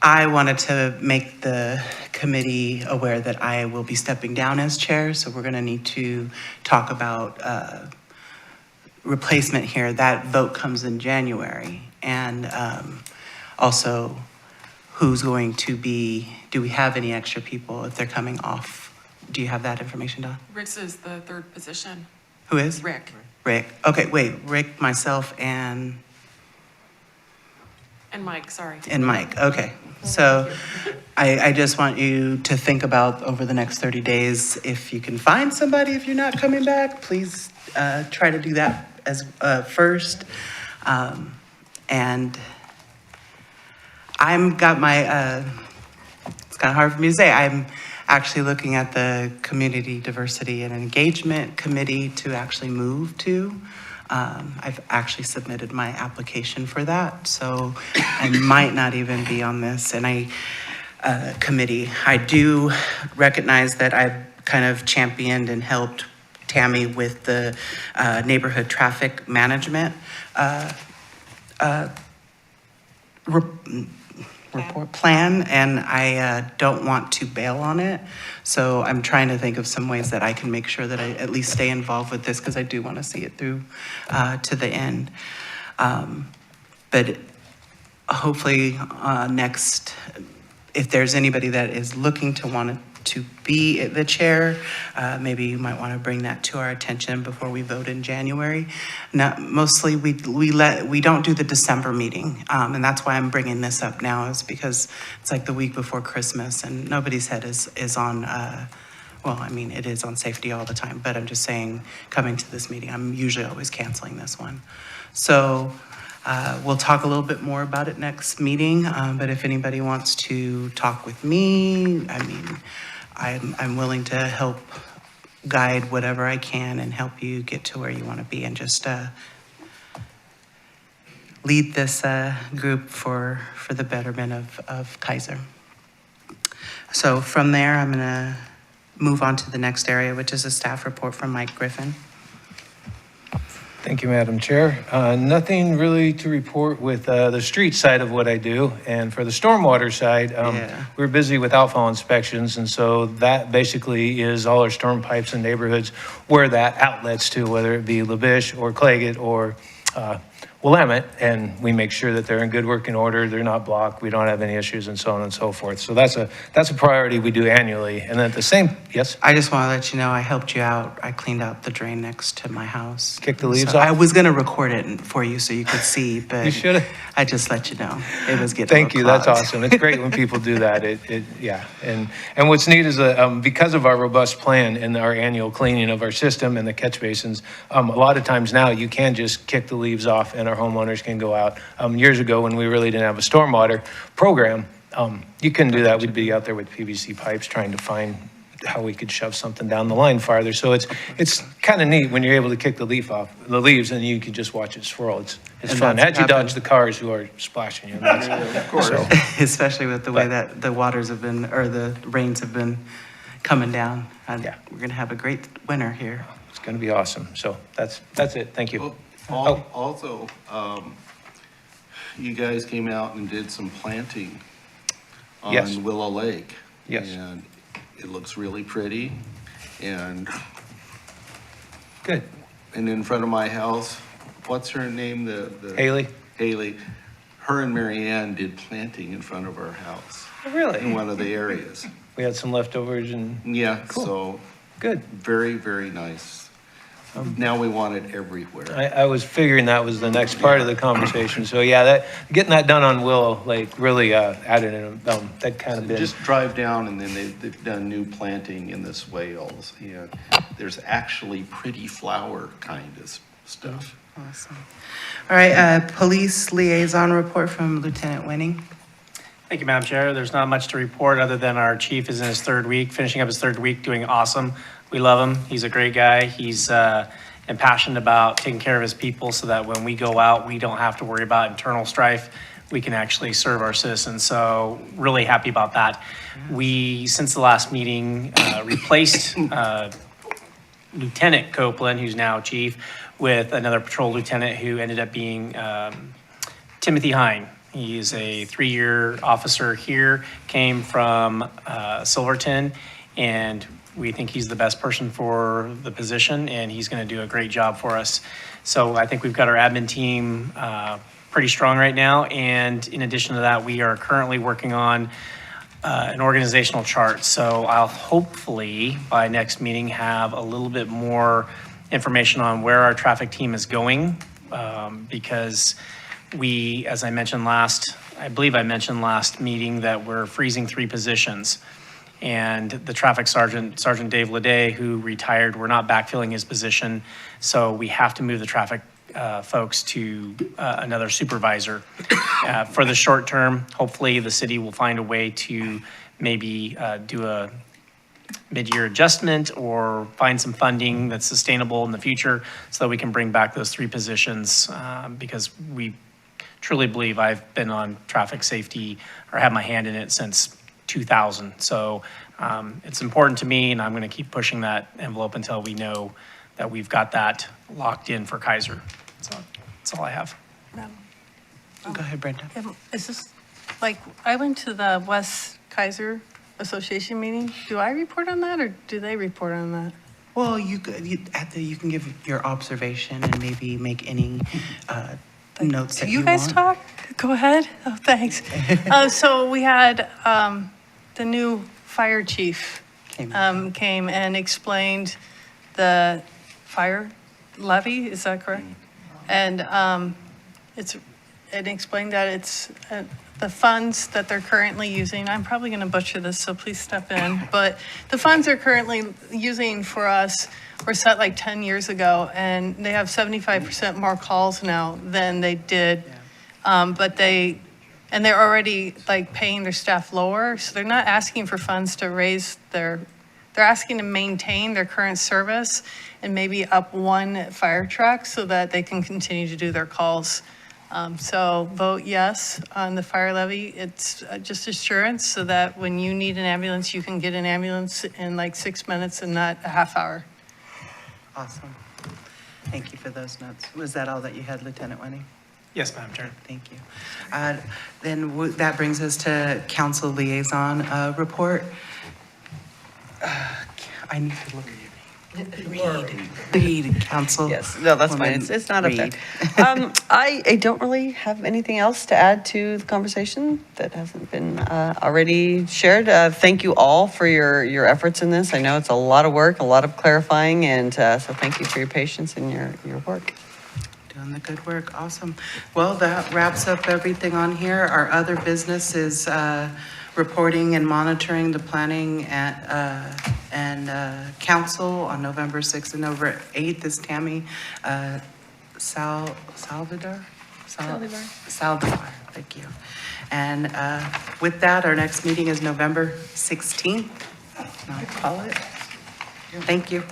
I wanted to make the committee aware that I will be stepping down as chair, so we're going to need to talk about replacement here. That vote comes in January. And also, who's going to be, do we have any extra people if they're coming off? Do you have that information, Dawn? Rick's is the third position. Who is? Rick. Rick. Okay, wait, Rick, myself, and Mike, sorry. And Mike, okay. So I just want you to think about over the next 30 days, if you can find somebody, if you're not coming back, please try to do that as first. And it's kind of hard for me to say, I'm actually looking at the Community Diversity and Engagement Committee to actually move to. I've actually submitted my application for that, so I might not even be on this. And committee. I do recognize that I've kind of championed and helped Tammy with the neighborhood traffic management report plan, and I don't want to bail on it. So I'm trying to think of some ways that I can make sure that I at least stay involved with this, because I do want to see it through to the end. But hopefully next, if there's anybody that is looking to want to be the chair, maybe you might want to bring that to our attention before we vote in January. Now, mostly we don't do the December meeting, and that's why I'm bringing this up now, is because it's like the week before Christmas and nobody's head is on, well, I mean, it is on safety all the time, but I'm just saying, coming to this meeting, I'm usually always canceling this one. So we'll talk a little bit more about it next meeting, but if anybody wants to talk with me, I mean, I'm willing to help guide whatever I can and help you get to where you want to be, and just lead this group for the betterment of Keizer. So from there, I'm going to move on to the next area, which is a staff report from Mike Griffin. Thank you, Madam Chair. Nothing really to report with the street side of what I do. And for the stormwater side, we're busy with outfall inspections. And so that basically is all our storm pipes in neighborhoods where that outlets to, whether it be LaBiche or Claggett or Willamette, and we make sure that they're in good working order, they're not blocked, we don't have any issues, and so on and so forth. So that's a priority we do annually. And then at the same, yes? I just want to let you know I helped you out. I cleaned out the drain next to my house. Kick the leaves So off? I was going to record it for you so you could see, but You should've. I just let you know. It was getting Thank a you, little that's clogged. awesome. It's great when people do that. Yeah. And what's neat is because of our robust plan and our annual cleaning of our system and the catch basins, a lot of times now you can just kick the leaves off and our homeowners can go out. Years ago, when we really didn't have a stormwater program, you couldn't do that. We'd be out there with PVC pipes trying to find how we could shove something down the line farther. So it's kind of neat when you're able to kick the leaves, and you can just watch it swirl. It's And fun. that's As you what dodge happened. the cars who are splashing you. Of course. Especially with the way that the waters have been, or the rains have been coming down. Yeah. We're going to have a great winter here. It's going to be awesome. So that's it. Thank you. Also, you guys came out and did some planting Yes. on Willow Lake. Yes. And it looks really pretty, and Good. And in front of my house, what's her name? The Haley? Haley. Her and Mary Ann did planting in front of our house. Really? In one of the areas. We had some leftovers and. Yeah, Cool. so. Good. Very, very nice. Now we want it everywhere. I was figuring that was the next part of the conversation. So yeah, getting that done on Willow Lake really added in, that kind of been. Just drive down and then they've done new planting in the swales. And there's actually pretty flower kind of stuff. Awesome. All right, police liaison report from Lieutenant Winning. Thank you, Madam Chair. There's not much to report other than our chief is in his third week, finishing up his third week, doing awesome. We love him. He's a great guy. He's impassioned about taking care of his people so that when we go out, we don't have to worry about internal strife. We can actually serve our citizens. So really happy about that. We, since the last meeting, replaced Lieutenant Copeland, who's now chief, with another patrol lieutenant who ended up being Timothy Hine. He is a 3-year officer here, came from Silverton, and we think he's the best person for the position, and he's going to do a great job for us. So I think we've got our admin team pretty strong right now, and in addition to that, we are currently working on an organizational chart. So I'll hopefully, by next meeting, have a little bit more information on where our traffic team is going, because we, as I mentioned I believe I mentioned last meeting that we're freezing 3 positions. And the traffic sergeant, Sergeant Dave Leday, who retired, we're not backfilling his position. So we have to move the traffic folks to another supervisor. For the short term, hopefully the city will find a way to maybe do a mid-year adjustment or find some funding that's sustainable in the future so that we can bring back those 3 positions, because we truly believe I've been on traffic safety or had my hand in it since 2,000. So it's important to me, and I'm going to keep pushing that envelope until we know that we've got that locked in for Keizer. So that's all I have. Go ahead, Brenda. Is this, like, I went to the West Keizer Association meeting. Do I report on that, or do they report on that? Well, you can give your observation and maybe make any notes that Do you you guys want. talk? Go ahead. Oh, thanks. So we had the new fire chief came and explained the fire levy, is that correct? And it explained that it's the funds that they're currently using, I'm probably going to butcher this, so please step in, but the funds they're currently using for us were set like 10 years ago, and they have 75% more calls now than they did. But they're already like paying their staff lower, so they're not asking for funds to raise they're asking to maintain their current service and maybe up one fire truck so that they can continue to do their calls. So vote yes on the fire levy. It's just assurance so that when you need an ambulance, you can get an ambulance in like 6 minutes and not a half hour. Awesome. Thank you for those notes. Was that all that you had, Lieutenant Wenning? Yes, Madam Chair. Thank you. Then that brings us to council liaison report. I need to look at you. Read, council. Yes, no, that's fine. It's not up there. I don't really have anything else to add to the conversation that hasn't been already shared. Thank you all for your efforts in this. I know it's a lot of work, a lot of clarifying, and so thank you for your patience and your work. Doing the good work. Awesome. Well, that wraps up everything on here. Our other business is reporting and monitoring the planning and council on November 6th and November 8th is Tammy Saldivar. Thank you. And with that, our next meeting is November 16th. I'll call it. Thank you.